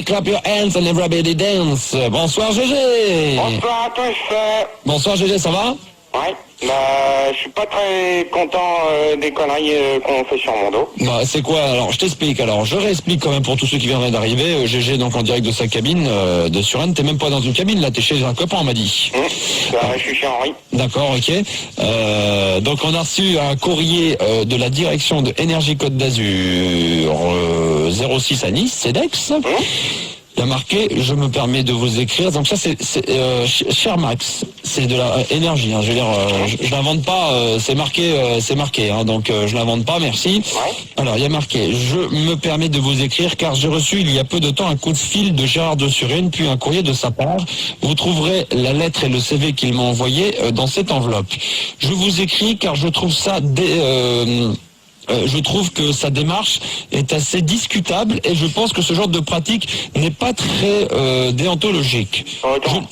Clap your hands and everybody dance. Bonsoir GG. Bonsoir à tous. Bonsoir GG, ça va? Ouais, je suis pas très content des conneries qu'on fait sur mon dos. Bah, c'est quoi? Alors, je t'explique. Alors, je réexplique quand même pour tous ceux qui viendraient d'arriver. GG, donc en direct de sa cabine de Suresnes. T'es même pas dans une cabine, là, t'es chez un copain, on m'a dit. Je suis chez Henri. D'accord, ok. Donc, on a reçu un courrier de la direction de Énergie Côte d'Azur 06 à Nice, CEDEX. Il y a marqué, je me permets de vous écrire. Donc ça, c'est cher Max, c'est de la énergie. Hein, je veux dire, je l'invente pas. C'est marqué. Hein, donc je l'invente pas. Merci. Ouais. Alors il y a marqué, je me permets de vous écrire car j'ai reçu il y a peu de temps un coup de fil de Gérard de Suresnes, puis un courrier de sa part. Vous trouverez la lettre et le CV qu'il m'a envoyé dans cette enveloppe. Je vous écris car je trouve ça je trouve que sa démarche est assez discutable et je pense que ce genre de pratique n'est pas très déontologique.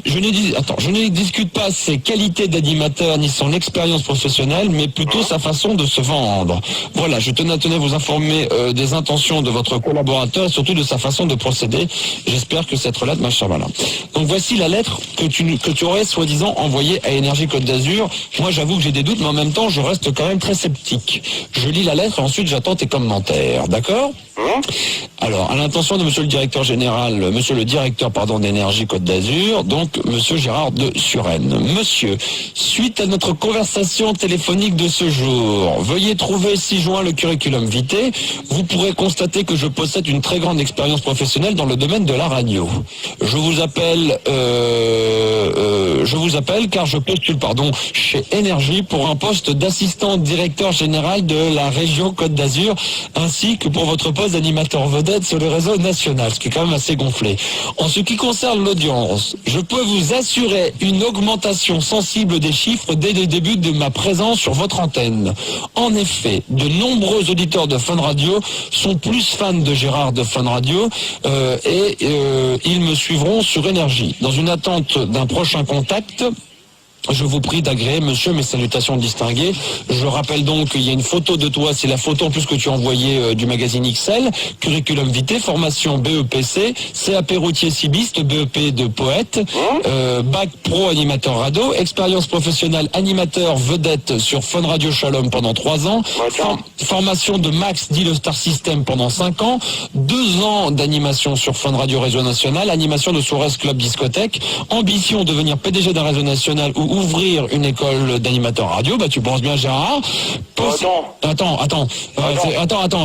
Je ne discute pas ses qualités d'animateur ni son expérience professionnelle, mais plutôt sa façon de se vendre. Voilà, je tenais à vous informer des intentions de votre collaborateur et surtout de sa façon de procéder. J'espère que cette lettre, ma chère Malin. Donc voici la lettre que tu aurais soi-disant envoyée à Énergie Côte d'Azur. Moi, j'avoue que j'ai des doutes, mais en même temps, je reste quand même très sceptique. Je lis la lettre et ensuite j'attends tes commentaires, d'accord? Alors, à l'intention de monsieur le directeur d'Énergie Côte d'Azur, donc monsieur Gérard de Suresnes. Monsieur, suite à notre conversation téléphonique de ce jour, veuillez trouver ci-joint le curriculum vitae. Vous pourrez constater que je possède une très grande expérience professionnelle dans le domaine de la radio. Je vous appelle car je postule chez Énergie pour un poste d'assistant directeur général de la région Côte d'Azur, ainsi que pour votre poste d'animateur vedette sur le réseau national, ce qui est quand même assez gonflé. En ce qui concerne l'audience, je peux vous assurer une augmentation sensible des chiffres dès le début de ma présence sur votre antenne. En effet, de nombreux auditeurs de Fun Radio sont plus fans de Gérard de Fun Radio et ils me suivront sur Énergie. Dans une attente d'un prochain contact, je vous prie d'agréer, monsieur, mes salutations distinguées. Je rappelle donc qu'il y a une photo de toi, c'est la photo en plus que tu as envoyée du magazine XL, curriculum vitae, formation BEPC, CAP routier cibiste, BEP de poète, bac pro animateur radio, expérience professionnelle animateur vedette sur Fun Radio Shalom pendant 3 ans, formation de Max dit le Star System pendant 5 ans, 2 ans d'animation sur Fun Radio Réseau National, animation de Soares Club Discothèque, ambition de devenir PDG d'un réseau national ou ouvrir une école d'animateur radio. Bah tu penses bien Gérard. Attends,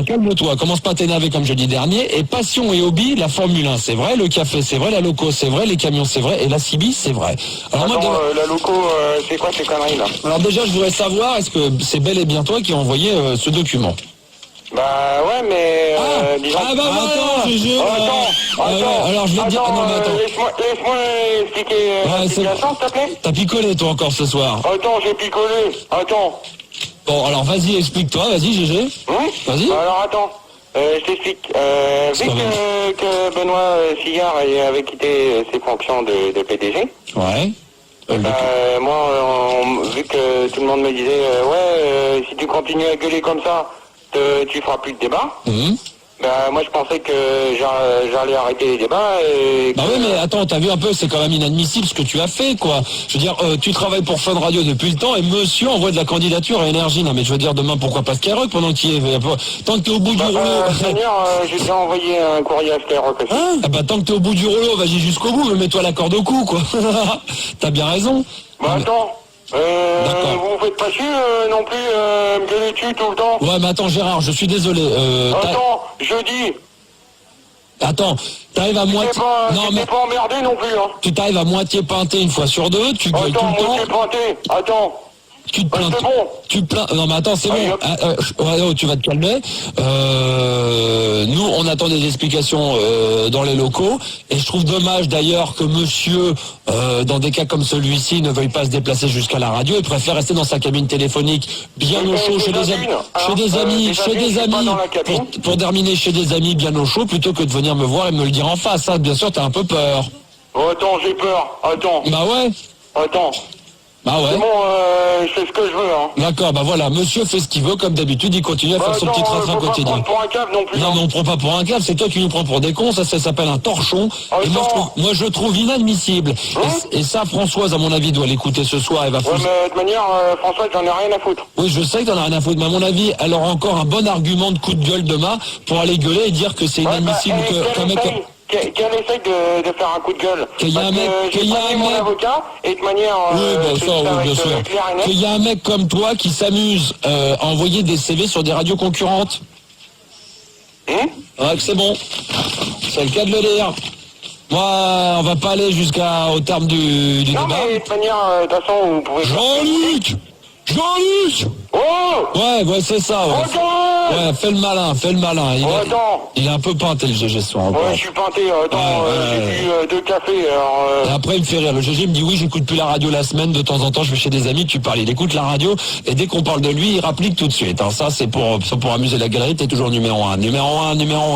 calme-toi, commence pas à t'énerver comme jeudi dernier. Et passion et hobby, la Formule 1 c'est vrai, le café c'est vrai, la loco c'est vrai, les camions c'est vrai et la CB c'est vrai. Alors la loco c'est quoi ces conneries là? Alors déjà je voudrais savoir, est-ce que c'est bel et bien toi qui as envoyé ce document? Bah ouais, mais disons... attends, GG. Alors je vais te dire... non mais attends. Laisse-moi expliquer la situation, s'il te plaît. T'as picolé toi encore ce soir. Attends, j'ai picolé. Attends. Bon, alors vas-y, explique-toi, vas-y GG. Vas-y. Alors attends, je t'explique. Vu que Benoît Sillard avait quitté ses fonctions de PDG... Ouais. Moi, vu que tout le monde me disait, si tu continues à gueuler comme ça, tu feras plus de débat. Moi je pensais que j'allais arrêter les débats et... Bah oui mais attends, t'as vu un peu, c'est quand même inadmissible ce que tu as fait quoi. Je veux dire, tu travailles pour Fun Radio depuis le temps et monsieur envoie de la candidature à Énergie. Non mais je veux dire demain pourquoi pas Skyrock pendant qu'il est... Tant que t'es au bout du rouleau... j'ai déjà envoyé un courrier à Skyrock aussi. Tant que t'es au bout du rouleau, vas-y jusqu'au bout, mais mets-toi la corde au cou quoi. T'as bien raison. Attends. Vous me faites pas chier non plus me gueuler dessus tout le temps. Ouais mais attends Gérard, je suis désolé. Attends, je dis. Attends, t'arrives à moitié... T'es pas emmerdé non plus hein. Tu t'arrives à moitié peinté une fois sur deux, tu gueules tout le temps. Attends, moitié peinté, attends. Tu te plains. C'est bon. Tu te plains. Non mais attends, c'est bon. Tu vas te calmer. Nous, on attend des explications dans les locaux. Et je trouve dommage d'ailleurs que monsieur, dans des cas comme celui-ci, ne veuille pas se déplacer jusqu'à la radio. Il préfère rester dans sa cabine téléphonique, bien au chaud, chez des amis, pour terminer chez des amis, bien au chaud, plutôt que de venir me voir et me le dire en face. Hein. Bien sûr, t'as un peu peur. Attends, j'ai peur. Attends. Bah ouais. Attends. Ah ouais. C'est bon, je fais ce que je veux, hein. D'accord, bah voilà, monsieur fait ce qu'il veut, comme d'habitude, il continue à faire son petit train faut pas quotidien. prendre pour un cave non plus. Non, mais on prend pas pour un cave, c'est toi qui nous prends pour des cons, ça s'appelle un torchon. Et moi, je trouve inadmissible. Et ça, Françoise, à mon avis, doit l'écouter ce soir, elle va Ouais, mais de toute manière, François, j'en ai rien à foutre. Oui, je sais que t'en as rien à foutre, mais à mon avis, elle aura encore un bon argument de coup de gueule demain pour aller gueuler et dire que c'est inadmissible qu'un mec... Qu'elle essaye de faire un coup de gueule. Qu'il y a un mec, j'ai pas mon avocat, et de manière... Oui, bien sûr. Qu'il y a un mec comme toi qui s'amuse à envoyer des CV sur des radios concurrentes. Ouais, que c'est bon. C'est le cas de le dire. Moi, on va pas aller jusqu'au terme du débat. Non, mais de toute manière, de toute façon, vous pouvez... Jean-Luc, Oh Ouais, c'est ça, ouais. Ouais, fais le malin. Il est un peu peinté, le GG, ce soir. Ouais, je suis peinté. J'ai bu 2 cafés, Et après, il me fait rire. Le GG me dit, oui, j'écoute plus la radio la semaine. De temps en temps, je vais chez des amis, tu parles. Il écoute la radio. Et dès qu'on parle de lui, il rapplique tout de suite. Hein. Ça, c'est pour amuser la galerie. T'es toujours numéro 1,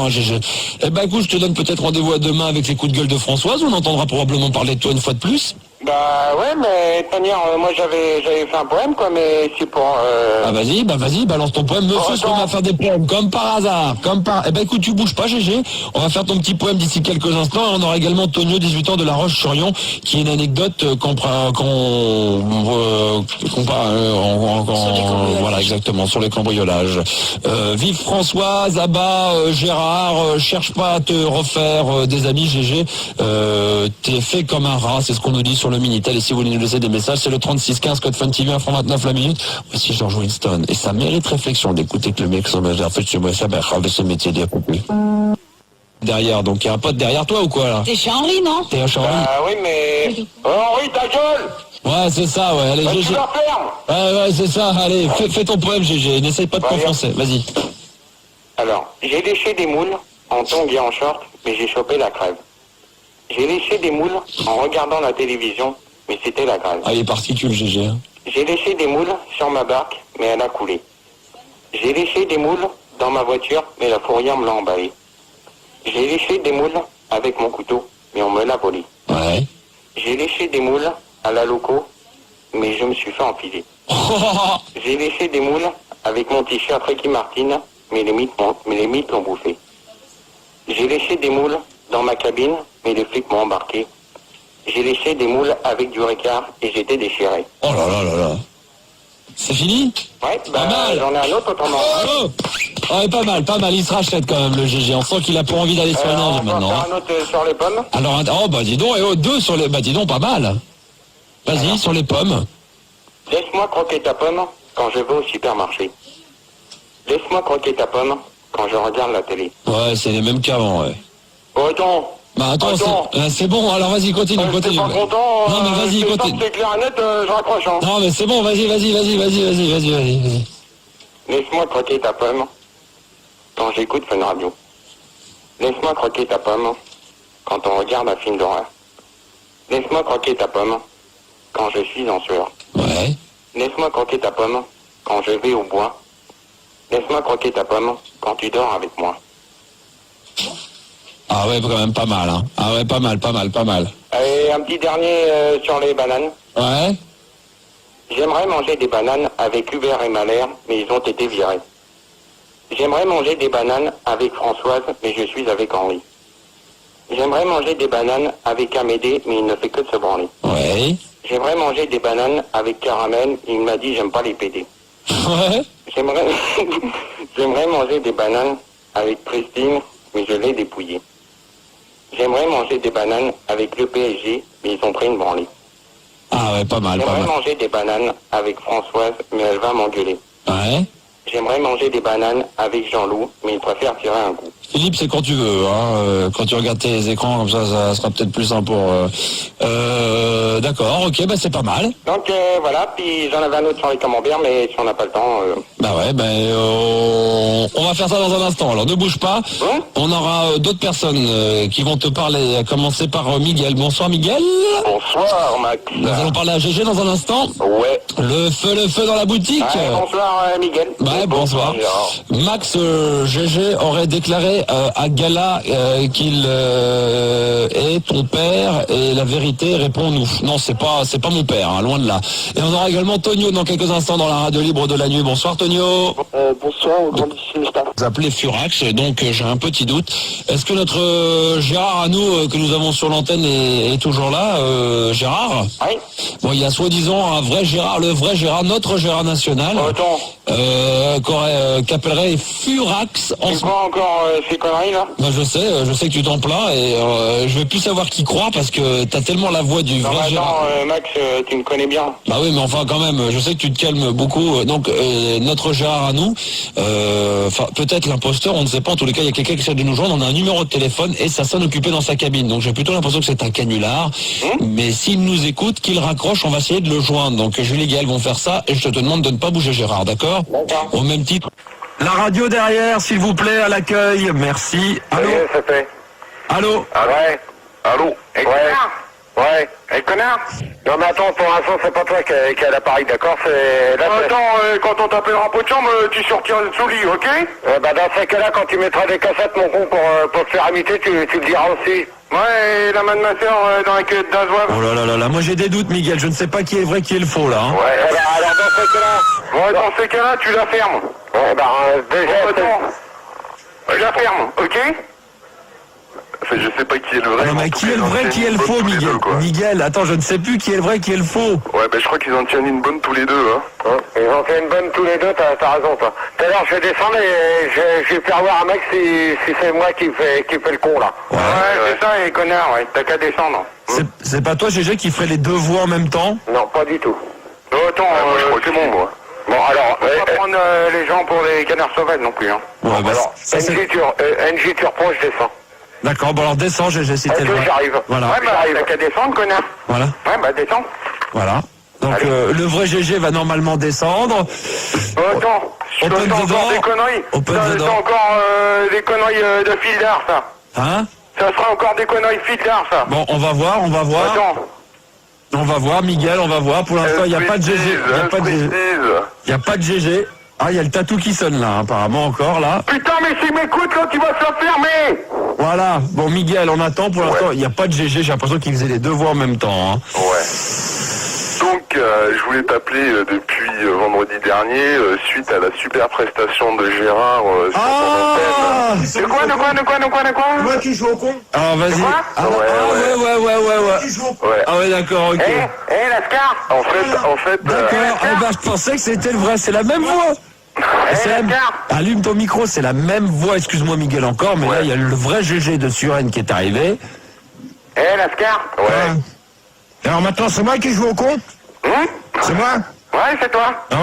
GG. Eh ben, écoute, je te donne peut-être rendez-vous à demain avec les coups de gueule de Françoise. On entendra probablement parler de toi une fois de plus. Bah ouais, mais de toute manière, moi j'avais fait un poème, quoi, mais c'est pour... Ah vas-y, balance ton poème. Monsieur, on va faire des poèmes, comme par hasard. Eh ben écoute, tu bouges pas, GG. On va faire ton petit poème d'ici quelques instants. Et on aura également Tonio, 18 ans, de La Roche-sur-Yon, qui est une anecdote voilà, exactement, sur les cambriolages. Vive Françoise, Abba, Gérard, cherche pas à te refaire des amis, GG. T'es fait comme un rat, c'est ce qu'on nous dit sur le Minitel. Et si vous voulez nous laisser des messages, c'est le 3615 code Fun TV, 1,29 la minute. Voici George Winston. Et ça mérite réflexion d'écouter que le mec s'en a fait chez moi, ça m'a de ce métier d'accompli. Derrière, donc il y a un pote derrière toi ou quoi là? T'es chez Henri, non? T'es chez Henri? Ah oui, mais... Henri, ta gueule! Ouais, c'est ça, ouais. Allez, GG. Tu la fermes! Ouais, c'est ça. Allez, fais ton poème, GG. N'essaye pas de t'enfoncer. Vas-y. Alors, j'ai léché des moules en tongs et en short, mais j'ai chopé la crève. J'ai léché des moules en regardant la télévision, mais c'était la grève. Ah, il est particule, GG. J'ai léché des moules sur ma barque, mais elle a coulé. J'ai léché des moules dans ma voiture, mais la fourrière me l'a emballé. J'ai léché des moules avec mon couteau, mais on me l'a volé. Ouais. J'ai léché des moules à la loco, mais je me suis fait enfiler. J'ai léché des moules avec mon t-shirt Ricky Martin, mais les mythes l'ont bouffé. J'ai léché des moules dans ma cabine, mais les flics m'ont embarqué. J'ai léché des moules avec du Ricard et j'étais déchiré. Oh là. C'est fini? Ouais, pas mal. J'en ai un autre autrement. Ouais, pas mal. Il se rachète quand même, le GG. On sent qu'il a pas envie d'aller sur l'énergie maintenant. On va faire un autre sur les pommes. Alors, dis donc, deux sur les... dis donc, pas mal. Vas-y, sur les pommes. Laisse-moi croquer ta pomme quand je vais au supermarché. Laisse-moi croquer ta pomme quand je regarde la télé. Ouais, c'est les mêmes qu'avant, ouais. Oh, attends. C'est bon, alors vas-y, continue. T'es pas content, non, mais vas-y, continue. C'est clair et net, je raccroche. Hein. Non, mais c'est bon, vas-y. Laisse-moi croquer ta pomme quand j'écoute Fun Radio. Laisse-moi croquer ta pomme quand on regarde un film d'horreur. Laisse-moi croquer ta pomme quand je suis en sueur. Ouais. Laisse-moi croquer ta pomme quand je vais au bois. Laisse-moi croquer ta pomme quand tu dors avec moi. Ah ouais, quand même pas mal, hein. Ah ouais, pas mal. Et un petit dernier sur les bananes. Ouais. J'aimerais manger des bananes avec Hubert et Malher, mais ils ont été virés. J'aimerais manger des bananes avec Françoise, mais je suis avec Henri. J'aimerais manger des bananes avec Amédée, mais il ne fait que de se branler. Ouais. J'aimerais manger des bananes avec Caramel, il m'a dit j'aime pas les PD. Ouais. J'aimerais manger des bananes avec Christine, mais je l'ai dépouillée. J'aimerais manger des bananes avec le PSG, mais ils ont pris une branlée. Ah ouais, pas mal. J'aimerais manger des bananes avec Françoise, mais elle va m'engueuler. Ouais. J'aimerais manger des bananes avec Jean-Loup, mais il préfère tirer un coup. Philippe, c'est quand tu veux, hein. Quand tu regardes tes écrans, comme ça sera peut-être plus simple pour... D'accord, ok, c'est pas mal. Donc voilà, puis j'en avais un autre sur les camemberts, mais si on n'a pas le temps... on va faire ça dans un instant, alors ne bouge pas. On aura d'autres personnes qui vont te parler, à commencer par Miguel. Bonsoir Miguel. Bonsoir Max. Nous allons parler à GG dans un instant. Ouais. Le feu dans la boutique. Bonsoir Miguel. Ouais, bonsoir. Max, GG aurait déclaré déclaré à Gala qu'il est ton père et la vérité répond-nous. Non, c'est pas mon père, hein, loin de là. Et on aura également Tonio dans quelques instants dans la radio libre de la nuit. Bonsoir Tonio. Bonsoir au grandissime staff. Vous appelez Furax, donc j'ai un petit doute. Est-ce que notre Gérard à nous, que nous avons sur l'antenne, est toujours là, Gérard? Oui. Bon, il y a soi-disant un vrai Gérard, le vrai Gérard, notre Gérard national, qu'appellerait Furax. C'est quoi encore ces conneries là? Bah, je sais que tu t'en plains et je veux plus savoir qui croire parce que t'as tellement la voix du vrai Gérard. Max, tu me connais bien. Bah oui, mais enfin quand même, je sais que tu te calmes beaucoup. Donc notre Gérard à nous, enfin peut-être l'imposteur, on ne sait pas. En tous les cas, il y a quelqu'un qui essaie de nous joindre. On a un numéro de téléphone et ça sonne occupé dans sa cabine. Donc j'ai plutôt l'impression que c'est un canular. Mais s'il nous écoute, qu'il raccroche, on va essayer de le joindre. Donc Julie et Gaël vont faire ça et je te demande de ne pas bouger Gérard, d'accord? D'accord. Au même titre. La radio derrière, s'il vous plaît, à l'accueil. Merci. Allô? ça fait. Allô? Ah ouais. Allô? Ouais. Eh, connard? Non, mais attends, pour l'instant, c'est pas toi qui a l'appareil, d'accord? C'est... Là, quand on t'appellera pot de chambre, tu sortiras sous lit, ok? Bah, dans ce cas-là, quand tu mettras des cassettes, mon con, pour te faire imiter, tu le diras aussi. Ouais, et la main de ma soeur dans la queue d'Azoave. Oh là là, moi j'ai des doutes, Miguel. Je ne sais pas qui est vrai, qui est le faux, là. Hein. Ouais, alors dans ce cas-là... Ouais, dans ces cas-là, tu la fermes. Ouais, bah, déjà... Tu la fermes, ok? Enfin, je sais pas qui est le vrai. Non, mais qui est le vrai, qui est le faux, Miguel? Miguel, attends, je ne sais plus qui est le vrai, qui est le faux. Ouais, ben je crois qu'ils en tiennent une bonne tous les deux, hein. Ils en tiennent une bonne tous les deux, t'as raison, toi. Tout à l'heure, je vais descendre et je vais faire voir un mec si c'est moi qui fait le con, là. Ouais, c'est ça, les connards, ouais. T'as qu'à descendre. C'est pas toi, GG, qui ferait les deux voix en même temps? Non, pas du tout. Attends, moi, je crois que c'est c'est bon. moi. Bon, alors, on va pas prendre les gens pour les canards sauvages non plus, hein. Ouais, bah, alors, ça, c'est... NJ, tu reprends, je descends. D'accord, bon alors descends, GG, si t'es le vrai. J'arrive. Voilà. Ouais, bah, t'as qu'à descendre, connard. Voilà. Ouais, bah, descends. Voilà. Donc le vrai GG va normalement descendre. Attends, Open t'as the encore door. des conneries. Open the T'as door. encore des conneries de fil d'art, ça. Hein? Ça sera encore des conneries de fil d'art, ça. Bon, on va voir. Attends. On va voir, Miguel, on va voir. Pour l'instant, il n'y a pas de GG. Il n'y a pas de GG. Ah, il y a le tatou qui sonne là, apparemment encore là. Putain, mais s'il m'écoute, là, tu vas se la fermer. Voilà. Bon, Miguel, on attend. Pour l'instant, il n'y a pas de GG. J'ai l'impression qu'ils faisaient les deux voix en même temps. Hein. Ouais. Donc, je voulais t'appeler depuis vendredi dernier, suite à la super prestation de Gérard sur ton antenne. De quoi Moi qui joue au con. Alors, vas-y. quoi Ah, Ouais. Qui joue au con. Ouais. Ah ouais, d'accord, ok. Lascar. En fait, D'accord. Eh ben, je pensais que c'était le vrai. C'est la même voix. C'est la- Lascar. Allume ton micro, c'est la même voix. Excuse-moi, Miguel, encore, mais là, il y a le vrai GG de Suren qui est arrivé. Lascar. ouais. Alors maintenant, c'est moi qui joue au con. C'est moi. Ouais, c'est toi. Ah ouais.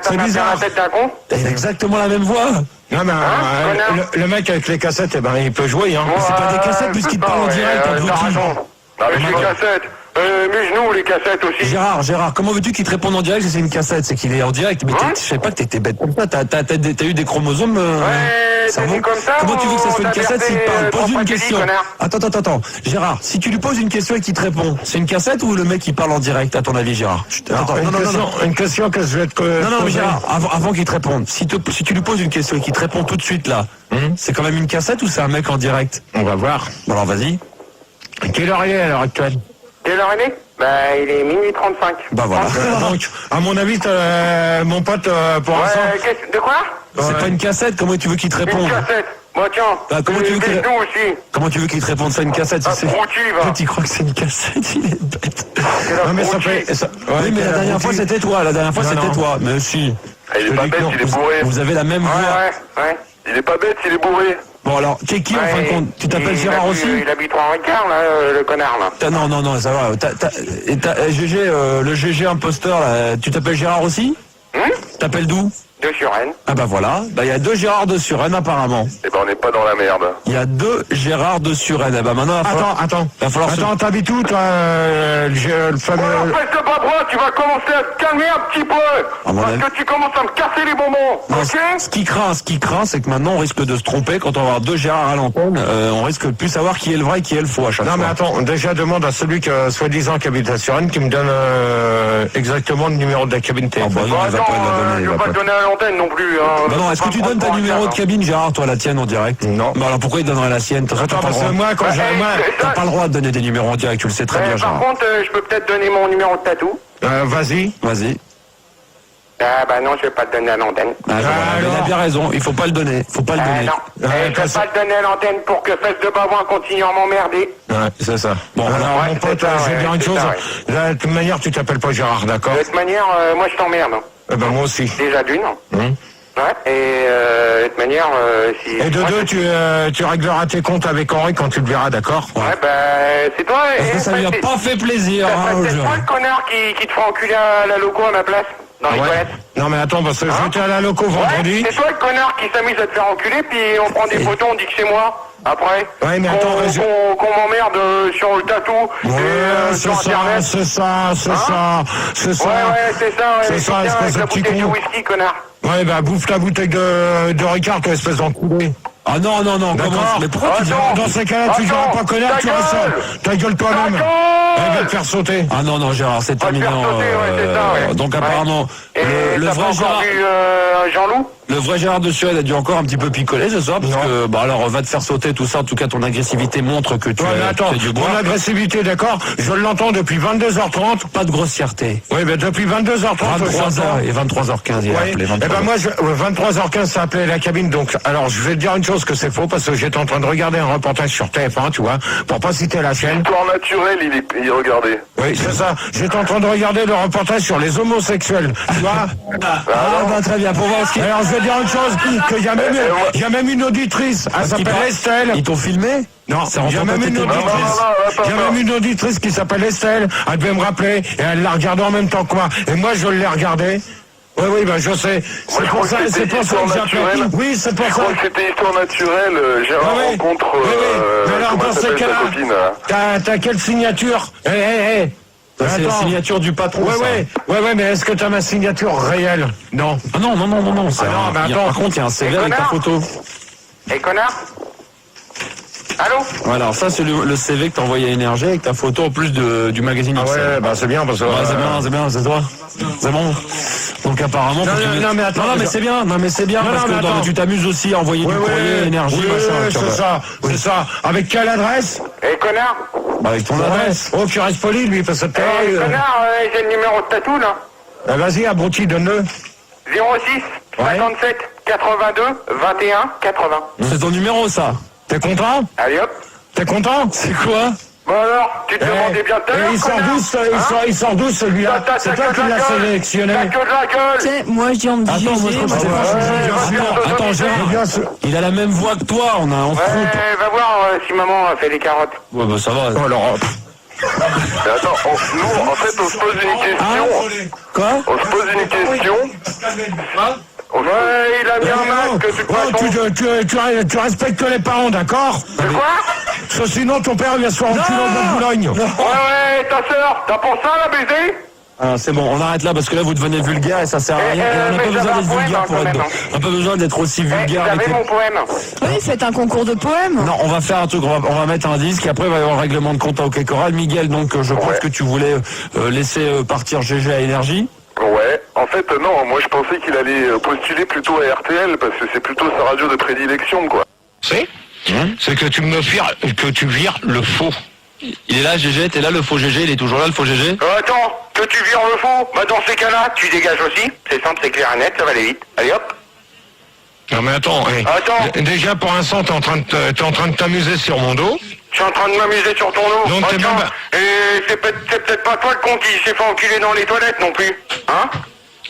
T'as C'est pas bizarre. la tête d'un con. C'est exactement la même voix. Non, mais connard. le mec avec les cassettes, eh ben, il peut jouer, hein. c'est pas des cassettes puisqu'il te parle en direct, T'as abruti. raison. Non, mais Les cassettes. Muse-nous, les cassettes aussi. Gérard, comment veux-tu qu'il te réponde en direct si c'est une cassette? C'est qu'il est en direct. Mais je sais pas que t'étais bête comme ça. T'as eu des chromosomes. t'es né comme ça Comment tu veux que ça ou soit une t'as cassette s'il te bercé, parle? Pose une François question. Kelly, connard. Attends. Gérard, si tu lui poses une question et qu'il te répond, c'est une cassette ou le mec qui parle en direct, à ton avis, Gérard? Attends, non. Une question que je vais te Non, mais poser. Gérard, avant qu'il te réponde, si tu lui poses une question et qu'il te répond tout de suite là, c'est quand même une cassette ou c'est un mec en direct? On va voir. Bon alors vas-y. Quelle heure il est à l'heure actuelle? Quelle heure il est? Bah, il est minuit 35. Bah voilà. Donc, à mon avis, mon pote, pour l'instant... De quoi? C'est pas une cassette, comment tu veux qu'il te Une réponde? cassette. Bon, tiens. Bah, comment tu veux qu'il- nous aussi. Comment tu veux qu'il te réponde ça une cassette si c'est... Abruti, va. Toi, tu crois que c'est une cassette, il est bête. Non, mais ça fait... Oui, mais la dernière fois c'était toi, Non. toi. Mais si. Ah, il est pas bête, il est bourré. Vous avez la même voix. Ouais. Il est pas bête, il est bourré. Bon alors, t'es qui en fin de compte? Tu t'appelles Gérard aussi? Il habite en Ricard, là, le connard, là. Non, ça va. GG, le GG imposteur, là, tu t'appelles Gérard aussi? T'appelles d'où? De Suresnes. Ah bah voilà, il y a deux Gérard de Suresnes apparemment. Eh ben, on n'est pas dans la merde. Il y a deux Gérard de Suresnes. Eh ben maintenant, Attends. il va falloir se... Attends, t'habites où, toi, le fameux... Alors, fais pas bras, tu vas commencer à te calmer un petit peu. À mon Parce avis. que tu commences à me casser les bonbons. Non, Ok? ce qui craint, c'est que maintenant on risque de se tromper quand on va avoir deux Gérard à l'antenne. On risque de plus savoir qui est le vrai et qui est le faux à chaque Non, fois. mais attends, déjà demande à celui que, soi-disant, qui habite à Suresnes, qui me donne exactement le numéro de la cabine Ah bah téléphonique. non, il va pas la donner. je il vais va pas pas. te donner, l'antenne non plus. Hein. Bah non, est-ce que tu donnes ta numéro de cabine, Gérard, toi, la tienne en direct? Non. Bah alors pourquoi il donnerait la sienne? Attends, parce que moi, quand j'ai... T'as pas le droit de donner des numéros en direct, tu le sais très bien, Par Gérard. contre, je peux peut-être donner mon numéro de tatou. Vas-y. Vas-y. Ah bah non, je vais pas le donner à l'antenne. Ah, voilà, mais il a bien raison, il faut pas le donner. Faut pas le donner. Non, je vais pas le donner à l'antenne pour que Fesse de Bavouin continue à m'emmerder. Ouais, c'est ça. Bon, Alors, alors, mon pote, c'est ça, je vais ouais, dire une c'est chose. ça, De toute manière, tu t'appelles pas Gérard, d'accord? De toute manière, moi je t'emmerde. Ben moi aussi. Déjà d'une. Ouais, et de toute manière, si... Et de moi, deux, tu régleras tes comptes avec Henri quand tu le verras, d'accord? Ouais, bah, c'est toi. parce que ça lui a pas fait plaisir, hein, C'est Gérard. toi le connard qui te fera enculer à la loco à ma place, dans les toilettes. Non mais attends, parce que j'étais à la loco vendredi. Ouais, c'est toi le connard qui s'amuse à te faire enculer, puis on prend des photos, on dit que c'est moi. Après, Ouais, mais attends, qu'on m'emmerde sur le tatou et sur Internet. c'est ça. Ouais, c'est ça, ouais. C'est ça, Viens espèce avec de la petit bouteille de con. whisky, connard. Ouais, bah bouffe la bouteille de Ricard, toi, espèce d'enculé. Ah non, comment? D'accord. Mais pourquoi tu dis... Dans ces cas-là, tu diras pas connard, tu restes ta gueule toi-même. Elle va te faire sauter. Ah non, Gérard, c'est terminé. Donc apparemment, le vrai Gérard... Jean-Loup. Le vrai Gérard de Suède a dû encore un petit peu picoler ce soir, parce que, bah alors, va te faire sauter tout ça. En tout cas, ton agressivité montre que tu Ouais, mais attends, fais du bois. mon agressivité, d'accord? Je l'entends depuis 22h30. Pas de grossièreté. Oui, mais depuis 22h30. 23h et 23h15, il a Ouais. appelé. Eh ben moi, 23h15, ça appelait la cabine. Donc, alors, je vais te dire une chose que c'est faux, parce que j'étais en train de regarder un reportage sur TF1, tu vois, pour pas citer la chaîne. Histoire naturelle, il regardait. Oui, c'est ça. J'étais en train de regarder le reportage sur les homosexuels, tu vois. Bah très bien, pour voir ce qui... Alors, je vais dire une chose, qu'il y a même une auditrice, elle s'appelle Estelle. Ils t'ont filmé? Non, Ça il y a rentre même pas une tes auditrice. Non, Il y a même une auditrice qui s'appelle Estelle. Elle devait me rappeler et elle l'a regardé en même temps que moi. Et moi, je l'ai regardé. Oui, ben je sais. C'est pour ça que j'ai appelé. Oui, c'est pour Je ça. crois que c'était histoire naturelle. Gérard Oui. rencontre. Mais alors, comment dans ces s'appelle sa cas-là, copine là t'as quelle signature? C'est la signature du patron, ça. Ouais, mais est-ce que t'as ma signature réelle? Non. Ah non. non, mais attends. Par contre, il y a un CV avec ta photo. Et connard. Allô? Voilà, alors ça, c'est le CV que t'as envoyé à Énergie avec ta photo en plus du magazine Ah Excel. ouais, bah c'est bien parce que. Ouais, c'est bien, c'est toi. C'est bon. Donc apparemment, Non, mais attends. non, mais c'est bien, parce que attends. tu t'amuses aussi à envoyer du courrier, Énergie, machin. tu vois. c'est ça. Avec quelle adresse? Et connard. Bah, avec ton adresse. Oh, tu restes poli, lui, parce que t'es. Connard, j'ai le numéro de tatou, là. Vas-y, abruti, donne-le. 06 57 82 21 80. C'est ton numéro, ça. T'es content? Allez hop. T'es content? C'est quoi? Bon alors, tu te demandais bien tout à l'heure, il sort connard. d'où, il sort d'où celui-là? C'est toi qui l'as sélectionné. T'as que de la gueule. Tu sais, moi je dis on me dit Attends, moi je crois que c'était pas Attends, Gérard, il a la même voix que toi, on se trompe. Va voir si maman a fait les carottes. Ouais, bah ça va. Alors, Mais attends, nous, en fait, on se pose une question. Quoi? On se pose une question. Ouais, il a mis un masque, de toute façon. tu respectes les parents, d'accord? C'est quoi? Parce que sinon ton père vient se faire enculer en Boulogne. Ouais, ta sœur, t'as pour ça, la baiser? Ah, c'est bon, on arrête là parce que là vous devenez vulgaire et ça sert à rien. Et on n'a mais pas besoin j'avais d'être un vulgaire poème, pour quand être. même, On n'a pas besoin d'être aussi Vous vulgaire avec avez les... mon poème. Oui, faites un concours de poèmes. Non, on va faire un truc, on va mettre un disque, et après il va y avoir un règlement de compte à OK Choral. Miguel, donc je pense que tu voulais laisser partir GG à Énergie. Ouais, en fait, non, moi je pensais qu'il allait postuler plutôt à RTL parce que c'est plutôt sa radio de prédilection, quoi. C'est que tu vires le faux. Il est là, GG, t'es là, le faux GG, il est toujours là, le faux GG. Attends, que tu vires le faux? Bah dans ces cas-là, tu dégages aussi. C'est simple, c'est clair et net, ça va aller vite. Allez hop. Non mais attends, déjà pour l'instant t'es en train de t'amuser sur mon dos. Je suis en train de m'amuser sur ton dos. Donc t'es Attends, même... et c'est peut-être pas toi le con qui s'est fait enculer dans les toilettes non plus. Hein?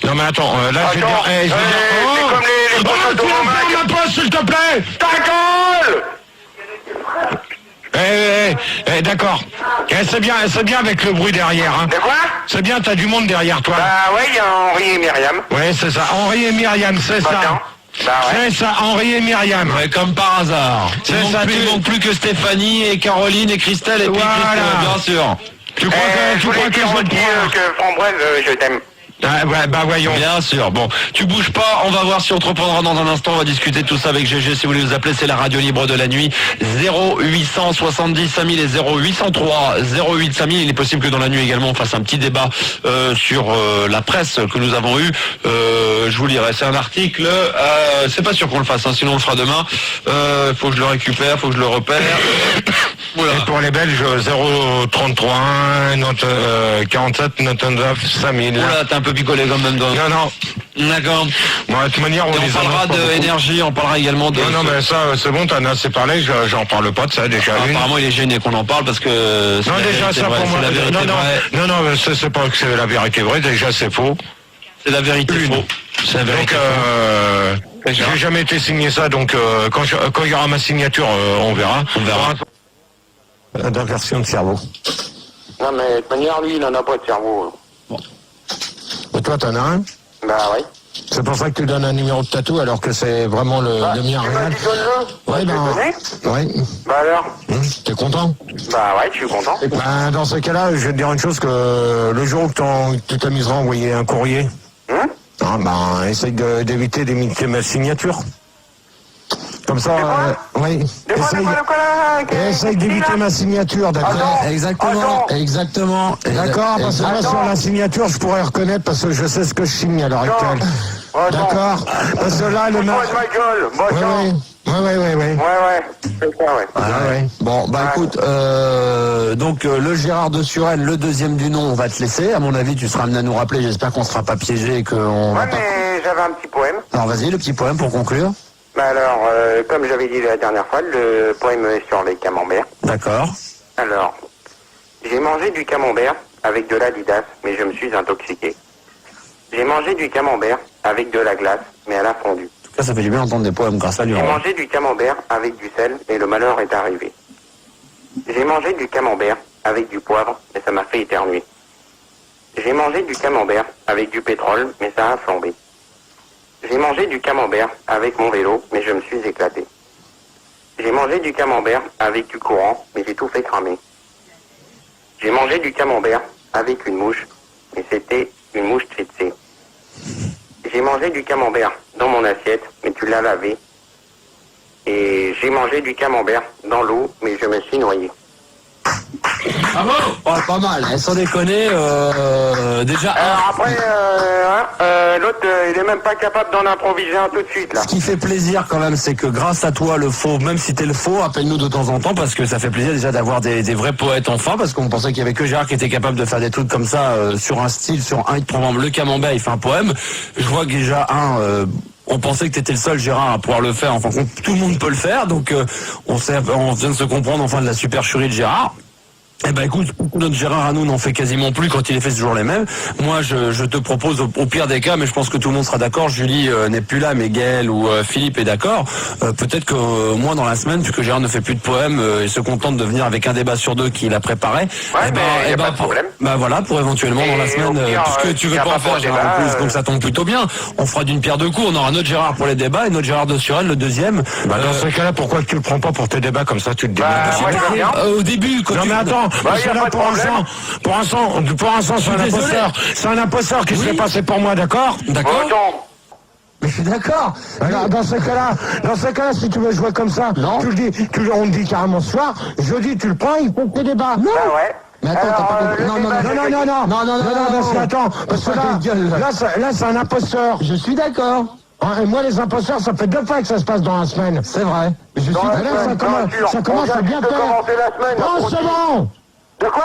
Non mais attends, là je vais Attends, dire... c'est comme les poches de mon mag. ma poche s'il te plaît. Ta gueule! D'accord. C'est bien avec le bruit derrière, hein. De quoi? C'est bien, t'as du monde derrière toi. Bah ouais, il y a Henri et Myriam. Ouais, c'est ça. Henri et Myriam, c'est Bah, ça. tiens. Bah ouais. C'est ça, Henri et Myriam. Ouais, comme par hasard. C'est ça, Il manque plus que Stéphanie et Caroline et Christelle et puis Voilà. Christelle, bien sûr. Tu crois Je voulais que dire je vais aussi te prendre que Framboise, je t'aime. Ah, ouais, bah voyons. Bien sûr. Bon, tu bouges pas. On va voir si on te reprendra dans un instant. On va discuter de tout ça avec GG. Si vous voulez nous appeler, c'est la radio libre de la nuit. 0870 5000 et 0803 08 5000. Il est possible que dans la nuit également on fasse un petit débat sur la presse que nous avons eue. Je vous lirai. C'est un article. C'est pas sûr qu'on le fasse. Hein, sinon on le fera demain. Faut que je le récupère. Faut que je le repère. Voilà. Et pour les Belges, 033 47 99 5000. Oula, t'es un peu picolé quand même. Non, non. D'accord. Bon, de toute manière, Et on parlera d'énergie, on parlera également de... Non, mais ça, c'est bon, t'en as assez parlé, j'en parle pas de ça, déjà. Apparemment, il est gêné qu'on en parle parce que... Non, déjà, ça pour moi... Non, c'est pas que c'est la vérité vraie, déjà, c'est faux. C'est la vérité faux. C'est la vérité donc, j'ai jamais été signé ça, donc quand il y aura ma signature, on verra. On verra. D'inversion de cerveau. Non, mais de toute manière, lui, il en a pas de cerveau. Et toi, t'en as un? Bah ouais. C'est pour ça que tu donnes un numéro de tatou alors que c'est vraiment le mien Tu m'as réel. dit donne-le. Ouais, oui. Bah alors? T'es content? Bah ouais, je suis content. Ben, dans ce cas-là, je vais te dire une chose, que le jour où tu t'amuseras à envoyer un courrier, essaye d'éviter d'imiter ma signature. Comme ça, oui. Essaye d'éviter ma signature, d'accord? Exactement. D'accord, parce que là, sur la signature, je pourrais reconnaître parce que je sais ce que je signe à l'heure actuelle. D'accord? Parce que là, le mec... Oui. Ouais, c'est ça, ouais. Bon, bah écoute, donc le Gérard de Suresnes, le deuxième du nom, on va te laisser. À mon avis, tu seras amené à nous rappeler. J'espère qu'on sera pas piégé et qu'on... Ouais, mais j'avais un petit poème. Alors vas-y, le petit poème pour conclure. Bah alors, comme j'avais dit la dernière fois, le poème est sur les camemberts. D'accord. Alors, j'ai mangé du camembert avec de l'Adidas, mais je me suis intoxiqué. J'ai mangé du camembert avec de la glace, mais elle a fondu. En tout cas, ça fait du bien d'entendre des poèmes grâce à lui. J'ai mangé du camembert avec du sel, et le malheur est arrivé. J'ai mangé du camembert avec du poivre, mais ça m'a fait éternuer. J'ai mangé du camembert avec du pétrole, mais ça a flambé. J'ai mangé du camembert avec mon vélo, mais je me suis éclaté. J'ai mangé du camembert avec du courant, mais j'ai tout fait cramer. J'ai mangé du camembert avec une mouche, mais c'était une mouche tsetse. J'ai mangé du camembert dans mon assiette, mais tu l'as lavé. Et j'ai mangé du camembert dans l'eau, mais je me suis noyé. Bravo. Oh, pas mal. Sans déconner, déjà... Alors après, l'autre, il est même pas capable d'en improviser un tout de suite, là. Ce qui fait plaisir quand même, c'est que grâce à toi, le faux, même si t'es le faux, appelle-nous de temps en temps, parce que ça fait plaisir déjà d'avoir des vrais poètes enfin, parce qu'on pensait qu'il y avait que Gérard qui était capable de faire des trucs comme ça, sur un style, sur un hit, par exemple, le camembert, il fait un poème. Je vois que déjà, on pensait que t'étais le seul, Gérard, à pouvoir le faire. Enfin, tout le monde peut le faire, donc on vient de se comprendre enfin de la supercherie de Gérard. Eh ben écoute, notre Gérard à nous n'en fait quasiment plus quand il est fait toujours les mêmes. Moi je te propose au pire des cas, mais je pense que tout le monde sera d'accord, Julie n'est plus là, mais Gaël ou Philippe est d'accord, peut-être que moi dans la semaine, puisque Gérard ne fait plus de poèmes, il se contente de venir avec un débat sur deux qu'il a préparé. Ouais, pas de problème. Bah voilà, pour éventuellement dans la semaine, puisque tu veux pas en faire Gérard en plus, donc ça tombe plutôt bien. On fera d'une pierre deux coups, on aura notre Gérard pour les débats et notre Gérard de Suresnes, le deuxième. Bah dans ce cas-là, pourquoi tu le prends pas pour tes débats comme ça, tu te démerdes au début, quand non mais attends, parce que là pour l'instant, c'est un imposteur. C'est un imposteur qui se fait passer pour moi, d'accord? D'accord. Mais je suis d'accord. Alors, dans ce cas-là, si tu veux jouer comme ça, tu le dis, on te dit carrément ce soir, jeudi tu le prends, il faut que tes débats. Non. Ah ouais. Mais attends, t'as pas compris. Non, attends, parce que là, c'est un imposteur. Je suis d'accord. Et moi, les imposteurs, ça fait 2 fois que ça se passe dans la semaine. C'est vrai. Mais je suis d'accord. Ça commence à bien faire. Non, c'est bon. De quoi?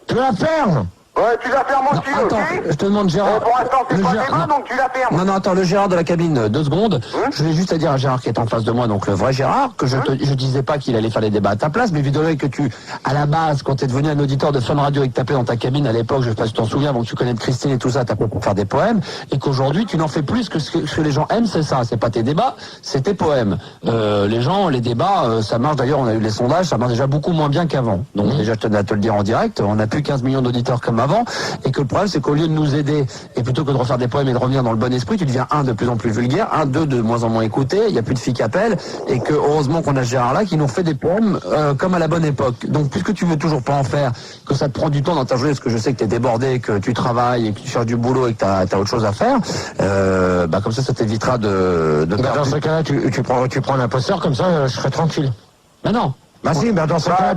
Tu la fermes. Ouais, tu la fermes aussi, attends, ok? je te demande Gérard. Pour l'instant, c'est pas débat, donc tu la fermes. Non, attends, le Gérard de la cabine, 2 secondes. Je vais juste à dire à Gérard qui est en face de moi, donc le vrai Gérard, que je disais pas qu'il allait faire les débats à ta place, mais évidemment que tu, à la base, quand t'es devenu un auditeur de Fun Radio et que t'appelais dans ta cabine à l'époque, je sais pas si tu t'en souviens, donc tu connais de Christine et tout ça, t'appelais pour faire des poèmes, et qu'aujourd'hui, tu n'en fais plus que ce que les gens aiment, c'est ça. C'est pas tes débats, c'est tes poèmes. Les gens, les débats, ça marche d'ailleurs, on a eu les sondages, ça marche déjà beaucoup moins bien qu'avant. Donc déjà, je tenais à te le dire en direct, on a plus 15 millions d'auditeurs comme avant, et que le problème c'est qu'au lieu de nous aider, et plutôt que de refaire des poèmes et de revenir dans le bon esprit, tu deviens de plus en plus vulgaire, deux de moins en moins écouté, il n'y a plus de filles qui appellent, et que heureusement qu'on a Gérard là qui nous fait des poèmes comme à la bonne époque. Donc puisque tu veux toujours pas en faire, que ça te prend du temps dans ta journée, parce que je sais que tu es débordé, que tu travailles, et que tu cherches du boulot et que tu as autre chose à faire, comme ça t'évitera de perdre. Dans ce cas-là, tu prends l'imposteur, comme ça, je serai tranquille. Bah non. Bah si, dans ce cas-là,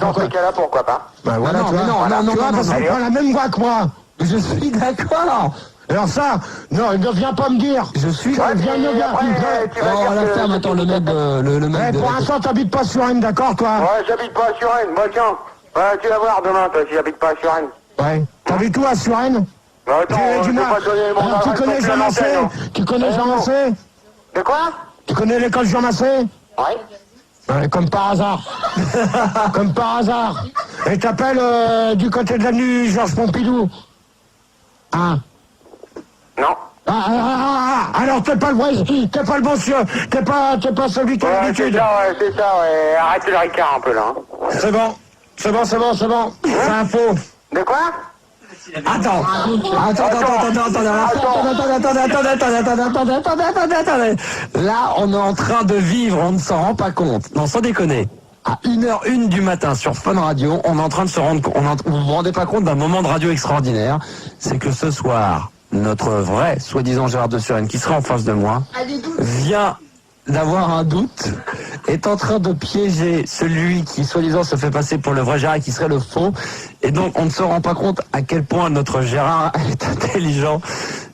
pourquoi pas? Bah voilà, non, tu vois, mais non, voilà, non, tu vois, non, parce non, qu'il non. prend la même voix que moi. Je suis d'accord. Alors ça, non, ne viens pas me dire. Je suis. Viens me dire. Oh, la ferme, attends, le mec le mec de. Pour l'instant, t'habites pas sur Rennes, d'accord, toi? Ouais, j'habite pas à Suresnes, moi tiens. Ouais, tu vas voir demain, toi, si j'habite pas à Suresnes. Ouais. T'habites où à Suresnes? Bah attends, je vais pas donner mon Alors, tu adresse connais non plus Jean à Massé? l'antenne, hein. Tu connais Jean Massé? De quoi? Tu connais l'école Jean Massé? Ouais. Ouais, comme par hasard. Comme par hasard. Et t'appelles du côté de l'avenue Georges Pompidou. Hein? Non. Alors t'es pas le vrai, t'es pas le bon monsieur, t'es pas celui qui a Ouais, l'habitude. c'est ça, ouais. Arrêtez le ricard un peu, là. Hein. C'est bon. C'est un faux. De quoi? Attends. Là, on est en train de vivre, on ne s'en rend pas compte. Non, sans déconner. À 1h01 du matin sur Fun Radio, on est en train de se rendre compte, vous vous rendez pas compte d'un moment de radio extraordinaire. C'est que ce soir, notre vrai, soi-disant Gérard de Suresnes, qui sera en face de moi, vient d'avoir un doute, est en train de piéger celui qui, soi-disant, se fait passer pour le vrai Gérard et qui serait le faux. Et donc, on ne se rend pas compte à quel point notre Gérard est intelligent.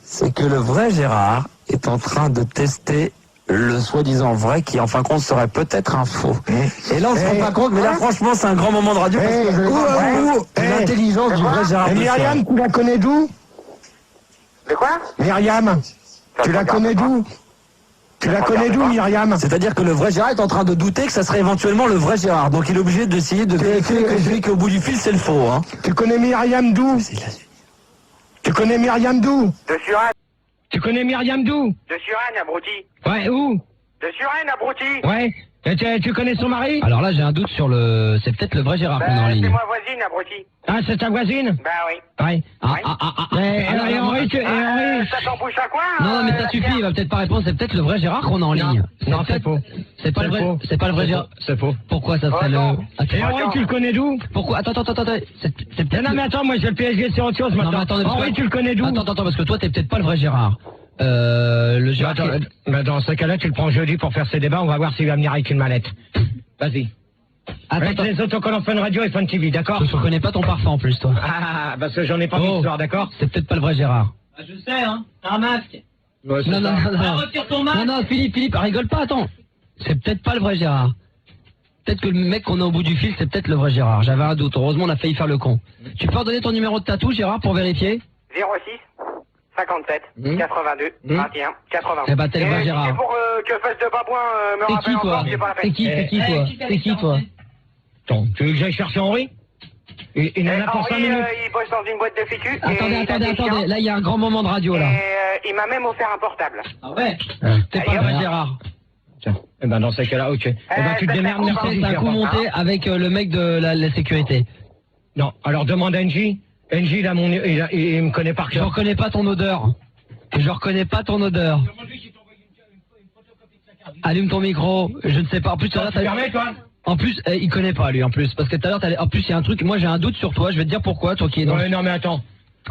C'est que le vrai Gérard est en train de tester le soi-disant vrai qui, en fin de compte, serait peut-être un faux. Et là, on se rend pas compte, mais là, franchement, c'est un grand moment de radio parce que l'intelligence du vrai Gérard Et de Suresnes. Myriam, tu la connais d'où? De quoi? Myriam, tu la connais d'où? Tu la connais d'où, Myriam? C'est-à-dire que le vrai Gérard est en train de douter que ça serait éventuellement le vrai Gérard. Donc il est obligé d'essayer de vérifier que celui qui est au bout du fil, c'est le faux. Hein. Tu connais Myriam d'où? Tu connais Myriam d'où? De Suresnes. Tu connais Myriam d'où? De Suresnes, abruti. Ouais, où? De Suresnes, abruti. Ouais. Et tu connais son mari? Alors là, j'ai un doute sur le. C'est peut-être le vrai Gérard qu'on a en C'est ligne. moi voisine, abruti. Ah, c'est ta voisine? Bah oui. Ouais. Et Henri, Ça t'embouche à quoi? Non, mais ça suffit, il va peut-être pas répondre. C'est peut-être le vrai Gérard qu'on a en ligne. Non, c'est faux. C'est pas le vrai. C'est pas le vrai Gérard. C'est faux. Pourquoi ça serait le. non. Et Henri, tu le connais d'où? Pourquoi Attends. C'est peut-être. Non, mais attends, moi j'ai le PSG, c'est autre chose Non, mais maintenant. attendez, parce Henri, que- tu le connais d'où? Attends, parce que toi, t'es peut-être pas le vrai Gérard. Le Gérard. Dans ce cas-là, tu le prends jeudi pour faire ses débats, on va voir s'il va venir avec une mallette. Vas-y. Avec les autocollants Fun Radio et Fun TV, d'accord? Je reconnais pas ton parfum en plus, toi. Ah, parce que j'en ai pas d'histoire, d'accord? C'est peut-être pas le vrai Gérard. Je sais, hein. T'as un masque. Ouais, c'est Non, ça. Retire ton masque. Non, Philippe, rigole pas, attends. C'est peut-être pas le vrai Gérard. Peut-être que le mec qu'on a au bout du fil, c'est peut-être le vrai Gérard. J'avais un doute. Heureusement, on a failli faire le con. Tu peux redonner ton numéro de tatou, Gérard, pour vérifier? 06 57 82 21 80. Eh ben, t'es le vrai Et Gérard. c'est pour que Fesse de Babouin me T'es rappelle qui, toi? encore, c'est pas la T'es peine. qui, toi? Attends, tu veux que j'aille chercher Henri? Il en a pour 5 Henri, minutes. il bosse dans une boîte de fétu. Attendez. Là, il y a un grand moment de radio, là. Et il m'a même offert un portable. Ah ouais. T'es pas le vrai Gérard. Tiens. Eh ben, dans ces cas-là, ok. Eh ben, tu te démerdes, merci. C'est un coup monté avec le mec de la sécurité. Non, alors demande à NJ. NJ, il me connaît par Je cœur. reconnais pas ton odeur. Allume ton micro. Je ne sais pas. En plus, Tu permets, toi? En plus, il connaît pas lui en plus, parce que tout à l'heure, en plus il y a un truc. Moi j'ai un doute sur toi. Je vais te dire pourquoi, toi qui es dans. Ouais, non, mais attends.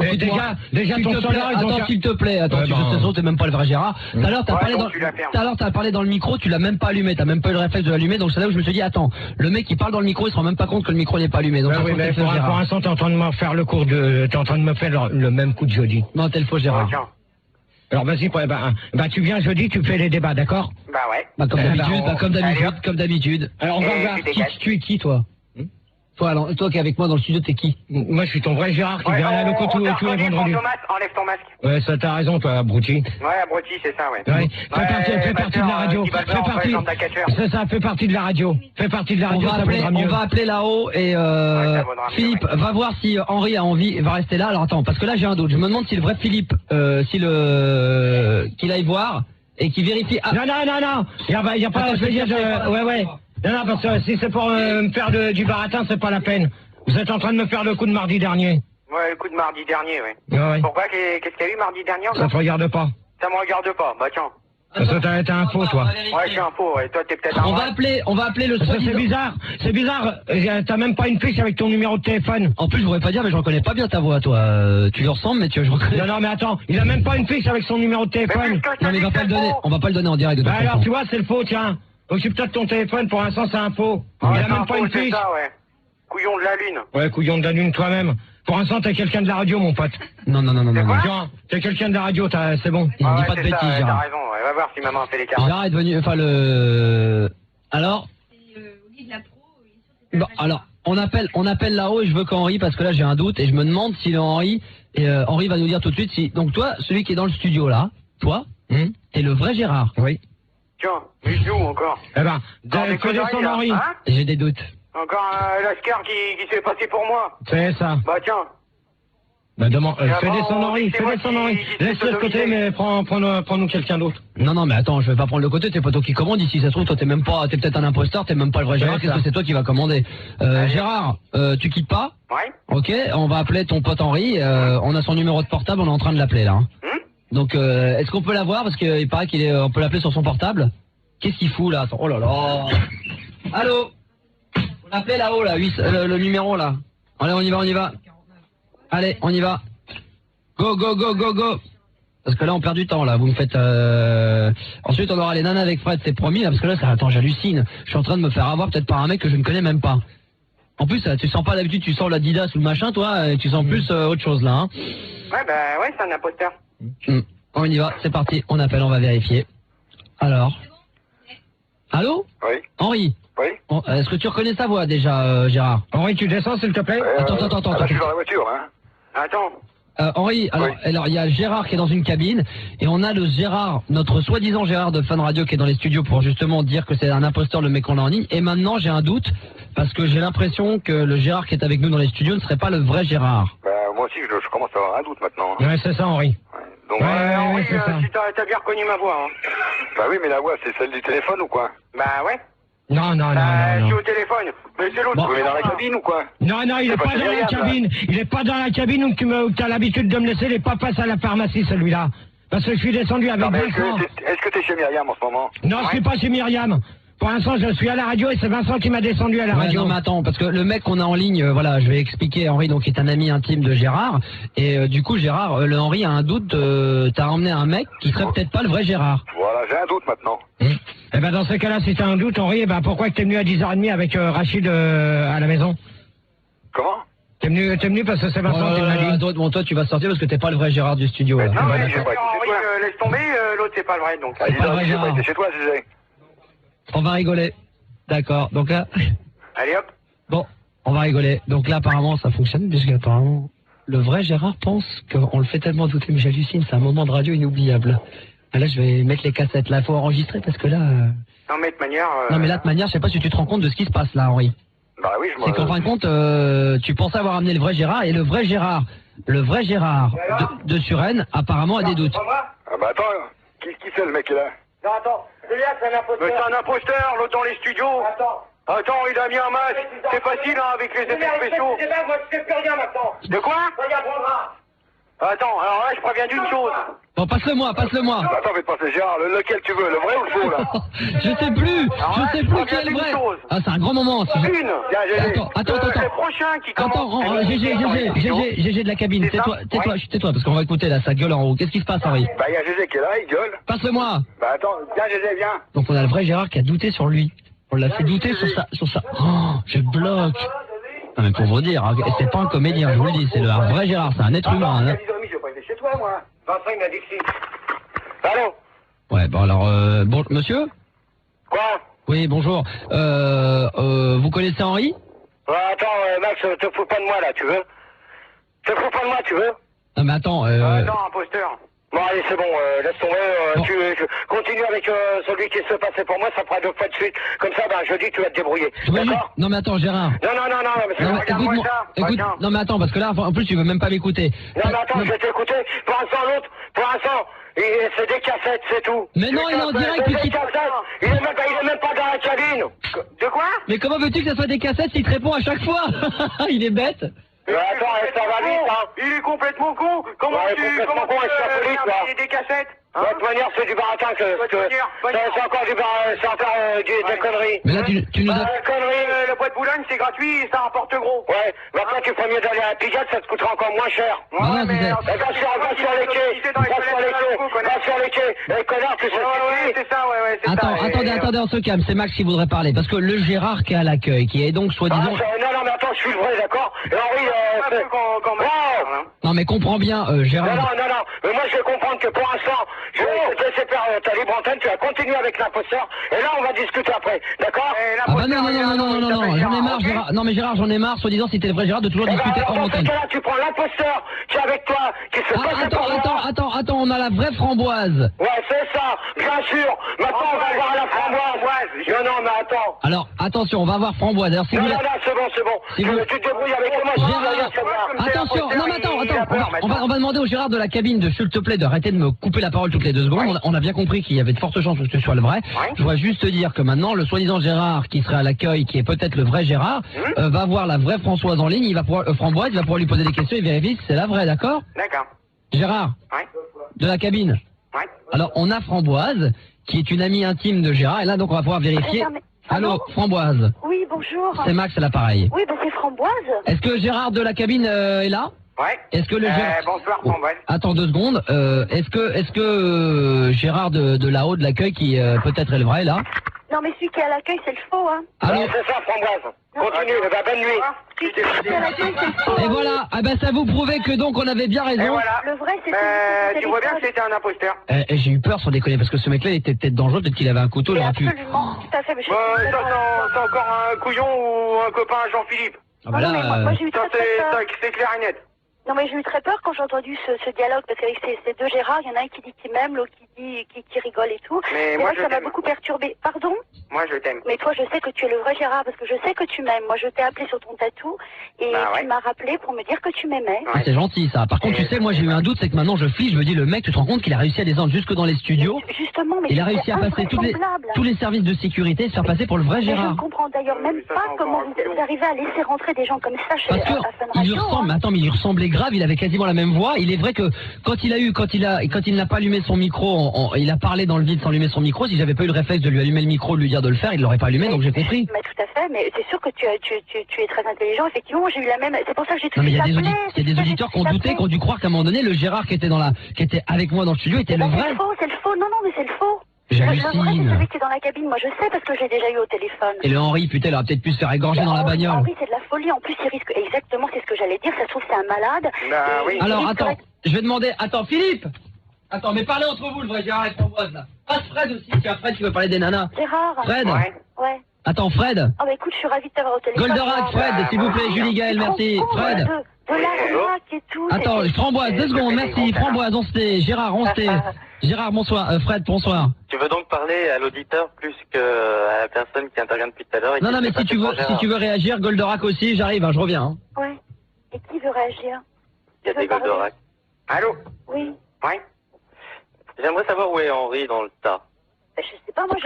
Écoute-moi, Déjà s'il ton te plaît, standard, ils ont... attends, s'il te plaît, attends, Ouais, tu de toute façon, t'es même pas le vrai Gérard. Tout à l'heure, t'as parlé donc dans, tu la fermes. tout à l'heure, t'as parlé dans le micro, tu l'as même pas allumé, t'as même pas eu le réflexe de l'allumer, donc c'est là où je me suis dit, attends, le mec qui parle dans le micro, il se rend même pas compte que le micro n'est pas allumé, donc Ouais, ça oui, se trouve, mais t'es le faux pour Gérard. l'instant, t'es en train de me faire t'es en train de me faire le même coup de jeudi. Non, t'es le faux Gérard. Tiens. Alors vas-y, tu viens jeudi, tu fais les débats, d'accord? Bah ouais. Bah comme Eh d'habitude, ben, comme d'habitude. Alors on va Et voir. tu dégages. Tu es qui, toi? Toi qui es avec moi dans le studio, t'es qui? Moi, je suis ton vrai Gérard qui vient à la loco tous les vendredis. Enlève ton masque. Ouais, ça t'as raison, toi, abruti. Ouais, abruti, c'est ça, ouais. Ouais, fais partie de la radio. Ça fait partie de la radio. Fais partie de la radio, ça vaudra On mieux. va appeler là-haut et ça vaudra mieux, Philippe ouais. va voir si Henri a envie et va rester là. Alors attends, parce que là j'ai un doute. Je me demande si le vrai Philippe, qu'il aille voir et qu'il vérifie. Ah, Non. Il y a pas, Attends, je veux dire, je vais chercher. ouais. Non, parce que si c'est pour me faire du baratin, c'est pas la peine. Vous êtes en train de me faire le coup de mardi dernier. Ouais, écoute, mardi dernier, ouais. Ouais. Pourquoi? Qu'est-ce qu'il y a eu mardi dernier Ça te regarde pas. Ça me regarde pas, bah tiens. Parce que t'as un faux, toi. Ouais, je suis un faux, ouais. Toi, t'es peut-être un On vrai. va appeler le C'est soi-disant. bizarre. T'as même pas une fiche avec ton numéro de téléphone. En plus, je voudrais pas dire, mais je reconnais pas bien ta voix, toi. Tu lui ressembles, mais je reconnais. Non, mais attends, il a même pas une fiche avec son numéro de téléphone. Non, mais il va pas le donner. On va pas le donner en direct de toute Bah alors, façon. tu vois, c'est le faux, tiens. Occupe-toi de ton téléphone, pour l'instant, c'est un faux. Ah, Il a c'est même un pas faux, une c'est fiche. ça, ouais. Couillon de la lune. Ouais, couillon de la lune, toi-même. Pour l'instant, t'es quelqu'un de la radio, mon pote. Non. Tiens, t'es quelqu'un de la radio, c'est bon. Il Ah ne dit ouais, pas de c'est ça, bêtises, ouais, Gérard. T'as raison, ouais. Va voir si maman fait les carottes. Gérard est devenu. Enfin, le. Alors bon, alors, on appelle là-haut et je veux qu'Henri, parce que là j'ai un doute et je me demande s'il est Henri. Et Henri va nous dire tout de suite si. Donc, toi, celui qui est dans le studio là, toi, t'es le vrai Gérard. Oui. Tiens, mais d'où encore? Eh ben, Encore des fais conneries, descendre là, Henri. hein? J'ai des doutes. Encore un lascar qui s'est passé pour moi. C'est ça. Bah tiens. Bah, demande, fais Vraiment, descendre Henri, c'est fais moi descendre Henri. qui Laisse-le de côté, sodomisé. mais prends-nous quelqu'un d'autre. Non, mais attends, je vais pas prendre le côté, t'es pas toi qui commande ici, ça se trouve, toi t'es même pas, t'es peut-être un imposteur, t'es même pas le vrai Gérard, Ouais, qu'est-ce ça. que c'est toi qui va commander Gérard, tu quittes pas, Ouais. ok, on va appeler ton pote Henri, on a son numéro de portable, on est en train de l'appeler là. Donc, est-ce qu'on peut l'avoir, parce qu'il paraît on peut l'appeler sur son portable. Qu'est-ce qu'il fout là? Attends, oh là là. Allô? On l'appelle là-haut là, le numéro là. Allez, on y va. Allez, on y va. Go. Parce que là, on perd du temps, là. Vous me faites... Ensuite, on aura les nanas avec Fred, c'est promis, là, parce que là, attends, j'hallucine. Je suis en train de me faire avoir peut-être par un mec que je ne connais même pas. En plus, tu sens pas d'habitude, tu sens l'Adidas ou le machin, toi, et tu sens plus autre chose, là. Hein. Ouais, bah ouais, c'est un imposteur. On y va, c'est parti. On appelle, on va vérifier. Alors? Allô? Oui. Henri? Oui. Est-ce que tu reconnais sa voix, déjà, Gérard? Henri, tu descends, s'il te plaît. Attends. Ah, là, je suis dans la voiture, hein. Attends. Henri, alors il y a Gérard qui est dans une cabine et on a le Gérard, notre soi-disant Gérard de Fun Radio qui est dans les studios pour justement dire que c'est un imposteur le mec qu'on a en ligne. Et maintenant j'ai un doute parce que j'ai l'impression que le Gérard qui est avec nous dans les studios ne serait pas le vrai Gérard. Bah, moi aussi, je commence à avoir un doute maintenant. Ouais, c'est ça, Henri. Donc, Henri, c'est ça. si t'as bien reconnu ma voix, hein. bah oui, mais la voix, c'est celle du téléphone ou quoi? Bah ouais. Non. Je suis au téléphone. Mais c'est l'autre. Bon. Vous êtes dans la cabine ou quoi? Non, il est pas pas chez dans la Myriam, cabine. Il est pas dans la cabine où t'as l'habitude de me laisser. Il est pas passé à la pharmacie, celui-là. Parce que je suis descendu avec Non, mais Vincent. est-ce que t'es chez Myriam en ce moment? Non, je suis pas chez Myriam. Pour l'instant, je suis à la radio et c'est Vincent qui m'a descendu à la Ouais, radio. non mais attends, parce que le mec qu'on a en ligne, voilà, je vais expliquer, Henri donc est un ami intime de Gérard, et du coup Gérard, le Henri a un doute, t'as emmené un mec qui serait peut-être pas le vrai Gérard. Voilà, j'ai un doute maintenant. Eh ben, dans ce cas-là, si t'as un doute, Henri, pourquoi que t'es venu à 10h30 avec Rachid à la maison? Comment? T'es venu parce que c'est Vincent qui me l'a dit. Bon, toi tu vas sortir parce que t'es pas le vrai Gérard du studio. Là. Non, mais Ouais, j'ai pas été Henri, chez toi. laisse tomber, l'autre c'est pas le vrai, donc. Ah, C'est pas vrai, j'ai pas Gérard. été chez toi, Gégé. On va rigoler. D'accord, donc là... Allez hop. Bon, on va rigoler. Donc là, apparemment, ça fonctionne, puisque apparemment, le vrai Gérard pense qu'on le fait tellement douter, mais j'hallucine, c'est un moment de radio inoubliable. Ah, là, je vais mettre les cassettes. Là, il faut enregistrer, parce que là... Non, mais de manière. Non, mais là, de manière, je sais pas si tu te rends compte de ce qui se passe, là, Henri. Bah oui, je C'est qu'en fin de compte, tu pensais avoir amené le vrai Gérard, et le vrai Gérard de Suresnes, apparemment, a des doutes. Ah bah attends, qui c'est le mec qui est là? Non, attends. Celui-là, c'est un imposteur. Mais c'est un imposteur, l'autre dans les studios. Attends, il a mis un masque. C'est facile, hein, avec les effets spéciaux. Moi, je fais plus rien maintenant. De quoi? Attends, alors là, je préviens d'une chose. Bon, passe-le-moi. Attends, fais passer Gérard, lequel tu veux, le vrai ou le faux là? Je sais plus quel est le vrai. Ah, c'est un grand moment. Une. Attends. Le prochain qui commence. Attends, GG de la cabine, C'est ça? tais-toi, parce qu'on va écouter là, ça gueule en haut. Qu'est-ce qui se passe, Henri? Bah il y a Gégé qui est là, il gueule. Passe-le-moi. Bah attends, viens Gégé, viens. Donc on a le vrai Gérard qui a douté sur lui. On l'a fait douter sur ça. Oh, je bloque. Non mais pour vous dire, hein, c'est pas un comédien, je vous le dis, c'est le vrai Gérard, c'est un être humain. Hein. Je vais pas être chez toi, moi. Vincent, il m'a dit que si. Allô? Ouais, bon alors, bon, monsieur? Quoi? Oui, bonjour. Vous connaissez Henri? Ouais, attends, Max, te fous pas de moi, là, tu veux? Te fous pas de moi, tu veux? Non mais attends, Attends, imposteur. Bon, allez, c'est bon, laisse tomber. Bon. Tu continue avec celui qui se passait pour moi, ça fera 2 fois de suite. Comme ça, ben, jeudi, tu vas te débrouiller. D'accord? non mais attends, Gérard. Non, mais c'est Non, mais regarde-moi écoute-moi, ça. écoute, Tiens. non mais attends, parce que là, en plus tu veux même pas m'écouter. Non, mais attends, je vais t'écouter. Pour l'instant, l'autre, c'est des cassettes, c'est tout. Mais non, il est en direct, C'est des puisqu'il- cassettes. Il est même pas dans la cabine. De quoi? Mais comment veux-tu que ça soit des cassettes s'il te répond à chaque fois? Il est bête. Mais attends, ça va Il est complètement con. Comment tu des cassettes? De toute manière, c'est du baratin que c'est encore des conneries. Mais là, tu nous as... Le bois de Boulogne, c'est gratuit et ça rapporte gros. Ouais, maintenant tu ferais mieux d'aller à la Pigalle, ça te coûtera encore moins cher. non, mais... c'est- Va sur les quais, va sur les quais. Eh, connard, tu sais Ouais, c'est ça, ouais, c'est ça. Attendez, on se calme, c'est Max qui voudrait parler. Parce que le Gérard qui est à l'accueil, qui est donc soi-disant... Non, mais attends, je suis le vrai, d'accord? Et Henri, Non mais comprends bien, Gérard... Non, mais moi je vais comprendre que pour l'instant, je vais te laisser faire ta libre antenne, tu vas continuer avec l'imposteur, et là on va discuter après, d'accord? Ah bah non, j'en ai marre, Gérard. Non mais Gérard, j'en ai marre, soi-disant, si t'es le vrai Gérard, de toujours discuter hors Dans ce antenne. cas-là, tu prends l'imposteur qui est avec toi, qui se passe pour moi. Attends, on a la vraie Framboise. Ouais, c'est ça, bien sûr. Maintenant, on va voir la framboise. Non, mais attends. Alors, attention, on va voir Framboise. Alors, si vous... Non, c'est bon. Si vous- Tu te débrouilles avec moi, je Gérard, attention, non mais attends, on va demander au Gérard de la cabine de s'il te plaît d'arrêter de me couper la parole toutes les 2 secondes. On a bien compris qu'il y avait de fortes chances que ce soit le vrai. Je voudrais juste te dire que maintenant le soi-disant Gérard qui serait à l'accueil, qui est peut-être le vrai Gérard, va voir la vraie Françoise en ligne, il va pouvoir Framboise, il va pouvoir lui poser des questions et vérifier si c'est la vraie, d'accord? D'accord. Gérard, Ouais. de la cabine. Ouais. Alors on a Framboise qui est une amie intime de Gérard et là donc on va pouvoir vérifier. Allô, Framboise. Oui, bonjour. C'est Max à l'appareil. Oui, c'est Framboise. Est-ce que Gérard de la cabine est là? Ouais. Est-ce que le Gérard... Bonsoir, Framboise. Attends 2 secondes. Est-ce que Gérard de là-haut de l'accueil qui peut-être est le vrai là? Non, mais celui qui est à l'accueil, c'est le faux, hein. Allô? C'est ça, framboise. Continue, bonne nuit. Celui qui est à l'accueil, c'est le faux. Et voilà, ah ben ça vous prouvait que donc on avait bien raison. Et voilà. Le vrai, c'est celui qui est Tu vois bien que c'était un imposteur. J'ai eu peur sans déconner parce que ce mec-là il était peut-être dangereux, peut-être qu'il avait un couteau, il aurait pu... Absolument, tout à fait. Mais je C'est encore un couillon ou un copain à Jean-Philippe. Ah bah là, moi, j'ai eu Ça, très peur. c'est clair et net. Non, mais j'ai eu très peur quand j'ai entendu ce dialogue, parce qu'avec ces 2 Gérard, il y en a un qui dit qu'il m'aime, l'autre qui dit qui rigole et tout. Mais Et moi, là, je ça m'a t'aime. beaucoup perturbé. Pardon? Moi, je t'aime. Mais toi, je sais que tu es le vrai Gérard, parce que je sais que tu m'aimes. Moi, je t'ai appelé sur ton tatou, et Bah ouais. tu m'as rappelé pour me dire que tu m'aimais. ah, c'est gentil ça. Par contre tu sais, moi j'ai eu un doute, c'est que maintenant je flippe, je me dis le mec, tu te rends compte qu'il a réussi à descendre jusque dans les studios. Justement, mais Il a c'est réussi à passer invraisemblable. tous les services de sécurité et se faire passer pour le vrai Mais je ne Gérard. comprends d'ailleurs même ça, pas c'est comment encore vous arrivez à laisser rentrer des gens comme ça chez Parce que à Fun il lui Radio. ressemble, mais attends, mais il lui ressemblait grave, il avait quasiment la même voix. Il est vrai que quand il n'a pas allumé son micro, il a parlé dans le vide sans allumer son micro. Si j'avais pas eu le réflexe de lui allumer le micro, de lui dire de le faire, il l'aurait pas allumé, donc j'ai compris. Mais tout à fait, mais c'est sûr que tu es très intelligent. Effectivement, moi, j'ai eu la même. C'est pour ça que j'ai tout Non mais il y a fait des, appeler. il y a des auditeurs qui ont douté, qui ont dû croire qu'à un moment donné, le Gérard qui était avec moi dans le studio était le vrai. C'est le faux. Non, mais c'est le faux. J'hallucine. Le vrai, c'est celui qui est dans la cabine. Moi, je sais parce que j'ai déjà eu au téléphone. Et le Henri, putain, il aurait peut-être pu se faire égorger dans la bagnole. Henri, c'est de la folie. En plus, il risque. Exactement, c'est ce que j'allais dire. Ça se trouve, c'est un malade. Bah oui. Alors, attends, je vais demander... Attends, Philippe! Attends, mais parlez entre vous, le vrai Gérard et Framboise, là. Passe Fred aussi, tiens, Fred qui veut parler des nanas. Gérard. Fred? Ouais. Attends, Fred? Oh, bah écoute, je suis ravie de t'avoir au téléphone. Goldorak, Fred, s'il vous plaît, Julie Gaël, merci. Fred? De l'arnaque et tout. Attends, c'est- Framboise, 2 secondes, merci. Framboise, on se tait. Gérard, on se tait. Gérard, bonsoir. Fred, bonsoir. Tu veux donc parler à l'auditeur plus qu'à la personne qui intervient depuis tout à l'heure? Non, mais si tu veux réagir, Goldorak aussi, j'arrive, hein, je reviens. Hein. Ouais. Et qui veut réagir? Il y a des Goldorak. Allô? Oui. Ouais. J'aimerais savoir où est Henri dans le tas. Je sais pas, moi,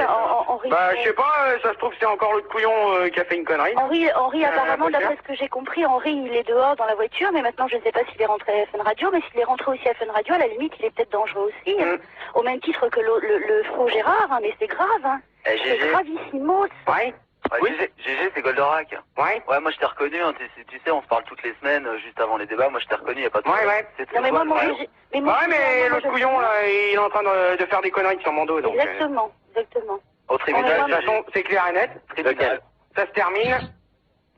Henri. Bah, je sais pas, ça se trouve, c'est encore l'autre couillon qui a fait une connerie. Henri, apparemment, Poster. d'après ce que j'ai compris, Henri, il est dehors dans la voiture, mais maintenant, je ne sais pas s'il est rentré à Fun Radio, mais s'il est rentré aussi à Fun Radio, à la limite, il est peut-être dangereux aussi, hein, au même titre que le faux Gérard, hein, mais c'est grave, hein. C'est GG. gravissimo. Ouais. Oui, GG, c'est Goldorak. Ouais. Ouais, moi je t'ai reconnu, hein, tu sais, on se parle toutes les semaines, juste avant les débats, moi je t'ai reconnu, y a pas de problème. Ouais. C'est Non, mais moi, mon ouais. GG. Mais l'autre couillon, là, il est en train de faire des conneries sur mon dos, donc. Exactement. Au De tribunal, toute façon, c'est clair et net. Tribunal. Ça se termine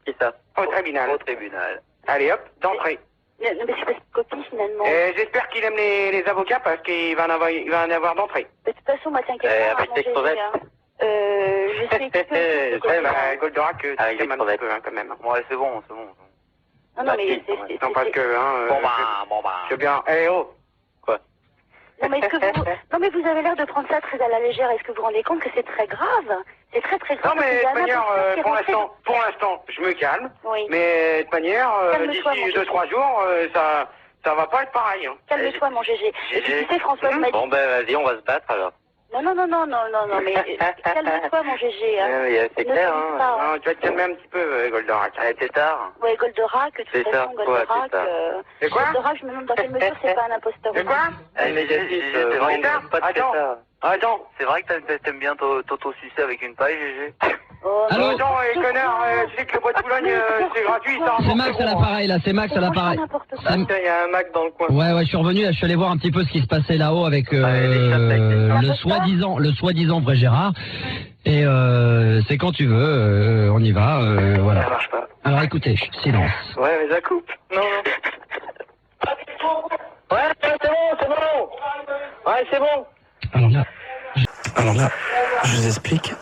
Qui ça? au tribunal. Au tribunal. Allez hop, d'entrée. Non, mais c'est pas une copie, finalement. J'espère qu'il aime les avocats parce qu'il va en avoir d'entrée. De toute façon, moi, t'inquiète pas, avec mon tes GG, crevettes. hein. Je suis Ouais, bah, Goldorak, tu Avec t'aimes les un petit crevettes. peu, hein, quand même. Ouais, c'est bon. Non, mais c'est... Non, parce que, hein... Bon bah. C'est bien. Eh oh! Quoi? Non, mais vous avez l'air de prendre ça très à la légère. Est-ce que vous vous rendez compte que c'est très grave? C'est très très grave. Non, mais de Il y a toute manière, n'importe qui est rentré pour l'instant, je me calme. Oui. Mais de toute manière, Calme-toi, mon d'ici GG. 2-3 jours, ça va pas être pareil. Hein. Calme-toi, mon GG. Et puis, tu sais, François m'a dit... Bon ben vas-y, on va se battre alors. Non, mais calme-toi, mon GG. Hein. C'est clair, hein. Non, tu vas te calmer un petit peu, Goldorak. C'est tard. Ouais, Goldorak, de toute C'est ça, façon, Goldorak. ouais, c'est ça. C'est quoi Goldorak, je me demande dans quelle mesure c'est pas un imposteur. C'est quoi Mais c'est vrai que pas de ça. Attends. C'est vrai que t'aimes bien t'auto-sucer avec une paille, GG. Oh, Allô Attends, connard, tu sais que le bois de Boulogne, c'est gratuit, ça. C'est Max à l'appareil là, c'est Max à l'appareil. Il y a un Mac dans le coin. Ouais, je suis revenu, là, je suis allé voir un petit peu ce qui se passait là-haut avec le soi-disant vrai Gérard. Et c'est quand tu veux, on y va, voilà. Ça marche pas. Alors écoutez, silence. Ouais, mais ça coupe. Non. Ouais, c'est bon. Ouais, c'est bon. Alors là, je vous explique.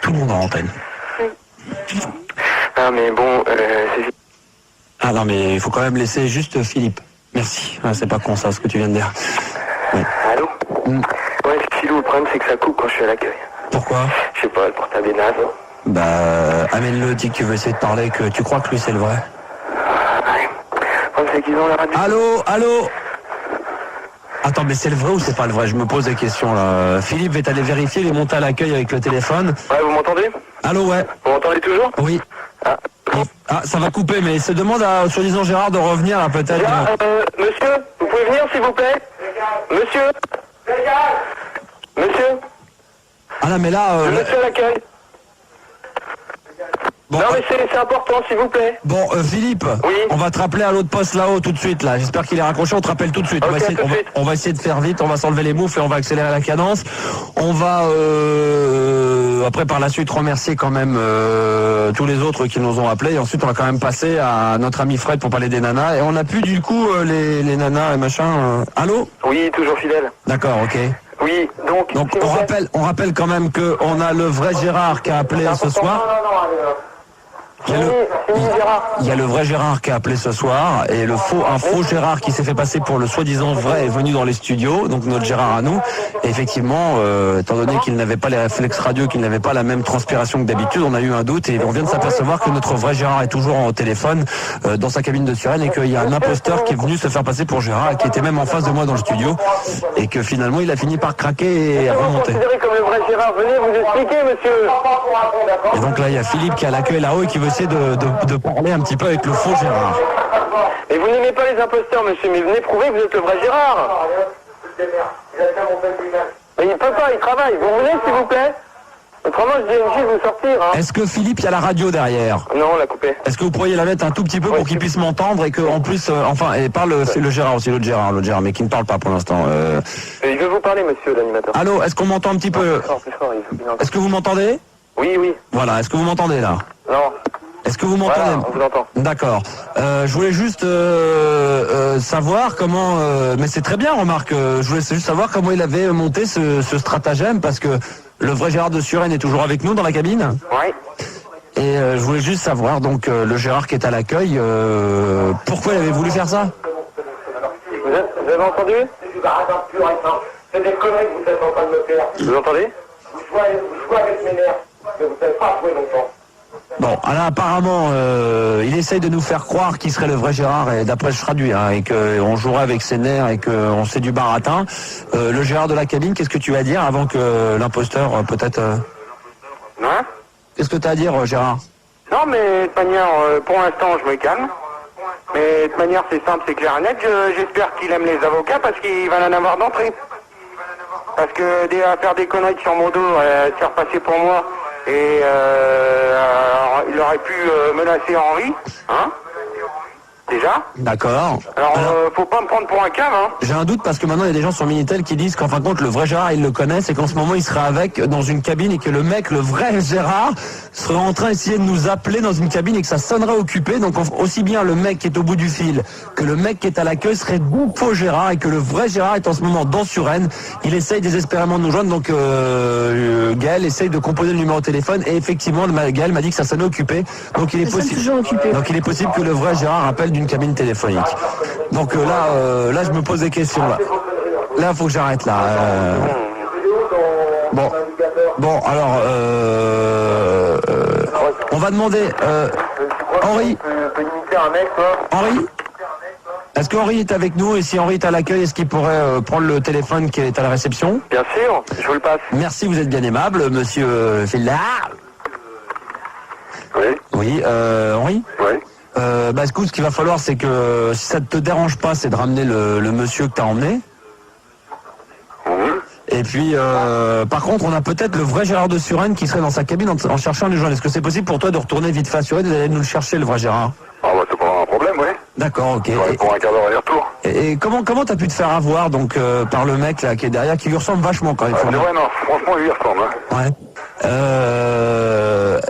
Tout le monde en antenne. Ah, mais bon, c'est... Ah non, mais il faut quand même laisser juste Philippe. Merci. Ah, c'est pas con ça, ce que tu viens de dire. Ouais. Allô Ouais, Philou, le problème c'est que ça coupe quand je suis à l'accueil. Pourquoi? Je sais pas, le portable est naze. Bah, amène-le, dis que tu veux essayer de parler, que tu crois que lui c'est le vrai. Ouais. Le problème c'est qu'ils ont la radio. Allô Attends, mais c'est le vrai ou c'est pas le vrai? Je me pose des questions là. Philippe va aller vérifier, il est monté à l'accueil avec le téléphone. Ouais, vous m'entendez? Allô, ouais. Vous m'entendez toujours? Oui. Ah, ça va couper, mais il se demande à soi-disant Gérard de revenir là peut-être. Monsieur, vous pouvez venir s'il vous plaît? Monsieur? Ah là, mais là... Le monsieur à l'accueil. Bon, non mais c'est important s'il vous plaît. Bon, Philippe, Oui. on va te rappeler à l'autre poste là-haut tout de suite là. J'espère qu'il est raccroché, on te rappelle tout de suite. Ok, On va essayer de faire vite, on va s'enlever les moufles et on va accélérer la cadence. On va après par la suite remercier quand même tous les autres qui nous ont appelés. Et ensuite on va quand même passer à notre ami Fred pour parler des nanas. Et on a plus du coup les nanas et machin. Allô? Oui, toujours fidèle. D'accord, ok. Oui, donc on rappelle quand même que on a le vrai Gérard qui a appelé ce soir. Il y a le vrai Gérard qui a appelé ce soir et un faux Gérard qui s'est fait passer pour le soi-disant vrai est venu dans les studios, donc notre Gérard à nous. Et effectivement, étant donné qu'il n'avait pas les réflexes radio, qu'il n'avait pas la même transpiration que d'habitude, on a eu un doute et on vient de s'apercevoir que notre vrai Gérard est toujours au téléphone dans sa cabine de sirène et qu'il y a un imposteur qui est venu se faire passer pour Gérard et qui était même en face de moi dans le studio et que finalement il a fini par craquer et remonter. comme le vrai Gérard, venez vous expliquer monsieur. Et donc là il y a Philippe qui est à l'accueil là-haut et qui veut essayer de parler un petit peu avec le faux Gérard. Et vous n'aimez pas les imposteurs, monsieur, mais venez prouver que vous êtes le vrai Gérard. Mais il peut pas, il travaille. Vous venez, s'il vous plaît? Autrement, je dis à une fille de vous sortir. Hein. Est-ce que Philippe, il y a la radio derrière? Non, on l'a coupé. Est-ce que vous pourriez la mettre un tout petit peu pour qu'il puisse m'entendre et qu'en plus, et parle, c'est le Gérard aussi, l'autre Gérard, mais qui ne parle pas pour l'instant. Il veut vous parler, monsieur l'animateur. Allô, est-ce qu'on m'entend un petit peu? Plus fort, il faut bien. Est-ce que vous m'entendez? Oui. Voilà, est-ce que vous m'entendez là? Non. Est-ce que vous m'entendez? Voilà, on vous entend. D'accord. Je voulais juste savoir comment... mais c'est très bien, remarque. Je voulais juste savoir comment il avait monté ce stratagème, parce que le vrai Gérard de Suresnes est toujours avec nous dans la cabine. Oui. Et je voulais juste savoir, donc, le Gérard qui est à l'accueil, pourquoi il avait voulu faire ça? Vous avez entendu? C'est des conneries que vous êtes en train de me faire. Vous entendez? Vous jouez avec mes nerfs, mais vous ne savez pas jouer longtemps. Bon, alors apparemment, il essaye de nous faire croire qu'il serait le vrai Gérard, et d'après je traduis, hein, et qu'on jouerait avec ses nerfs et qu'on sait du baratin. Le Gérard de la cabine, qu'est-ce que tu as à dire avant que l'imposteur, peut-être... Hein? Qu'est-ce que tu as à dire, Gérard? Non, mais de toute manière, pour l'instant, je me calme. Mais de toute manière, c'est simple, c'est clair et net. J'espère qu'il aime les avocats parce qu'il va en avoir d'entrée. Parce que à faire des conneries sur mon dos, se faire passer pour moi, et il aurait pu menacer Henri, hein? Déjà. D'accord. Alors, faut pas me prendre pour un cave, hein. J'ai un doute parce que maintenant il y a des gens sur Minitel qui disent qu'en fin de compte le vrai Gérard ils le connaissent et qu'en ce moment il serait avec dans une cabine et que le mec, le vrai Gérard, serait en train d'essayer de nous appeler dans une cabine et que ça sonnerait occupé. Donc aussi bien le mec qui est au bout du fil que le mec qui est à l'accueil serait faux Gérard et que le vrai Gérard est en ce moment dans Suresnes. Il essaye désespérément de nous joindre. Donc Gaël essaye de composer le numéro de téléphone et effectivement Gaël m'a dit que ça sonnait occupé. Donc il est possible que le vrai Gérard appelle d'une cabine téléphonique. Donc là je me pose des questions là. Là faut que j'arrête là. Bon alors on va demander Henri. Tu peux limiter un mec, toi? Henri, Est-ce que Henri est avec nous? Et si Henri est à l'accueil, est-ce qu'il pourrait prendre le téléphone qui est à la réception? Bien sûr, je vous le passe. Merci, vous êtes bien aimable, monsieur Villard. Oui. Oui, Henri? Oui. Bah écoute, ce qu'il va falloir, c'est que si ça ne te dérange pas, c'est de ramener le monsieur que t'as emmené. Et puis, par contre, on a peut-être le vrai Gérard de Suresnes qui serait dans sa cabine en cherchant les joindre. Est-ce que c'est possible pour toi de retourner vite fait à Suresnes et d'aller nous le chercher, le vrai Gérard? Ah bah c'est pas un problème, oui. D'accord, ok. Pour un quart d'heure aller-retour. Et comment t'as pu te faire avoir donc par le mec là qui est derrière, qui lui ressemble vachement quand même. C'est vrai, non, franchement, lui, il ressemble. Hein. Ouais.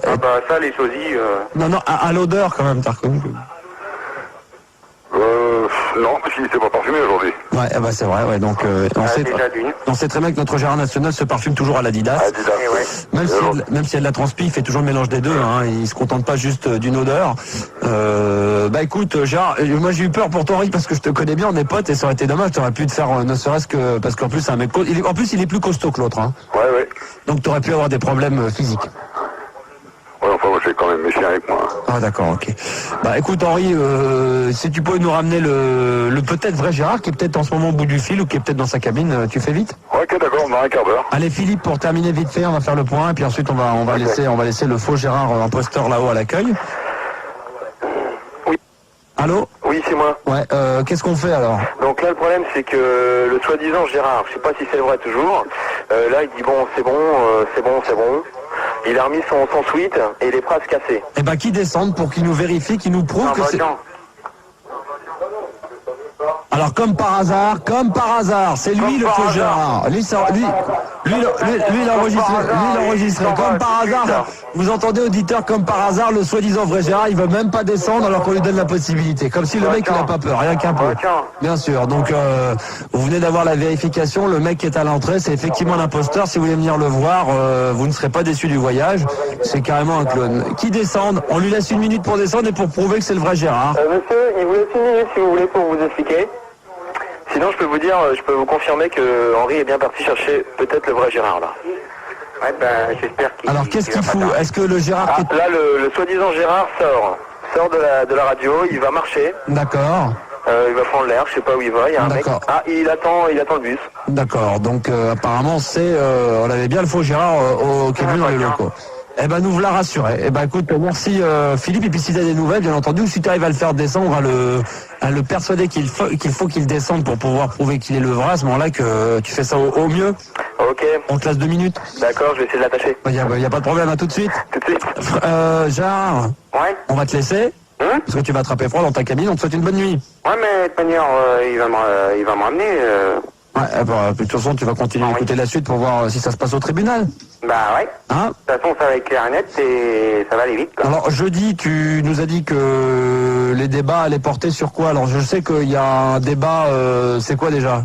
Ah bah ça, les sosies... Non, à l'odeur quand même, t'as reconnu. Non, parce qu'il s'est pas parfumé aujourd'hui. Ouais, bah c'est vrai, ouais. Donc on sait très bien que notre Gérard national se parfume toujours à l'Adidas. Même s'il y a de la transpi, il fait toujours le mélange des deux. Hein, il se contente pas juste d'une odeur. Bah écoute, Gérard, moi j'ai eu peur pour toi, Henri, parce que je te connais bien, on est potes, et ça aurait été dommage. T'aurais pu te faire, ne serait-ce que parce qu'en plus c'est un mec. En plus, il est plus costaud que l'autre. Hein. Ouais. Donc t'aurais pu avoir des problèmes physiques. Ouais, enfin, moi, j'ai quand même méfié avec moi. Ah d'accord, ok. Bah écoute Henri, si tu peux nous ramener le peut-être vrai Gérard qui est peut-être en ce moment au bout du fil ou qui est peut-être dans sa cabine, tu fais vite. Ok, d'accord, dans un quart d'heure. Allez Philippe, pour terminer vite fait, on va faire le point et puis ensuite on va laisser le faux Gérard imposteur là-haut à l'accueil. Oui. Allô? Oui, c'est moi. Ouais, qu'est-ce qu'on fait alors? Donc là, le problème, c'est que le soi-disant Gérard, je sais pas si c'est vrai toujours, là, il dit bon, c'est bon. Il a remis son suite et il est prêt à se casser. Eh ben, qui descende pour qu'il nous vérifie, qu'il nous prouve que c'est... Alors, comme par hasard, c'est lui le faux Gérard. Lui, il a enregistré. Comme par hasard, vous entendez, auditeur, comme par hasard, le soi-disant vrai Gérard, il veut même pas descendre alors qu'on lui donne la possibilité. Comme si le mec, il n'a pas peur, rien qu'un peu. Bien sûr. Donc, vous venez d'avoir la vérification. Le mec qui est à l'entrée, c'est effectivement l'imposteur. Si vous voulez venir le voir, vous ne serez pas déçu du voyage. C'est carrément un clone. Qui descend? On lui laisse 1 minute pour descendre et pour prouver que c'est le vrai Gérard. Monsieur, il vous laisse 1 minute si vous voulez pour vous expliquer. Sinon, je peux vous confirmer que Henri est bien parti chercher peut-être le vrai Gérard, là. Ouais, ben, j'espère qu'il... Alors, qu'est-ce qu'il fout? Est-ce que le Gérard... Là, le soi-disant Gérard sort de la radio, il va marcher. D'accord. Il va prendre l'air, je sais pas où il va, il y a un mec... Ah, il attend le bus. D'accord, donc apparemment, on avait bien le faux Gérard au camion dans les locaux. Eh ben, nous voilà rassurés. Eh ben, écoute, merci Philippe. Et puis, si tu as des nouvelles, bien entendu, ou si tu arrives à le faire descendre, à le persuader qu'il faut qu'il descende pour pouvoir prouver qu'il est le vrai, à ce moment-là, que tu fais ça au mieux. Ok. On te laisse 2 minutes. D'accord, je vais essayer de l'attacher. Il y a pas de problème, à tout de suite. Tout de suite. Gérard. Ouais. On va te laisser. Parce que tu vas attraper froid dans ta cabine. On te souhaite une bonne nuit. Ouais, mais de toute manière, il va me ramener. Ouais, de toute façon, tu vas continuer à écouter la suite pour voir si ça se passe au tribunal. Bah ouais. Hein? De toute façon, ça va être clair et net et ça va aller vite, quoi. Alors, jeudi, tu nous as dit que les débats allaient porter sur quoi? Alors, je sais qu'il y a un débat, c'est quoi déjà?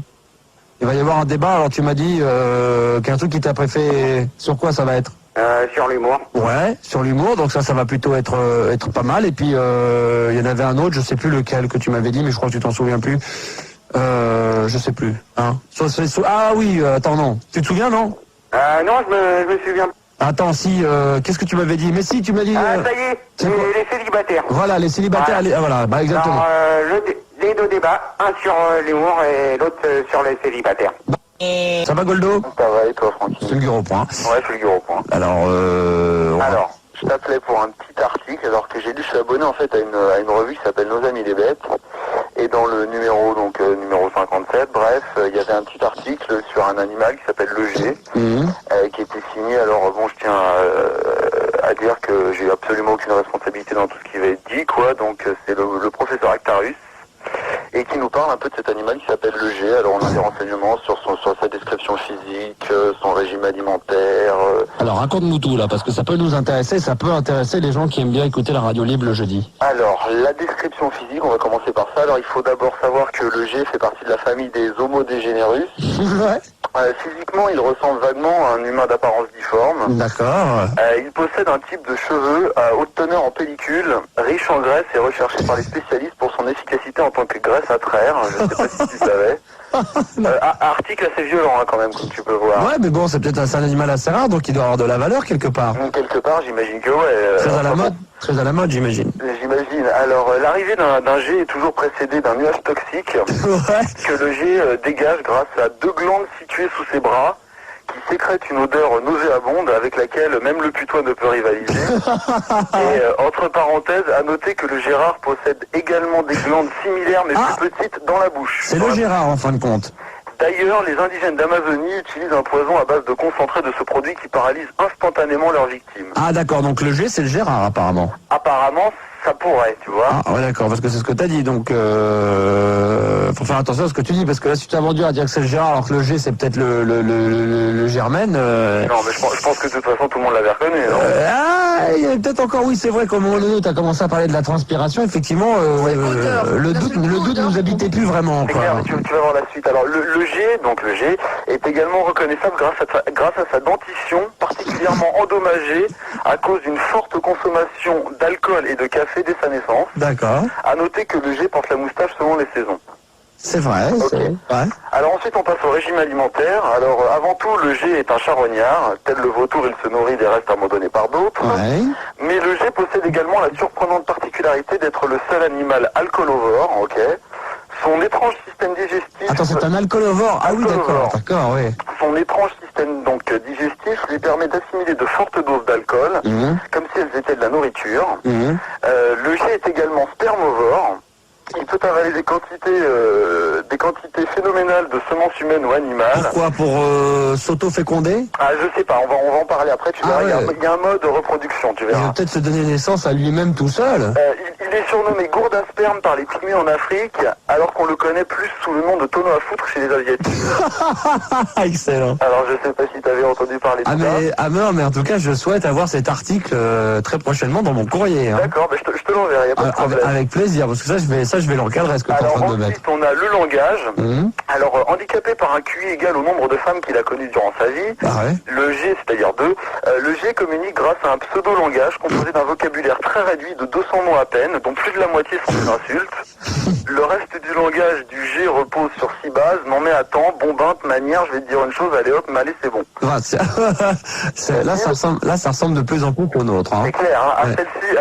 Il va y avoir un débat, alors tu m'as dit qu'un truc qui t'a préféré, sur quoi ça va être? Sur l'humour. Ouais, sur l'humour, donc ça va plutôt être pas mal. Et puis, il y en avait un autre, je sais plus lequel que tu m'avais dit, mais je crois que tu t'en souviens plus. Je sais plus. Hein. Ah oui, attends, non. Tu te souviens, non? Non, je me souviens. Attends, si, qu'est-ce que tu m'avais dit? Mais si, tu m'as dit... Ah, ça y est, les célibataires. Voilà, les célibataires, voilà, bah exactement. Alors, les 2 débats, un sur l'humour et l'autre sur les célibataires. Ça va, Goldo? Ça va, et toi, Francky? C'est le Guiro Point. Ouais, c'est le Guiro Point. Alors, je t'appelais pour un petit article, alors que j'ai lu, je suis abonné en fait à une revue qui s'appelle Nos Amis les Bêtes, et dans le numéro, numéro 57, bref, il y avait un petit article sur un animal qui s'appelle le G, qui était signé. Alors bon, je tiens à dire que j'ai absolument aucune responsabilité dans tout ce qui va être dit, quoi, donc c'est le professeur Actarus, et qui nous parle un peu de cet animal qui s'appelle le G. Alors on a des renseignements sur sa description physique, son régime alimentaire. Alors raconte-nous tout là, parce que ça peut nous intéresser, ça peut intéresser les gens qui aiment bien écouter la radio libre le jeudi. Alors la description physique, on va commencer par ça. Alors il faut d'abord savoir que le G fait partie de la famille des Homo degenerus. Ouais. Physiquement, il ressemble vaguement à un humain d'apparence difforme. D'accord. Il possède un type de cheveux à haute teneur en pellicule, riche en graisse et recherché par les spécialistes pour son efficacité en tant que graisse à traire. Je ne sais pas si tu savais. Article assez violent hein, quand même, comme tu peux voir. Ouais, mais bon, c'est peut-être un animal assez rare, donc il doit avoir de la valeur quelque part. Quelque part, j'imagine que ouais. Très à la mode, j'imagine. J'imagine. Alors, l'arrivée d'un jet est toujours précédée d'un nuage toxique que le jet dégage grâce à 2 glandes situées sous ses bras qui sécrètent une odeur nauséabonde avec laquelle même le putois ne peut rivaliser. Et entre parenthèses, à noter que le Gérard possède également des glandes similaires mais plus petites dans la bouche. C'est le Gérard en fin de compte. D'ailleurs, les indigènes d'Amazonie utilisent un poison à base de concentré de ce produit qui paralyse instantanément leurs victimes. Ah d'accord, donc le G c'est le Gérard apparemment. Apparemment, ça pourrait, tu vois. Ah ouais d'accord, parce que c'est ce que t'as dit, donc faut faire attention à ce que tu dis, parce que là si tu t'as vendu à dire que c'est le Gérard alors que le G c'est peut-être le Germaine. Non mais je pense que de toute façon tout le monde l'avait reconnu, non il y a peut-être encore, oui c'est vrai qu'au moment donné tu as commencé à parler de la transpiration, effectivement le doute nous habitait plus vraiment. C'est clair, tu vas voir la suite. Alors le G, donc le G, est également reconnaissable grâce à sa dentition particulièrement endommagée à cause d'une forte consommation d'alcool et de café dès sa naissance. D'accord. À noter que le G porte la moustache selon les saisons. C'est vrai, okay. C'est vrai. Alors ensuite on passe au régime alimentaire. Alors avant tout le G est un charognard, tel le vautour il se nourrit des restes abandonnés par d'autres. Ouais. Mais le G possède également la surprenante particularité d'être le seul animal alcoolovore, ok. Son étrange système digestif... Attends, c'est un alcoolovore. Ah oui, d'accord, oui. Son étrange système donc digestif lui permet d'assimiler de fortes doses d'alcool, comme si elles étaient de la nourriture. Le G est également spermovore. Il peut avaler des quantités phénoménales de semences humaines ou animales. Pourquoi? Pour s'auto-féconder? Ah, je sais pas, on va en parler après, tu verras. Ouais. Il y a un mode de reproduction, tu verras. Il va peut-être se donner naissance à lui-même tout seul. Il est surnommé gourde à sperme par les pygmées en Afrique, alors qu'on le connaît plus sous le nom de tonneau à foutre chez les Asiatiques. Excellent. Alors je sais pas si tu avais entendu parler de ça. Mais en tout cas, je souhaite avoir cet article très prochainement dans mon courrier. Hein. D'accord, je te l'enverrai, il n'y a pas de problème. Avec plaisir, parce que ça, je vais l'encadrer, ce que tu es en train de me mettre. Ensuite, on a le langage. Alors, handicapé par un QI égal au nombre de femmes qu'il a connues durant sa vie, le G, c'est-à-dire 2, le G communique grâce à un pseudo-langage composé d'un vocabulaire très réduit de 200 mots à peine, dont plus de la moitié sont des insultes. Le reste du langage du G repose sur 6 bases, n'en met à temps, bombinte, manière, je vais te dire une chose, allez hop, mais allez, c'est bon. Là, ça ressemble de plus en plus au nôtre. Hein. C'est clair, hein. À celle-ci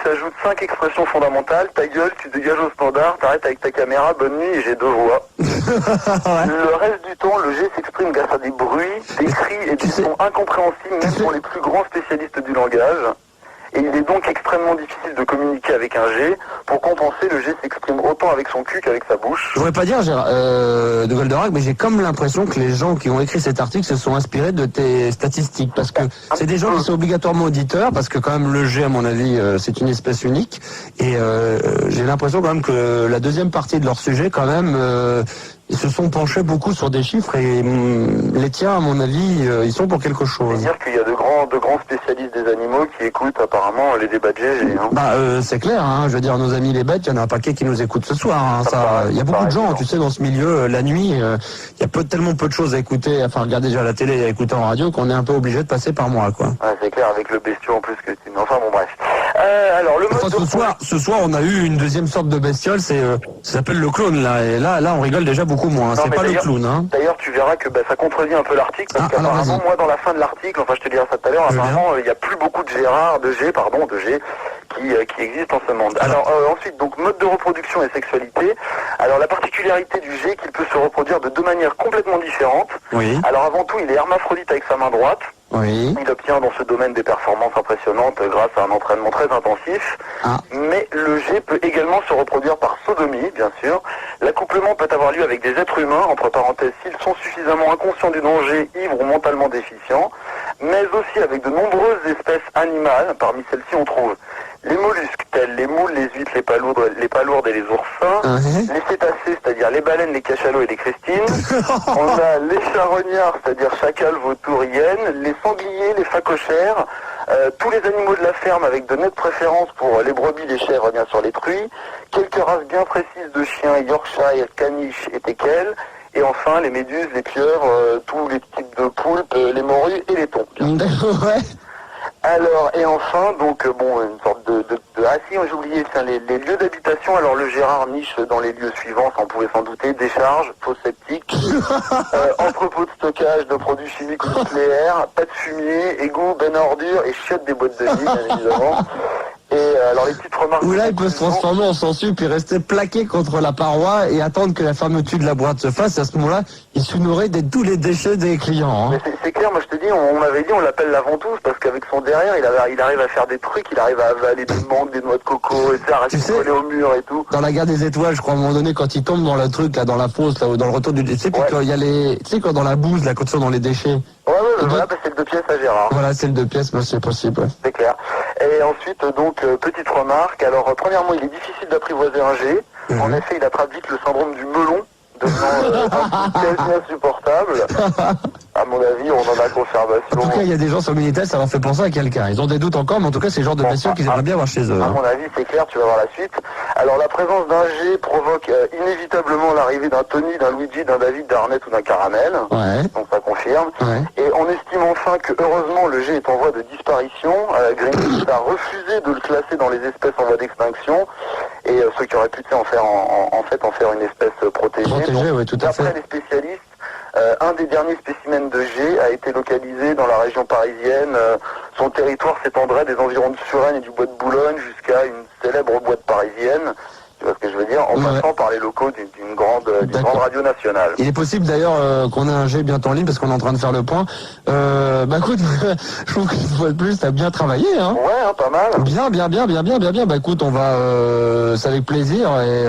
s'ajoutent 5 expressions fondamentales. Ta gueule, tu dégages au standard, t'arrêtes avec ta caméra, bonne nuit et j'ai 2 voix. Le reste du temps, le G s'exprime grâce à des bruits, des cris et des sons incompréhensibles même pour les plus grands spécialistes du langage. Et il est donc extrêmement difficile de communiquer avec un G. Pour compenser, le G s'exprime autant avec son cul qu'avec sa bouche. Je voudrais pas dire de Goldorak, mais j'ai comme l'impression que les gens qui ont écrit cet article se sont inspirés de tes statistiques. Parce que c'est des gens qui sont obligatoirement auditeurs, parce que quand même le G, à mon avis, c'est une espèce unique. Et j'ai l'impression quand même que la deuxième partie de leur sujet, quand même... ils se sont penchés beaucoup sur des chiffres et les tiens, à mon avis, ils sont pour quelque chose. C'est-à-dire qu'il y a de grands spécialistes des animaux qui écoutent apparemment les débats de GG. Hein. C'est clair, hein, je veux dire, nos amis les bêtes, il y en a un paquet qui nous écoutent ce soir. Hein, il y a beaucoup de gens, tu sais, dans ce milieu, la nuit, il y a tellement peu de choses à écouter, enfin regarder déjà à la télé et à écouter en radio qu'on est un peu obligé de passer par moi, quoi. Ouais, c'est clair, avec le bestiau en plus que tu... Enfin bon, bref. Alors, le mode ce soir, on a eu une deuxième sorte de bestiole, ça s'appelle le clown, là, et là, on rigole déjà beaucoup moins. C'est pas le clown, hein. D'ailleurs, tu verras que ça contredit un peu l'article, parce qu'apparemment, moi, dans la fin de l'article, enfin, je te dirai ça tout à l'heure, apparemment, il n'y a plus beaucoup de G qui existent en ce monde. Alors, ensuite, donc, mode de reproduction et sexualité. Alors, la particularité du G, qu'il peut se reproduire de 2 manières complètement différentes. Oui. Alors, avant tout, il est hermaphrodite avec sa main droite. Oui. Il obtient dans ce domaine des performances impressionnantes grâce à un entraînement très intensif. Mais le G peut également se reproduire par sodomie, bien sûr. L'accouplement peut avoir lieu avec des êtres humains, entre parenthèses, s'ils sont suffisamment inconscients du danger, ivres ou mentalement déficients, mais aussi avec de nombreuses espèces animales. Parmi celles-ci, on trouve les mollusques, tels les moules, les huîtres, les palourdes et les oursins, les cétacés, c'est-à-dire les baleines, les cachalots et les cristines. On a les charognards, c'est-à-dire chacals, vautours, hyènes, les sangliers, les phacochères, tous les animaux de la ferme avec de nettes préférences pour les brebis, les chèvres, bien sûr les truies, quelques races bien précises de chiens, Yorkshire, caniche et teckel, et enfin les méduses, les pieuvres, tous les types de poulpes, les morues et les thons. Alors, et enfin, donc, une sorte de... Ah si, j'ai oublié, tiens, les lieux d'habitation. Alors, le Gérard niche dans les lieux suivants, ça on pouvait s'en douter: décharge, fosse septique, entrepôt de stockage de produits chimiques ou nucléaires, pas de fumier, égout, benne à ordures et chiottes des boîtes de nuit, bien évidemment. Et alors, les petites remarques... Ou là, il peut se transformer en sensu puis rester plaqué contre la paroi et attendre que la fermeture de la boîte se fasse. À ce moment-là, il se nourrit de tous les déchets des clients. Hein. Mais c'est clair, moi je te dis, on m'avait dit, on l'appelle la ventouse parce qu'avec son derrière, il arrive à faire des trucs, il arrive à avaler des mangues, des noix de coco, et ça, à rester collé au mur et tout. Dans la guerre des étoiles, je crois, à un moment donné, quand il tombe dans le truc, là, dans la fosse, là, ou dans le retour du... Tu sais, puis quand il y a les... Tu sais, quand dans la bouse, là, quand ils sont dans les déchets. Ouais, voilà, c'est le 2 pièces à Gérard. Voilà, c'est le 2 pièces, mais c'est possible. Ouais. C'est clair. Et ensuite, donc, petite remarque. Alors, premièrement, il est difficile d'apprivoiser un G. En effet, il attrape vite le syndrome du melon, devenant quasi insupportable. À mon avis, on en a confirmation. En tout cas, il y a des gens sur Minitel, ça leur fait penser à quelqu'un. Ils ont des doutes encore, mais en tout cas, c'est le genre de bestiaux qu'ils aimeraient bien avoir chez eux. À mon avis, c'est clair, tu vas voir la suite. Alors, la présence d'un G provoque inévitablement l'arrivée d'un Tony, d'un Luigi, d'un David, d'un Arnett ou d'un Caramel. Ouais. Donc, ça confirme. Ouais. Et on estime enfin que, heureusement, le G est en voie de disparition. Greenpeace a refusé de le classer dans les espèces en voie d'extinction. Et ceux qui auraient pu en faire en faire une espèce protégée. Protégée, oui, tout à fait. D'après les spécialistes, un des derniers spécimens de G a été localisé dans la région parisienne. Son territoire s'étendrait des environs de Suresnes et du bois de Boulogne jusqu'à une célèbre boîte parisienne. Tu vois ce que je veux dire? En passant par les locaux d'une grande radio nationale. Il est possible d'ailleurs qu'on ait un G bientôt en ligne parce qu'on est en train de faire le point. Bah écoute, je trouve qu'une fois de plus, t'as bien travaillé, hein. Ouais, hein, pas mal. Bien. Bah écoute, on va, c'est avec plaisir et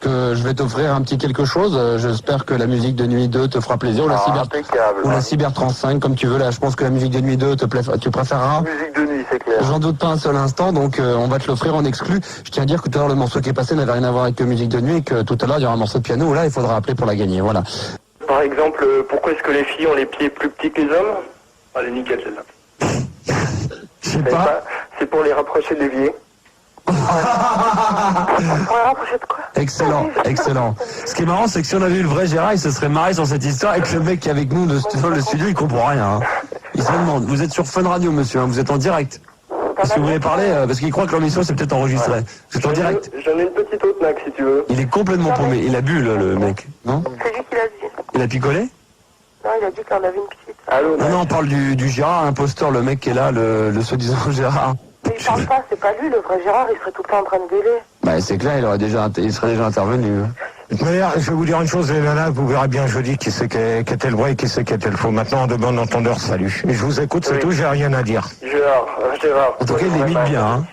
que je vais t'offrir un petit quelque chose. J'espère que la musique de Nuit 2 te fera plaisir ou la Cyber 35, comme tu veux. Là, je pense que la musique de Nuit 2 tu préféreras. Musique de nuit, c'est clair. J'en doute pas un seul instant, donc on va te l'offrir en exclu. Je tiens à dire que tout à l'heure, le morceau qui est passé n'avait rien à voir avec musique de nuit et que tout à l'heure, il y aura un morceau de piano où là, il faudra appeler pour la gagner. Voilà. Par exemple, pourquoi est-ce que les filles ont les pieds plus petits que les hommes? Allez, nickel celle-là. Je sais pas. C'est pour les rapprocher de l'évier. Excellent. Ce qui est marrant, c'est que si on avait eu le vrai Gérard, il se serait marré sur cette histoire et que le mec qui est avec nous dans le studio, il comprend rien. Hein. Il se demande, vous êtes sur Fun Radio, monsieur, hein, vous êtes en direct. Si vous voulez parler, parce qu'il croit que l'émission c'est peut-être enregistré. Vous êtes en direct. J'en ai une petite autre, Max, si tu veux. Il est complètement paumé. Il a bu, le mec, non? C'est lui qui l'a dit. Il a picolé? Non, il a dit qu'il en avait une petite. Allô, Non, on parle du Gérard imposteur, le mec qui est là, le soi-disant Gérard. Mais il parle pas, c'est pas lui, le vrai Gérard, il serait tout le temps en train de gueuler. Bah c'est clair, il serait déjà intervenu. D'ailleurs, je vais vous dire une chose, les nanas, vous verrez bien jeudi qui c'est qui était le vrai et qui c'est qui était le faux. Maintenant, de bon entendeur, salut. Et je vous écoute, c'est tout, j'ai rien à dire. Gérard. En tout cas, il imite bien, hein.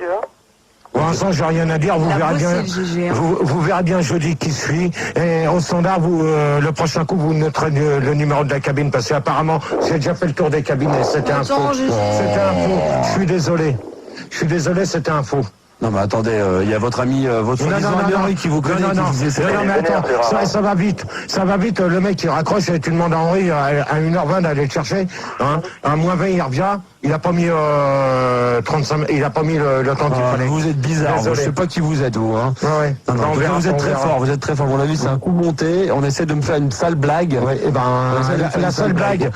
Pour l'instant, j'ai rien à dire, vous verrez bien jeudi qui suit. Et au standard, le prochain coup, vous noterez le numéro de la cabine, parce qu'apparemment, j'ai déjà fait le tour des cabines et c'était un faux. C'était un faux. Je suis désolé, c'était un faux. Non mais attendez, il y a votre ami, votre ami Henri qui vous connaît, qui disait ça. Non mais attends, ça va vite, le mec il raccroche et tu demandes à Henri à 1h20 d'aller le chercher, hein, à moins 20 il revient, il a pas mis 35, il a pas mis le temps qu'il fallait. Vous êtes bizarre, je sais pas qui vous êtes vous, hein. Ouais. Non, vous êtes très fort, à mon avis c'est un coup monté, on essaie de me faire une sale blague. Ouais, et ben, la seule blague,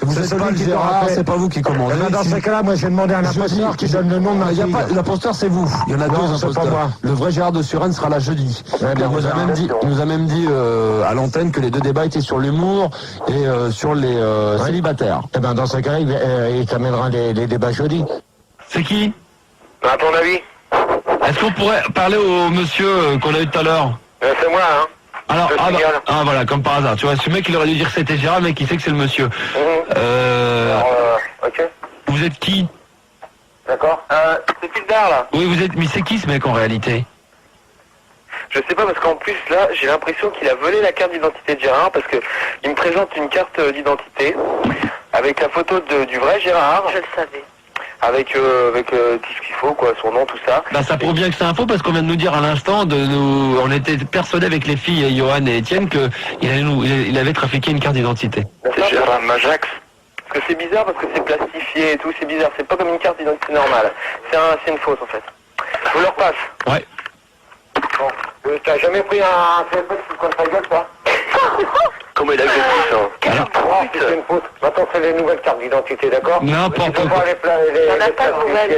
vous êtes pas le Gérard, c'est pas vous qui commandez. Dans ces cas-là, moi j'ai demandé à un imposteur qui donne le nom de ma fille. L'imposteur c'est vous, il y en a deux imposteurs. Le vrai Gérard de Suresnes sera là jeudi. Il nous a même dit à l'antenne que les deux débats étaient sur l'humour et sur les célibataires. Eh ben dans ce cas-là, il t'amènera les débats jeudi. C'est qui? À ton avis? Est-ce qu'on pourrait parler au monsieur qu'on a eu tout à l'heure? C'est moi, hein. Alors, voilà, comme par hasard. Tu vois, ce mec, il aurait dû dire que c'était Gérard, mais qui sait que c'est le monsieur. Ok. Vous êtes qui? D'accord. C'est Tildar, là. Oui, vous êtes... Mais c'est qui ce mec en réalité? Je sais pas, parce qu'en plus, là, j'ai l'impression qu'il a volé la carte d'identité de Gérard, parce que il me présente une carte d'identité avec la photo du vrai Gérard. Je le savais. Avec tout ce qu'il faut, quoi, son nom, tout ça. Bah ça prouve bien que c'est un faux, parce qu'on vient de nous dire à l'instant, on était persuadés avec les filles, Johan et Étienne, qu'il avait trafiqué une carte d'identité. C'est Gérard Majax. Parce que c'est bizarre, parce que c'est plastifié et tout, c'est bizarre. C'est pas comme une carte d'identité normale. C'est une fausse, en fait. Je vous le repasse. Ouais. Bon. T'as jamais pris un téléphone sous le coin de ta gueule, toi? Comment il a exercé ça? C'est une faute. Maintenant, c'est les nouvelles cartes d'identité, d'accord? N'importe quoi.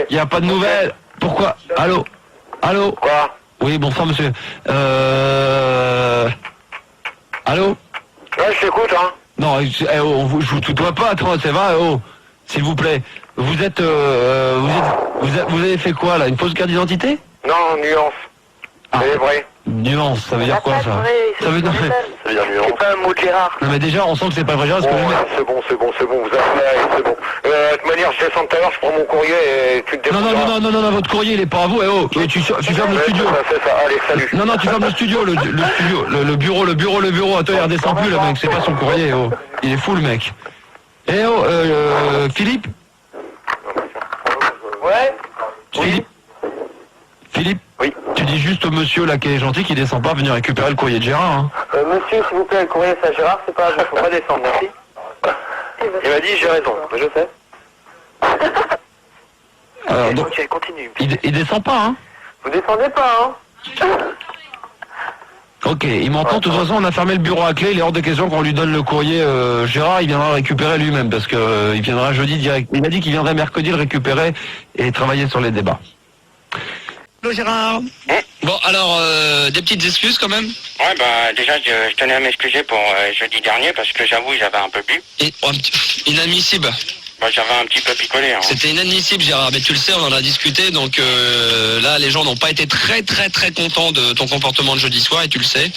Il n'y a pas de nouvelles. Pourquoi? Allô? Allô? Quoi? Oui, bonsoir, monsieur. Allô? Ouais, je t'écoute, hein. Non, je vous tutoie pas, attends, c'est vrai, s'il vous plaît. Vous avez fait quoi, là? Une fausse carte d'identité? Non, nuance. C'est vrai. Nuance, ça veut dire quoi, ça? Ça veut dire... C'est pas un mot de Gérard. Non, mais déjà, on sent que c'est pas vrai, Gérard, parce que C'est bon, vous avez... c'est bon. De toute manière, je descends tout à l'heure, je prends mon courrier et tu te débrouilleras. Non, votre courrier, il est pas à vous, tu fermes le studio. C'est ça, allez, salut. Non, tu fermes le studio, le studio, le bureau, attends, il redescend plus, le mec, c'est pas son courrier, il est fou, le mec. Philippe? Ouais. Philippe? Oui. Tu dis juste au monsieur là qui est gentil qui descend pas venir récupérer le courrier de Gérard, hein. Monsieur, s'il vous plaît, le courrier, ça Gérard, c'est pas... Faut pas descendre, merci. Il m'a dit, j'ai raison, je sais. Alors, donc, continue. il descend pas, hein. Vous descendez pas, hein. Ok, il m'entend, de toute façon on a fermé le bureau à clé, il est hors de question qu'on lui donne le courrier. Gérard, il viendra récupérer lui-même parce que il viendra jeudi direct. Il m'a dit qu'il viendrait mercredi le récupérer et travailler sur les débats. Hello Gérard. Bon, alors, des petites excuses quand même? Ouais, bah déjà, je tenais à m'excuser pour jeudi dernier parce que j'avoue, j'avais un peu bu. Inadmissible. Bah, j'avais un petit peu picolé. Hein. C'était inadmissible, Gérard, mais tu le sais, on en a discuté, donc là, les gens n'ont pas été très contents de ton comportement de jeudi soir, et tu le sais.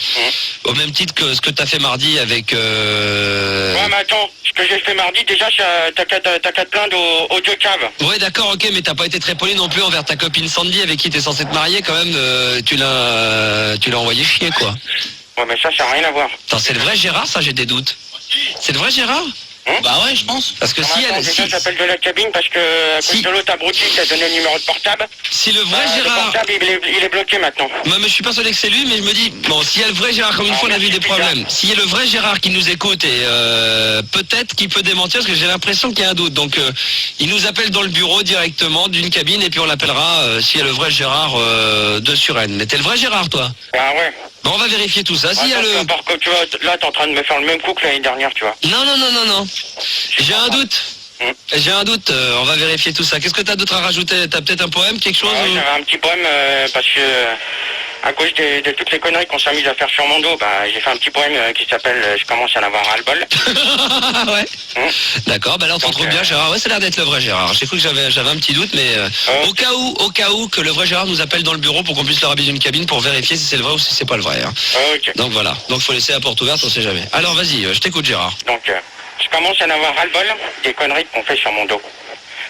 Au même titre que ce que t'as fait mardi avec... Ouais, mais attends, ce que j'ai fait mardi, déjà, t'as qu'à te plaindre aux deux caves. Ouais, d'accord, ok, mais t'as pas été très poli non plus envers ta copine Sandy, avec qui t'es censé te marier, quand même, tu l'as envoyé chier, quoi. Ouais, mais ça n'a rien à voir. Attends, c'est le vrai Gérard, ça, j'ai des doutes. C'est le vrai Gérard? Bah ouais, je pense. Parce que déjà, j'appelle de la cabine parce que à cause de l'autre abruti qui a donné le numéro de portable. Si le vrai Gérard... Le portable, il est bloqué maintenant. Moi, mais je suis persuadé que c'est lui, mais je me dis, bon, s'il y a le vrai Gérard, comme une fois on a vu des problèmes, s'il y a le vrai Gérard qui nous écoute, et peut-être qu'il peut démentir, parce que j'ai l'impression qu'il y a un doute. Donc, il nous appelle dans le bureau directement d'une cabine, et puis on l'appellera s'il y a le vrai Gérard de Suresnes. Mais t'es le vrai Gérard, toi? Ah ouais. Bon, on va vérifier tout ça. S'il y a le... Tu vois, là, t'es en train de me faire le même coup que l'année dernière, tu vois. Non. J'ai un doute. J'ai un doute, on va vérifier tout ça. Qu'est-ce que t'as d'autre à rajouter? T'as peut-être un poème, quelque chose? Ouais, j'avais un petit poème parce que à cause de toutes les conneries qu'on s'est mis à faire sur mon dos, bah j'ai fait un petit poème qui s'appelle Je commence à en avoir ras-le-bol. Ouais. D'accord, bah là on se retrouve bien Gérard. Ouais, ça a l'air d'être le vrai Gérard. J'ai cru que j'avais un petit doute, mais au cas où que le vrai Gérard nous appelle dans le bureau pour qu'on puisse leur habiller une cabine pour vérifier si c'est le vrai ou si c'est pas le vrai. Hein. Ok. Donc voilà, donc faut laisser la porte ouverte, on sait jamais. Alors vas-y, je t'écoute Gérard. Donc je commence à en avoir ras-le-bol des conneries qu'on fait sur mon dos.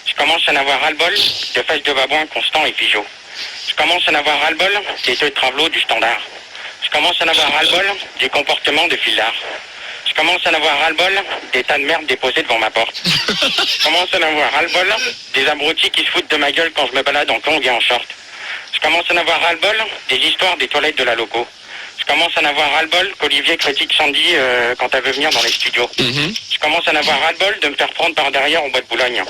Je commence à en avoir ras-le-bol de fesses de babouin constant et figeaux. Je commence à en avoir ras-le-bol des deux travelots du standard. Je commence à en avoir ras-le-bol des comportements de filard. Je commence à en avoir ras-le-bol des tas de merde déposés devant ma porte. Je commence à en avoir ras-le-bol des abrutis qui se foutent de ma gueule quand je me balade en tongs et en short. Je commence à en avoir ras-le-bol des histoires des toilettes de la loco. Je commence à en avoir ras-le-bol qu'Olivier critique Sandy quand elle veut venir dans les studios. Je commence à en avoir ras-le-bol de me faire prendre par derrière au bois de Boulogne.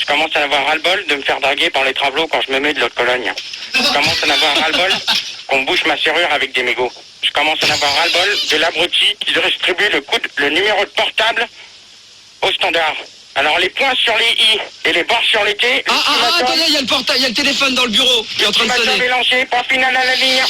Je commence à en avoir ras-le-bol de me faire draguer par les travelots quand je me mets de l'autre Cologne. Je commence à en avoir ras-le-bol qu'on bouche ma serrure avec des mégots. Je commence à en avoir ras-le-bol de l'abruti qui distribue le numéro de portable au standard. Alors les points sur les i et les barres sur les t. Attendez, il y a le portail, il y a le téléphone dans le bureau qui est en train de sonner. Lancé, pas final à la ligne.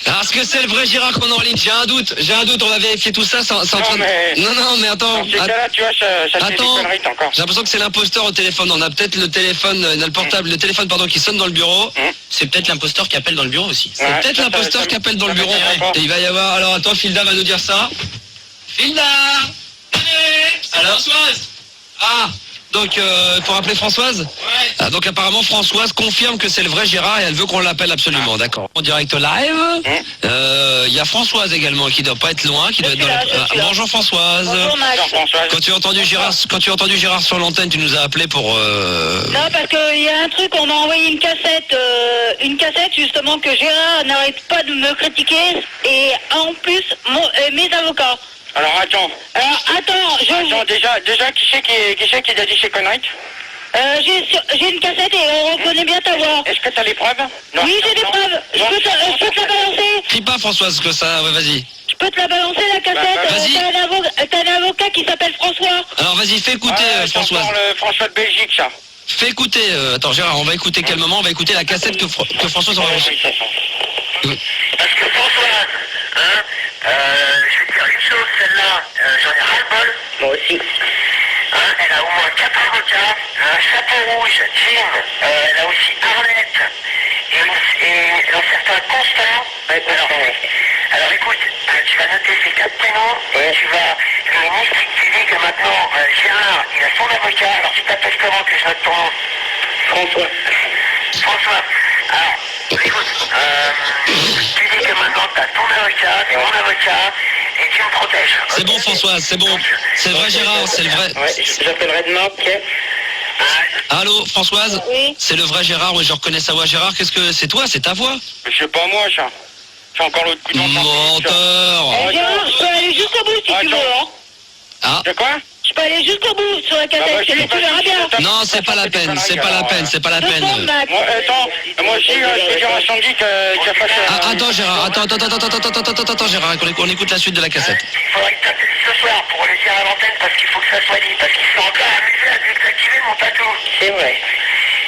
Est-ce que c'est le vrai Gérard qu'on a en ligne? J'ai un doute, on va vérifier tout ça. Non, mais attends. Dans ces cas-là, tu vois, ça fait des conneries encore. J'ai l'impression que c'est l'imposteur au téléphone. On a peut-être le téléphone, le téléphone qui sonne dans le bureau. C'est peut-être l'imposteur qui appelle dans le bureau aussi. C'est peut-être l'imposteur qui appelle dans le bureau. Et il va y avoir. Alors attends, Filda va nous dire ça. Filda. Alors Françoise. Donc il faut rappeler Françoise. Ouais. Donc apparemment Françoise confirme que c'est le vrai Gérard et elle veut qu'on l'appelle absolument. D'accord. En direct live. Il y a Françoise également qui doit pas être loin, qui doit être dans bonjour Françoise. Bonjour Max. Quand tu as entendu Gérard sur l'antenne, tu nous as appelé pour Non, parce qu'il y a un truc, on a envoyé une cassette justement que Gérard n'arrête pas de me critiquer et en plus mes avocats. Alors attends. Attends, déjà qui c'est qui a dit ces conneries? J'ai une cassette et on reconnaît bien ta voix. Est-ce que t'as les preuves? Oui, j'ai des preuves. Je peux te la balancer. Crie pas Françoise que ça, ouais, vas-y. peux te la balancer la cassette. vas-y. T'as un avocat qui s'appelle François. Alors vas-y, fais écouter Françoise. le François de Belgique, ça. Fais écouter, attends Gérard, on va écouter quel moment? On va écouter la cassette que Françoise aura reçue. Parce que François, je vais dire une chose, celle-là, j'en ai ras-le-bol. Moi aussi. Elle a au moins 4 avocats, un chapeau rouge, Jim, elle a aussi Arlette, et un certain Constant. Alors écoute, tu vas noter ces 4 prénoms, et tu vas, Nick, tu dis que maintenant, Gérard, il a son avocat, alors tu t'appelles comment que je note ton nom? François. Alors, écoute, tu dis que maintenant tu as ton avocat, et mon avocat, et tu me protèges. C'est bon Françoise, c'est bon. C'est le vrai Gérard, c'est le vrai. Ouais, j'appellerai demain, ok. Allô Françoise? Oui. C'est le vrai Gérard, oui, je reconnais sa voix. Gérard, qu'est-ce que c'est toi? C'est ta voix? Je sais pas moi, ça. C'est encore l'autre coup d'enfant. Menteur. Gérard, je peux aller jusqu'au bout si tu veux, hein. Ah. De quoi? Je peux aller jusqu'au bout sur la cassette, tu verras bien. Non, c'est pas la peine, c'est pas la peine, c'est pas la peine. Max. Moi, attends, moi aussi, je veux dire à Sandy qu'il a pas fait... Ah, attends Gérard, attends Gérard, on écoute la suite de la cassette. Il faudrait que tu appelles ce soir pour le dire à l'antenne parce qu'il faut que ça soit dit, parce qu'ils sont encore amusés à désactiver mon tatou. C'est vrai.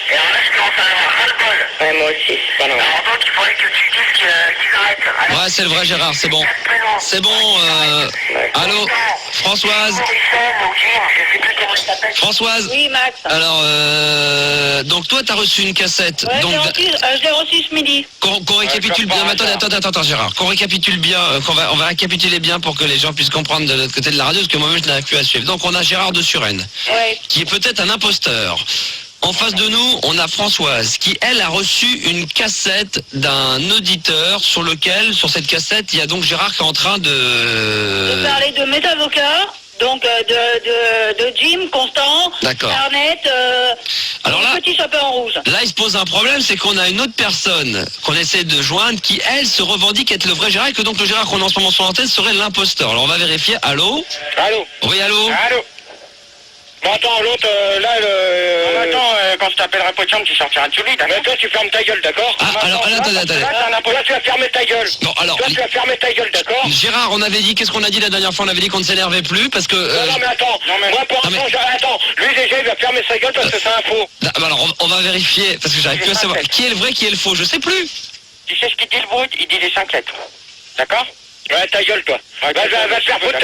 Et alors là, je commence à avoir ras-le-bol. Ouais, moi aussi, c'est pas normal. Alors donc, il faudrait que tu dises qu'ils arrêtent. Alors, Ouais, c'est le vrai Gérard, c'est bon. C'est bon, allô Françoise? Françoise? Oui, Max. Alors, donc toi, t'as reçu une cassette. Ouais, Donc, je l'ai reçu ce midi. qu'on récapitule bien. Mais attends, Gérard. Qu'on récapitule bien, on va récapituler bien pour que les gens puissent comprendre de l'autre côté de la radio, parce que moi-même, je n'arrive plus à suivre. Donc, on a Gérard de Suresnes, qui est peut-être un imposteur. En face de nous, on a Françoise, qui, elle, a reçu une cassette d'un auditeur sur cette cassette, il y a donc Gérard qui est en train Je parlais de mes avocats. Donc de Jim, Constant, Arnett, alors là, petit chapeau en rouge. Là, il se pose un problème, c'est qu'on a une autre personne qu'on essaie de joindre qui, elle, se revendique être le vrai Gérard et que donc le Gérard qu'on a en ce moment sur l'antenne serait l'imposteur. Alors on va vérifier. Allô? Allô? Oui, allô? Allô? Bon, attends, l'autre, là, attends, quand je t'appellerai pas de chambre, tu sortiras de celui, d'accord? Mais toi, tu fermes ta gueule, d'accord? Ah, alors, attendez. Là, tu vas fermer ta gueule. Non, alors... Toi, tu vas fermer ta gueule, d'accord? Gérard, on avait dit, qu'est-ce qu'on a dit la dernière fois? On avait dit qu'on ne s'énervait plus, parce que... Non, mais attends, moi, pour l'instant, attends, lui, déjà, il va fermer sa gueule parce que c'est un faux. Alors, on va vérifier, parce que j'arrive plus à savoir. Qui est le vrai, qui est le faux? Je sais plus. Tu sais ce qu'il dit le brut? Il dit les 5 lettres. D'accord? Ouais, ta gueule, toi. Va te faire foutre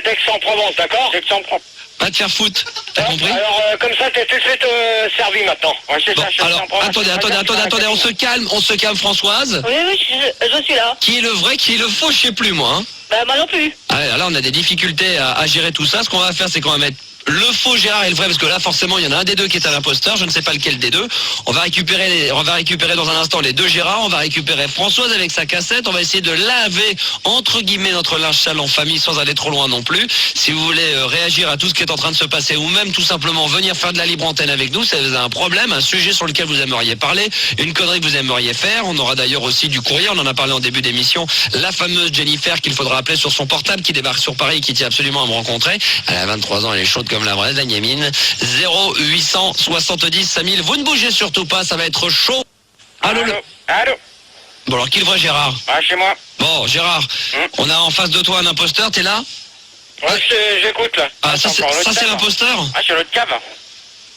d'Aix-en-Provence, d'accord? D'Aix-en-Provence. Va te faire foutre, t'as compris? Alors, comme ça, t'es tout de suite servi maintenant. Ouais, c'est bon, ça, alors, attendez, on se calme, Françoise. Oui, je suis là. Qui est le vrai, qui est le faux, je sais plus, moi. Hein. Bah, moi non plus. Ah, là, on a des difficultés à gérer tout ça. Ce qu'on va faire, c'est qu'on va mettre le faux Gérard et le vrai, parce que là, forcément, il y en a un des deux qui est un imposteur. Je ne sais pas lequel des deux. On va récupérer dans un instant les deux Gérard. On va récupérer Françoise avec sa cassette. On va essayer de laver, entre guillemets, notre linge sale en famille sans aller trop loin non plus. Si vous voulez réagir à tout ce qui est en train de se passer ou même tout simplement venir faire de la libre antenne avec nous, si vous avez un problème, un sujet sur lequel vous aimeriez parler, une connerie que vous aimeriez faire. On aura d'ailleurs aussi du courrier. On en a parlé en début d'émission. La fameuse Jennifer qu'il faudra appeler sur son portable qui débarque sur Paris et qui tient absolument à me rencontrer. Elle a 23 ans, elle est chaude comme la braise, la Niamine. 0870 5000. Vous ne bougez surtout pas, ça va être chaud. Allô? Bon, alors qui le voit, Gérard? Ah, chez moi. Bon, Gérard, on a en face de toi un imposteur, t'es là? Ouais, j'écoute là. Ah, ça c'est l'imposteur? Ah, c'est l'autre cave.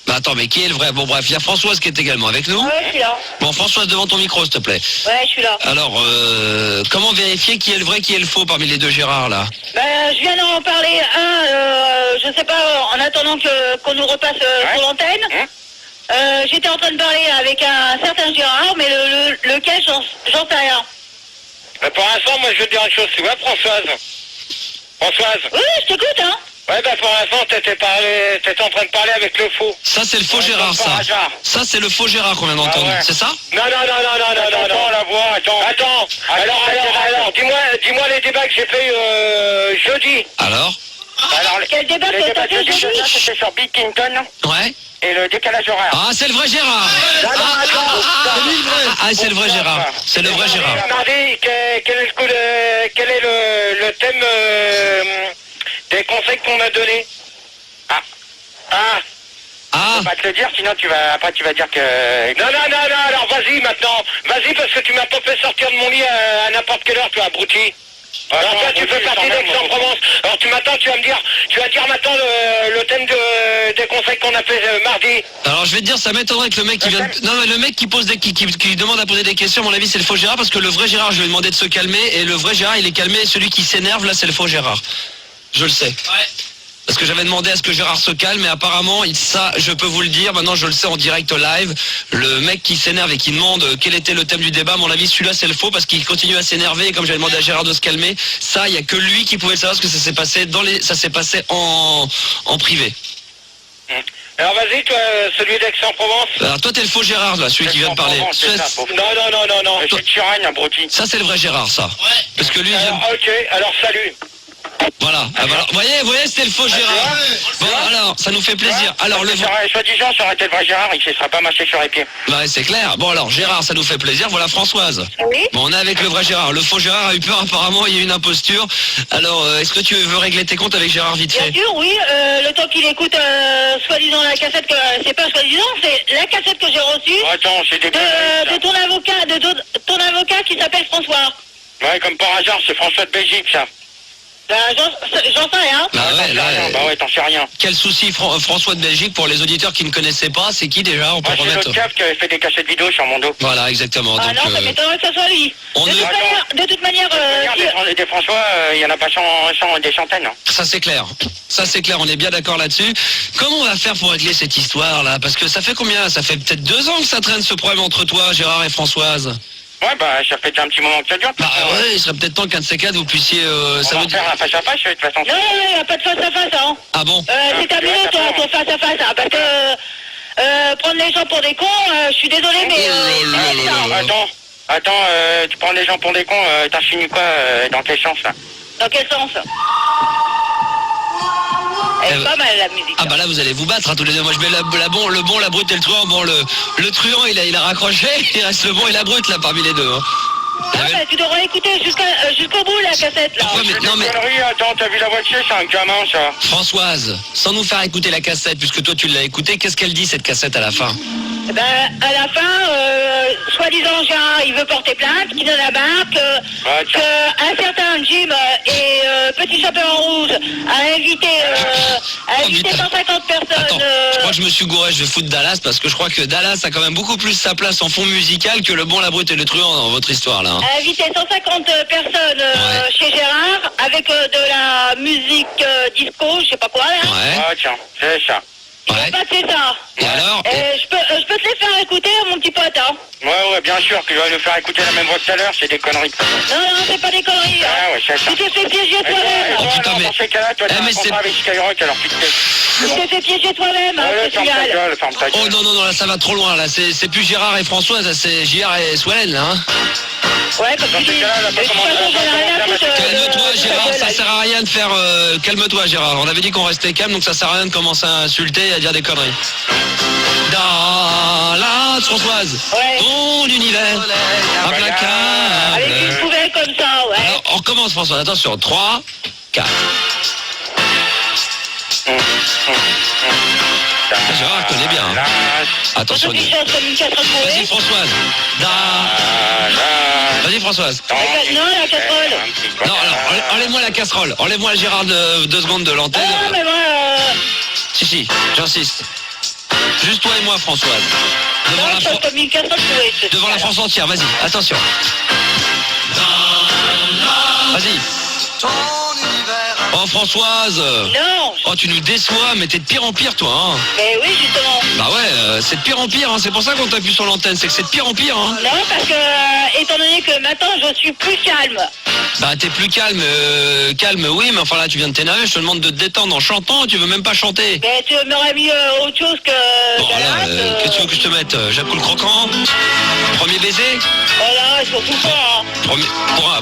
Bah attends, mais qui est le vrai? Bon bref, il y a Françoise qui est également avec nous. Ouais, je suis là. Bon, Françoise, devant ton micro, s'il te plaît. Ouais, je suis là. Alors, comment vérifier qui est le vrai, qui est le faux parmi les deux Gérard, là? Je viens d'en parler je sais pas, en attendant qu'on nous repasse sur l'antenne. J'étais en train de parler avec un certain Gérard, mais lequel, j'en sais rien. Mais pour l'instant, moi, je veux dire une chose, tu vois, Françoise? Oui, je t'écoute, hein. Ouais, pour l'instant, t'étais en train de parler avec le faux. Ça, c'est le faux Gérard, ça. Ça, c'est le faux Gérard qu'on vient d'entendre, c'est ça? Non. Attends, la voix, attends. Alors, dis-moi les débats que j'ai fait jeudi. Alors, quel débat que t'as fait jeudi? C'était sur Bill Clinton. Ouais. Et le décalage horaire. Ah, c'est le vrai Gérard. C'est le vrai Gérard. C'est le vrai Gérard. Je me demandais quel est le thème des conseils qu'on m'a donné. Je vais pas te le dire, sinon après tu vas dire que... Non, alors vas-y maintenant. Vas-y parce que tu m'as pas fait sortir de mon lit à n'importe quelle heure, toi, abruti. Alors toi, tu fais partie d'Aix-en-Provence. Alors tu vas me dire, tu vas dire maintenant le thème des conseils qu'on a fait mardi. Alors je vais te dire, ça m'étonnerait que le mec qui vient... Non mais le mec qui pose qui demande à poser des questions, à mon avis c'est le faux Gérard, parce que le vrai Gérard, je lui ai demandé de se calmer, et le vrai Gérard il est calmé, et celui qui s'énerve là c'est le faux Gérard. Je le sais. Ouais. Parce que j'avais demandé à ce que Gérard se calme, et apparemment, ça, je peux vous le dire, maintenant je le sais en direct live, le mec qui s'énerve et qui demande quel était le thème du débat, à mon avis, celui-là c'est le faux, parce qu'il continue à s'énerver, et comme j'avais demandé à Gérard de se calmer, ça, il n'y a que lui qui pouvait le savoir, parce que ça s'est passé en privé. Alors vas-y, toi, celui d'Aix-en-Provence. Alors toi t'es le faux Gérard, là, celui qui vient de parler. Non, je suis Tiragne, abruti. Ça c'est le vrai Gérard, ça. Parce que lui, ok, alors salut. Voilà. Ah, bah, vous voyez, c'était le faux Gérard. Bon, alors, ça nous fait plaisir. Alors, soi-disant, ça aurait été le vrai Gérard, il ne se sera pas marché sur les pieds. Bah, c'est clair. Bon, alors, Gérard, ça nous fait plaisir. Voilà Françoise. Oui. Bon, on est avec le vrai Gérard. Le faux Gérard a eu peur, apparemment, il y a eu une imposture. Alors, est-ce que tu veux régler tes comptes avec Gérard vite fait? Bien sûr, oui. Le temps qu'il écoute, soi-disant, la cassette, c'est pas soi-disant, c'est la cassette que j'ai reçue. Attends, c'est des de ton avocat qui s'appelle François. Ouais, comme par hasard, c'est François de Belgique, ça. Bah, j'en sais rien. Bah ouais, t'en sais rien. Quel souci, François de Belgique, pour les auditeurs qui ne connaissaient pas, c'est qui déjà? On peut remettre... c'est l'autre cave qui avait fait des cassettes vidéo sur mon dos. Voilà, exactement. Ah donc, non, ça m'étonnerait que ce soit lui. De toute manière, des François, il y en a pas des centaines. Ça c'est clair, on est bien d'accord là-dessus. Comment on va faire pour régler cette histoire-là? Parce que ça fait combien? Ça fait peut-être 2 ans que ça traîne ce problème entre toi, Gérard et Françoise. Ouais, bah, ça fait un petit moment que ça dure. Bah ouais, il serait peut-être temps qu'un de ces quatre, vous puissiez... ça va faire un face-à-face, de toute façon. Non, il n'y a pas de face-à-face, hein. Ah bon? C'est terminé, ton face-à-face, hein, parce que prendre les gens pour des cons, je suis désolé, mais... Attends, tu prends les gens pour des cons, t'as fini quoi, dans quel sens, là? Dans quel sens? Elle est pas mal, la musique. Ah bah là, vous allez vous battre, hein, tous les deux. Moi, je mets le bon, la brute et le truand. Bon, le truand, il a raccroché. Il reste le bon et la brute, là, parmi les deux. Hein. Ah bah, tu devrais écouter jusqu'au bout, la cassette, là. Attends, t'as vu la voiture, c'est un gamin, ça. Françoise, sans nous faire écouter la cassette, puisque toi, tu l'as écoutée, qu'est-ce qu'elle dit, cette cassette, à la fin? Eh ben, à la fin, soi-disant, Gérard, il veut porter plainte, qu'il en a marre, qu'un certain Jim et Petit Chaperon Rouge a invité 150 personnes... Attends, je crois que je me suis gouré, je vais foutre Dallas, parce que je crois que Dallas a quand même beaucoup plus sa place en fond musical que le bon, la brute et le truand dans votre histoire, là. Hein. A invité 150 personnes chez Gérard, avec de la musique disco, je sais pas quoi, là. Ouais. Ah, tiens, c'est ça. Ouais. C'est ça. Et alors je peux te les faire écouter, mon petit pote, hein. Ouais, bien sûr, que je vais nous faire écouter la même voix tout à l'heure, c'est des conneries. Non, c'est pas des conneries. Ah ouais, c'est ça. Tu t'es fait piéger toi-même. Oh putain, mais... Dans ces cas-là, toi, t'as un contrat avec Skyrock, alors tu te fais... Tu t'es fait piéger toi-même, hein, c'est génial. Oh non, là, ça va trop loin, là. C'est plus Gérard et Françoise, c'est Gérard et Swellen, là, hein. Ouais, comme tu dis. Calme-toi, Gérard, ça sert à rien de faire... Calme-toi, Gérard. On avait dit qu'on restait calme, donc ça sert à rien de commencer à insulter et à dire des conneries. Dallas, Françoise. Ouais. Ton univers, implacable. Avec une poubelle comme ça, ouais. Alors, on recommence, Françoise. Attention, 3, 4. Gérard connaît bien. Hein. Attention. Vas-y, Françoise. Vas-y, Françoise. Non, la casserole. Non, alors, enlève-moi la casserole. Enlève-moi Gérard de 2 secondes de l'antenne. Ah, mais moi... Si, j'insiste. Juste toi et moi, Françoise. Devant la France entière, vas-y, attention. Vas-y. Oh, Françoise. Non. Oh, tu nous déçois, mais t'es de pire en pire, toi, hein. Mais oui, justement. Bah ouais, c'est de pire en pire, hein. C'est pour ça qu'on t'appuie sur l'antenne, c'est que c'est de pire en pire, hein. Non, parce que, étant donné que maintenant, je suis plus calme. Bah, t'es plus calme, oui, mais enfin là, tu viens de t'énerver, je te demande de te détendre en chantant, tu veux même pas chanter. Mais tu m'aurais mis autre chose que... Bon, alors, qu'est-ce que tu veux que je te mette? Jacques le croquant? Premier baiser? Voilà, surtout pas, hein.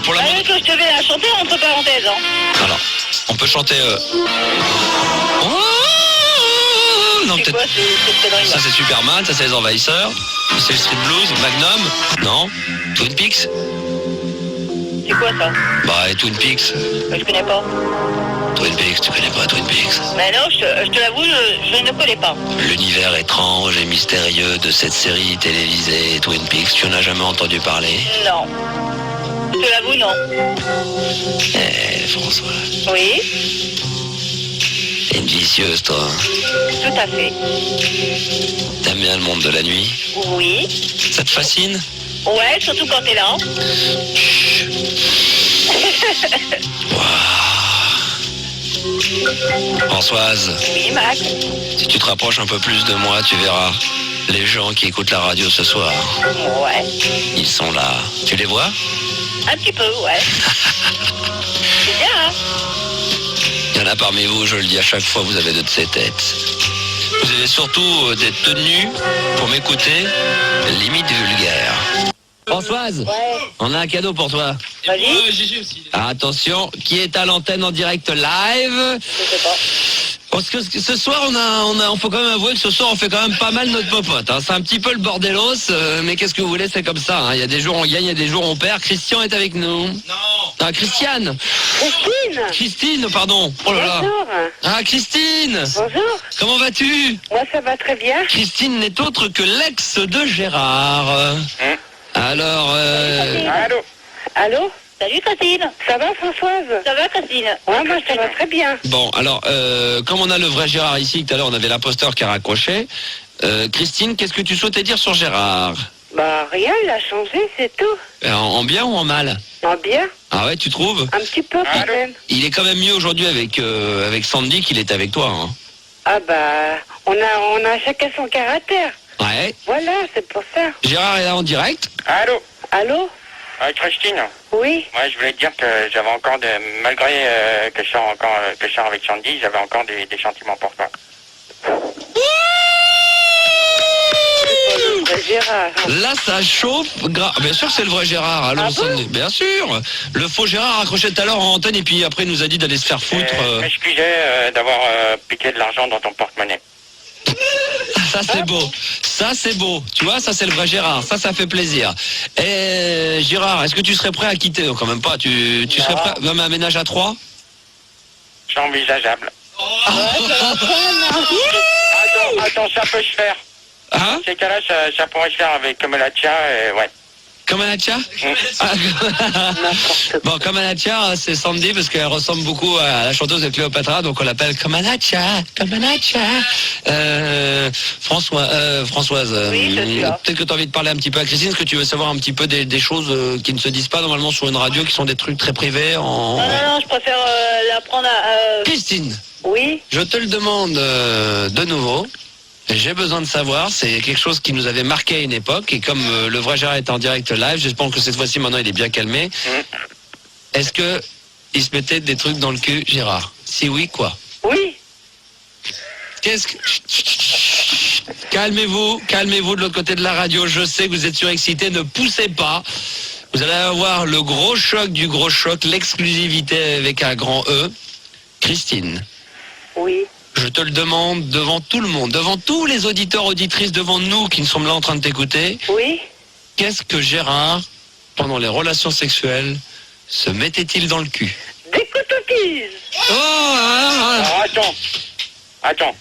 Pour la... Allez, que je te vais la chanter, entre parenthèses, hein. Alors, on peut chanter... Non, peut-être... Ça, c'est Superman, ça, c'est Les Envahisseurs. C'est le Street Blues, Magnum. Non. Twin Peaks. C'est quoi, ça? Bah, et Twin Peaks. Je connais pas. Twin Peaks, tu connais pas Twin Peaks? Mais non, je te l'avoue, je ne connais pas. L'univers étrange et mystérieux de cette série télévisée Twin Peaks, tu en as jamais entendu parler? Non. Je l'avoue, non. François, Oui, t'es une vicieuse, toi. tout à fait. T'aimes bien le monde de la nuit? Oui. Ça te fascine? Ouais, surtout quand t'es là. Françoise, Oui, Max. si tu te rapproches un peu plus de moi, tu verras. Les gens qui écoutent la radio ce soir, Ouais. ils sont là. Tu les vois? Un petit peu, ouais. C'est bien, hein? Il y en a parmi vous, je le dis à chaque fois, vous avez de ces têtes. Vous avez surtout des tenues pour m'écouter, limite vulgaire. Françoise, Ouais. on a un cadeau pour toi. Vas-y. Attention, qui est à l'antenne en direct live? Je sais pas. Parce que ce soir, on faut quand même avouer que ce soir, on fait quand même pas mal notre popote. Hein. C'est un petit peu le bordelos, mais qu'est-ce que vous voulez, c'est comme ça. Hein. Il y a des jours on gagne, il y a des jours on perd. Christian est avec nous. Non. Ah, Christiane. Christine, pardon. Oh là là. Bonjour. Ah, Christine. Bonjour. Comment vas-tu? Moi, ça va très bien. Christine n'est autre que l'ex de Gérard. Alors, Allô. Allô. Salut, Christine. Ça va, Françoise? Ça va, Christine? Ouais, moi, ça va très bien. bon, alors, comme on a le vrai Gérard ici, tout à l'heure on avait l'imposteur qui a raccroché. Christine, qu'est-ce que tu souhaitais dire sur Gérard? Bah, rien, il a changé, c'est tout. En bien ou en mal? En bien. Ah ouais, tu trouves? Un petit peu, quand même. Il est quand même mieux aujourd'hui avec Sandy qu'il était avec toi. Hein. Ah, bah, on a chacun son caractère. Ouais. Voilà, c'est pour ça. Gérard est là en direct. Allô? Allô? Christine? Oui. Ouais, je voulais te dire que j'avais encore malgré que je sors avec Sandy, j'avais encore des sentiments pour toi. C'est pas le vrai Gérard. Là, ça chauffe. Bien sûr que c'est le vrai Gérard. Allô, Ah bon Sandy. Bien sûr. Le faux Gérard raccroché tout à l'heure en antenne et puis après il nous a dit d'aller se faire foutre. Je m'excusais d'avoir piqué de l'argent dans ton porte-monnaie. Ça c'est beau, ça c'est beau, tu vois, ça c'est le vrai Gérard, ça fait plaisir. Et Gérard, est-ce que tu serais prêt à quitter? Quand même pas, tu serais prêt à un ménage à 3? C'est envisageable. Attends, ça peut se faire. Hein? Ces cas-là, ça pourrait se faire avec Kamalatia, ouais. Kamalatia? Bon, Kamalatia, c'est Sandy parce qu'elle ressemble beaucoup à la chanteuse de Cléopatra, donc on l'appelle Kamalatia. Françoise, Oui, je suis là. peut-être que tu as envie de parler un petit peu à Christine, est-ce que tu veux savoir un petit peu des choses qui ne se disent pas normalement sur une radio, qui sont des trucs très privés Non, je préfère la prendre à... Christine, Oui. je te le demande de nouveau. J'ai besoin de savoir, c'est quelque chose qui nous avait marqué à une époque, et comme le vrai Gérard est en direct live, j'espère que cette fois-ci maintenant il est bien calmé. Est-ce que il se mettait des trucs dans le cul, Gérard? Si oui, quoi? Oui. Qu'est-ce que... Calmez-vous de l'autre côté de la radio, je sais que vous êtes surexcité, ne poussez pas. Vous allez avoir le gros choc du gros choc, l'exclusivité avec un grand E. Christine. Oui. Je te le demande devant tout le monde, devant tous les auditeurs, auditrices, devant nous qui sommes là en train de t'écouter. Oui. Qu'est-ce que Gérard, pendant les relations sexuelles, se mettait-il dans le cul? Des coton-tiges. Oh, Alors, attends.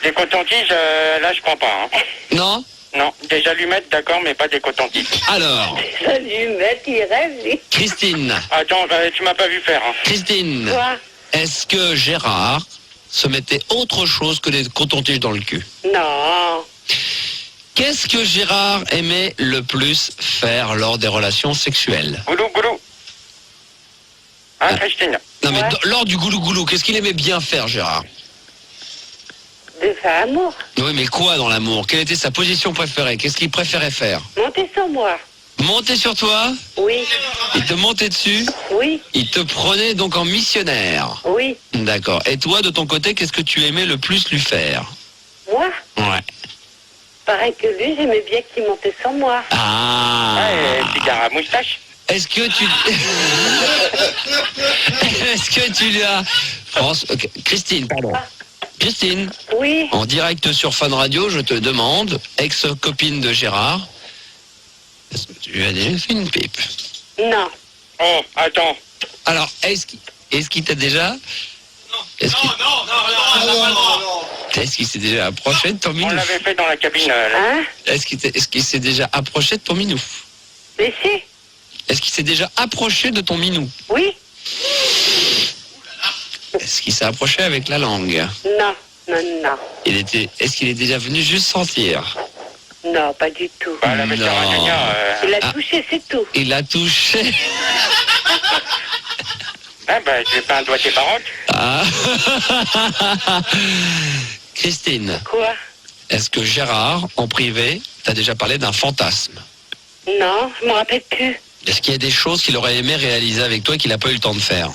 Des cotons-tiges, là, je prends pas. Hein. Non? Non, des allumettes, d'accord, mais pas des cotons-tiges. Alors, Allumettes, il rêve, lui. Christine. Attends, tu m'as pas vu faire. Hein. Christine. Quoi? Est-ce que Gérard se mettait autre chose que des cotons-tiges dans le cul? Non. Qu'est-ce que Gérard aimait le plus faire lors des relations sexuelles? Goulou. Hein, Christine? Non mais Ouais. lors du goulou-goulou, qu'est-ce qu'il aimait bien faire, Gérard? De faire amour. Oui, mais quoi dans l'amour? Quelle était sa position préférée? Qu'est-ce qu'il préférait faire? Monter sur moi. Monter sur toi? Oui. Il te montait dessus? Oui. Il te prenait donc en missionnaire? Oui. D'accord. Et toi, de ton côté, qu'est-ce que tu aimais le plus lui faire? Moi? Ouais. Pareil que lui, j'aimais bien qu'il montait sur moi. Ah. Cigare à moustache. Est-ce que tu... Est-ce que tu lui as... Christine, pardon. Christine, Oui. en direct sur Fun Radio, je te demande, ex-copine de Gérard, est-ce que tu lui as déjà fait une pipe? Non. Oh, attends. Alors, est-ce qu'il t'a déjà... Non, Est-ce qu'il s'est déjà approché de ton On minouf? l'avait fait dans la cabine. Hein? Est-ce qu'il s'est déjà approché de ton minouf? Mais si. Est-ce qu'il s'est déjà approché de ton minou? Oui. Est-ce qu'il s'est approché avec la langue? Non, non, non. Est-ce qu'il est déjà venu juste sentir? Non, pas du tout. Bah, la monsieur Non. Ragagna, Il a touché, c'est tout. Il a touché. ah, bah, je vais pas un doigté baroque. Ah. Christine, Quoi? est-ce que Gérard, en privé, t'a déjà parlé d'un fantasme? Non, je me rappelle plus. Est-ce qu'il y a des choses qu'il aurait aimé réaliser avec toi et qu'il n'a pas eu le temps de faire?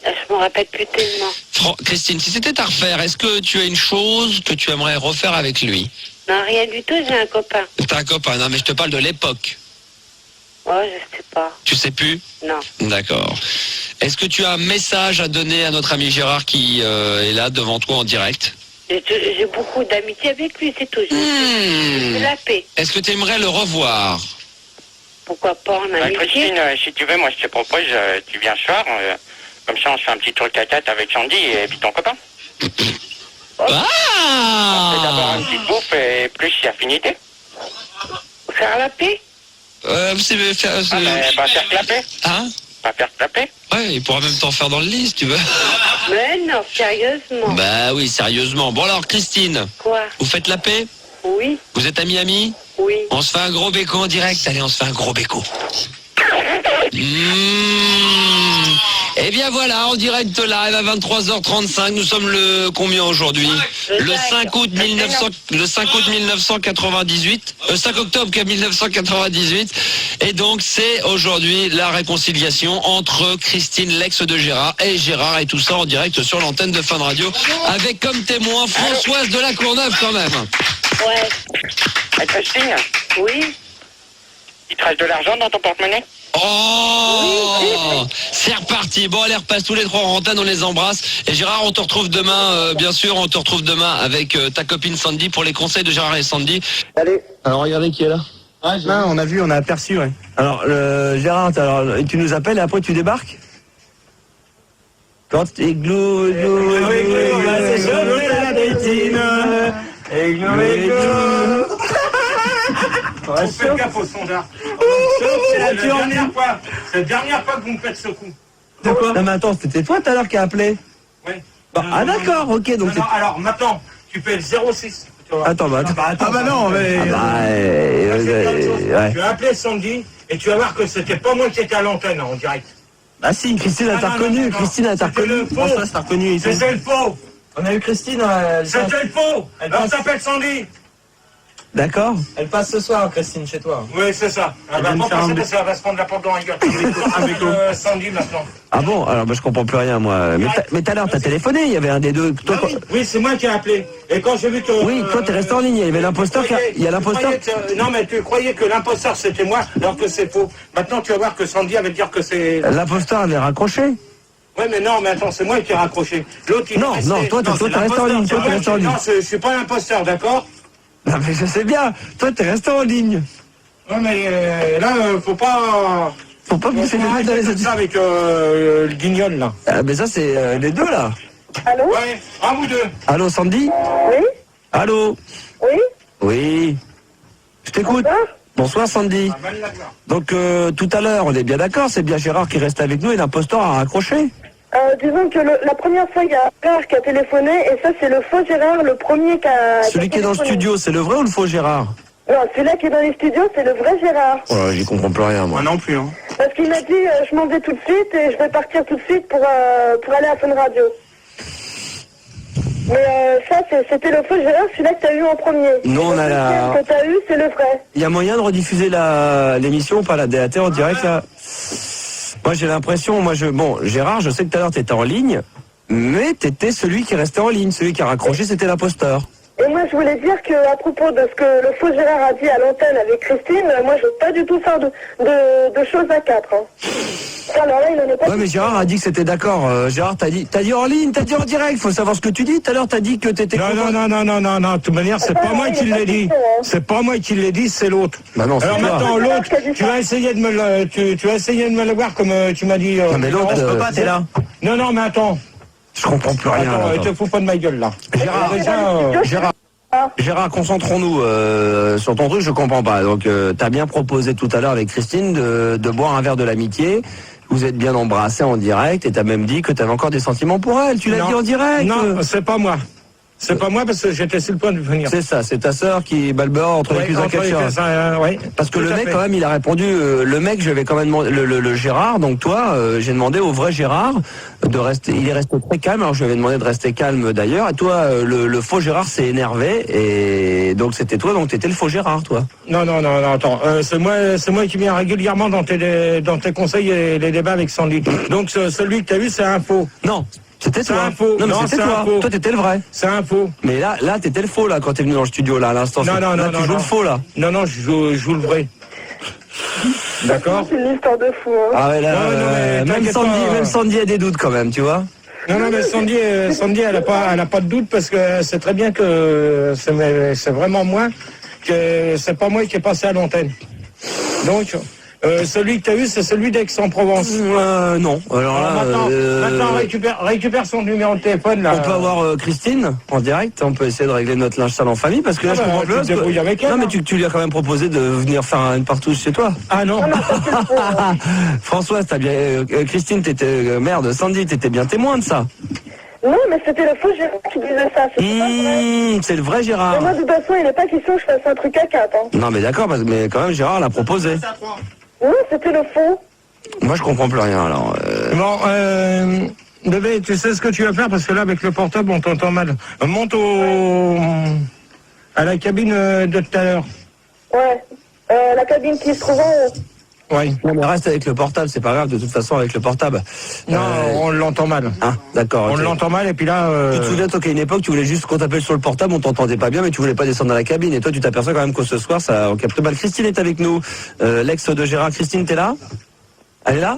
Je me rappelle plus tellement. Christine, si c'était à refaire, est-ce que tu as une chose que tu aimerais refaire avec lui? Non, rien du tout, j'ai un copain. T'as un copain, non mais je te parle de l'époque. Oh, je sais pas. Tu sais plus? Non. D'accord. Est-ce que tu as un message à donner à notre ami Gérard qui est là devant toi en direct? J'ai beaucoup d'amitié avec lui, c'est tout. C'est la paix. Est-ce que tu aimerais le revoir? Pourquoi pas en amitié? Christine, si tu veux, moi je te propose, tu viens ce soir, comme ça on se fait un petit truc à tête avec Sandy et puis ton copain. On fait d'abord une petite bouffe et plus si affinité. Faire la paix? Pas faire clapper. Hein? Pas faire clapper. Ouais, il pourra même t'en faire dans le lit si tu veux. Mais non, sérieusement. Bah oui, sérieusement. Bon alors Christine, Quoi? vous faites la paix? Oui. Vous êtes amis? Oui. On se fait un gros béco en direct. Allez, on se fait un gros béco. Eh bien voilà, en direct live à 23h35, nous sommes le combien aujourd'hui? Le 5 août 1998, 5 octobre 1998, et donc c'est aujourd'hui la réconciliation entre Christine, l'ex de Gérard, et Gérard, et tout ça en direct sur l'antenne de Fun Radio, avec comme témoin Françoise de la Courneuve quand même. Ouais. Christine? Oui. Il te reste de l'argent dans ton porte-monnaie? Oh, c'est reparti. Bon, allez, repasse tous les trois en antenne, on les embrasse. Et Gérard, on te retrouve demain, bien sûr, on te retrouve demain avec ta copine Sandy pour les conseils de Gérard et Sandy. Allez. Alors regardez qui est là. Non, on a vu, on a aperçu, ouais. Alors Gérard, alors, tu nous appelles et après tu débarques? Quand igloo, Faites gaffe au sondage. C'est la dernière fois que vous me faites ce coup. De quoi? Non mais attends, c'était toi tout à l'heure qui a appelé? Oui. Ah d'accord, ok, donc non, alors maintenant, tu fais le 06. Attends, bah attends. Ah bah non, mais... Tu as appelé Sandy et tu vas voir que c'était pas moi qui étais à l'antenne en direct. Ah si, Christine a reconnu, Christine a reconnu. François t'a reconnu. C'était le faux. On a eu Christine. C'était le faux. Elle s'appelle Sandy. D'accord. Elle passe ce soir, Christine, chez toi. Oui, c'est ça. Elle va pas passer parce qu'elle va se prendre la porte dans la gueule. Avec Sandy maintenant. Ah bon? Alors bah, je comprends plus rien moi. Mais tout à l'heure t'as téléphoné, il y avait un des deux. Toi, oui, c'est moi qui ai appelé. Et quand j'ai vu que... Oui, toi t'es resté en ligne, il y avait l'imposteur il y a l'imposteur. Non mais tu croyais que l'imposteur c'était moi, alors que c'est faux. Maintenant tu vas voir que Sandy va te dire que c'est... L'imposteur avait raccroché. Ouais mais non, mais attends, c'est moi qui ai raccroché. L'autre il... Non, toi t'es resté en ligne, Non, je suis pas l'imposteur, d'accord? Non mais je sais bien, toi t'es resté en ligne. Ouais mais là, faut pas... Faut pas pousser les deux dans les autres. Ça avec le guignol là. Ah mais ça c'est les deux là. Allô? Ouais, un ou deux. Allô Sandy? Oui? Allô? Oui? Oui. Je t'écoute. Bonsoir Sandy. Donc tout à l'heure, on est bien d'accord, c'est bien Gérard qui reste avec nous et l'imposteur a raccroché. Disons que la première fois, il y a Gérard qui a téléphoné, et ça, c'est le faux Gérard, le premier qui a... Celui qui est dans le studio, c'est le vrai ou le faux Gérard? Non, celui-là qui est dans les studios, c'est le vrai Gérard. Oh là, j'y comprends plus rien moi. Moi non plus, hein. Parce qu'il m'a dit, je m'en vais tout de suite, et je vais partir tout de suite pour aller à Fun Radio. Mais ça, c'était le faux Gérard, celui-là que tu as eu en premier. Non, on a la... Ce que tu as eu, c'est le vrai. Il y a moyen de rediffuser l'émission ou pas, la DAT en direct là? Moi j'ai l'impression, bon, Gérard, je sais que tout à l'heure t'étais en ligne, mais t'étais celui qui restait en ligne, celui qui a raccroché c'était l'imposteur. Et moi je voulais dire qu'à propos de ce que le faux Gérard a dit à l'antenne avec Christine, moi je veux pas du tout faire de choses à quatre. Hein. Alors là, il en est pas. Ouais mais Gérard a dit que c'était d'accord. Gérard t'as dit en ligne, t'as dit en direct, faut savoir ce que tu dis. Tout à l'heure t'as dit que t'étais... Non, de toute manière, c'est pas moi qui l'ai dit. C'est pas moi qui l'ai dit, c'est l'autre. Bah non, c'est alors toi. maintenant, l'autre, tu vas essayer de me le voir comme tu m'as dit. Non mais l'autre, on peut pas, t'es là. Non, mais attends. Je comprends plus rien. Attends, te fous pas de ma gueule là. Gérard, Gérard, concentrons-nous sur ton truc, je comprends pas. Donc, t'as bien proposé tout à l'heure avec Christine de boire un verre de l'amitié. Vous êtes bien embrassés en direct et t'as même dit que t'avais encore des sentiments pour elle. Tu l'as dit en direct. Non, c'est pas moi. C'est pas moi parce que j'étais sur le point de venir. C'est ça, c'est ta sœur qui balbera entre les culs ouais, parce que tout le à mec, fait. quand même, il a répondu. Le mec, je vais quand même demander le Gérard. Donc toi, j'ai demandé au vrai Gérard de rester. Il est resté très calme. Alors je lui avais demandé de rester calme d'ailleurs. Et toi, le faux Gérard s'est énervé et donc c'était toi. Donc t'étais le faux Gérard, toi. Non, attends. C'est moi qui viens régulièrement dans tes conseils et les débats avec Sandy. Donc celui que t'as vu, c'est un faux. Non. C'était C'est toi. un faux. Non, mais Non, c'était c'est un toi. faux. Toi, t'étais le vrai. C'est un faux. Mais là, t'étais le faux, là, quand t'es venu dans le studio, là, à l'instant. Non, Là, tu joues le faux, là. Non, je joue le vrai. D'accord. C'est une histoire de fou, hein. Ah ouais, là, Ouais, non, mais même t'inquiète Sandy a des doutes, quand même, tu vois. Non, mais Sandy, elle a pas de doute parce que c'est très bien que c'est vraiment moi, que c'est pas moi qui est passé à l'antenne. Donc, celui que tu as eu, c'est celui d'Aix-en-Provence. Non. Alors là, maintenant récupère son numéro de téléphone, là. on peut avoir Christine en direct. On peut essayer de régler notre linge sale en famille parce que là, je comprends tu plus. te débrouilles avec elle, Non, mais hein. tu lui as quand même proposé de venir faire une partouche chez toi. Ah non. Françoise, t'as bien. Christine, t'étais merde. Sandy, t'étais bien témoin de ça. Non, mais c'était le faux Gérard qui disait ça. C'est le vrai Mais Gérard. moi, de toute façon, il n'est pas question que je fasse un truc à 4. Hein. Non, mais d'accord, mais quand même, Gérard l'a proposé. Non, c'était le faux. Moi, je comprends plus rien, alors. Bon, bébé, tu sais ce que tu vas faire parce que là, avec le portable, on t'entend mal. Monte à la cabine de tout à l'heure. Ouais. La cabine qui se trouve en haut. Oui. Non, mais reste avec le portable, c'est pas grave, de toute façon, avec le portable. Non, on l'entend mal. Ah, d'accord. On ok. l'entend mal et puis là... Tu te souviens, toi, qu'à une époque, tu voulais juste qu'on t'appelle sur le portable, on t'entendait pas bien, mais tu voulais pas descendre à la cabine. Et toi, tu t'aperçois quand même que ce soir, ça, on capte mal. Christine est avec nous, l'ex de Gérard. Christine, t'es là? Elle est là?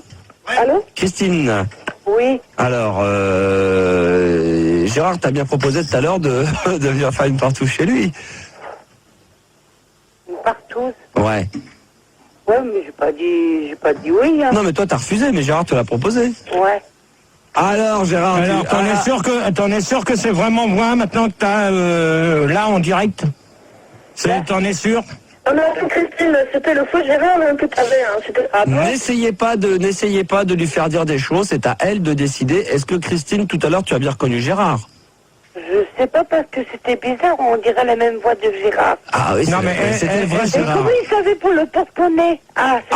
Allô? Christine. Oui. Alors, Gérard t'a bien proposé tout à l'heure de venir faire une partouche chez lui. Partout. Ouais. Ouais, mais j'ai pas dit oui, hein. Non, mais toi, t'as refusé, mais Gérard te l'a proposé. Ouais. Alors, Gérard, Alors, t'en es sûr que c'est vraiment moi maintenant que t'as là en direct? T'en es sûr? Non, mais attends, Christine, c'était le faux Gérard même que t'avais, hein. C'était à toi. N'essayez pas de lui faire dire des choses, c'est à elle de décider. Est-ce que Christine, tout à l'heure, tu as bien reconnu Gérard? Je sais pas parce que c'était bizarre, on dirait la même voix de Gérard. Ah oui, Non, mais c'était le vrai Et Gérard. comment il savait pour le porte-monnaie? Ah, c'est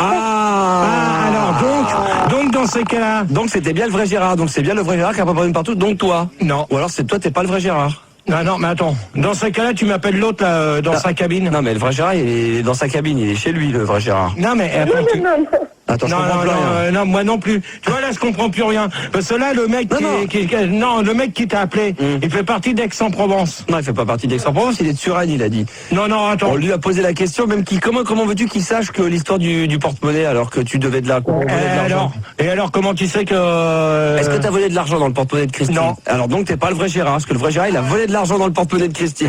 Alors donc dans ces cas-là... Donc c'était bien le vrai Gérard, donc c'est bien le vrai Gérard qui a proposé une partout, donc toi. Non. Ou alors c'est toi, t'es pas le vrai Gérard. Non, mais attends. Dans ces cas-là, tu m'appelles l'autre là, dans sa cabine. Non, mais le vrai Gérard, il est dans sa cabine, il est chez lui, le vrai Gérard. Non, mais... ça. Non. Attends, je comprends plus rien. non, moi non plus. Tu vois, là, je comprends plus rien. Parce que là, le mec le mec qui t'a appelé, il fait partie d'Aix-en-Provence. Non, il fait pas partie d'Aix-en-Provence, il est de Suresnes, il a dit. Non, attends. On lui a posé la question, même comment veux-tu qu'il sache que l'histoire du porte-monnaie alors que tu devais de l'argent? Et alors, comment tu sais que... Est-ce que t'as volé de l'argent dans le porte-monnaie de Christine? Non. Alors donc t'es pas le vrai Gérard, parce que le vrai Gérard, il a volé de l'argent dans le porte-monnaie de Christine.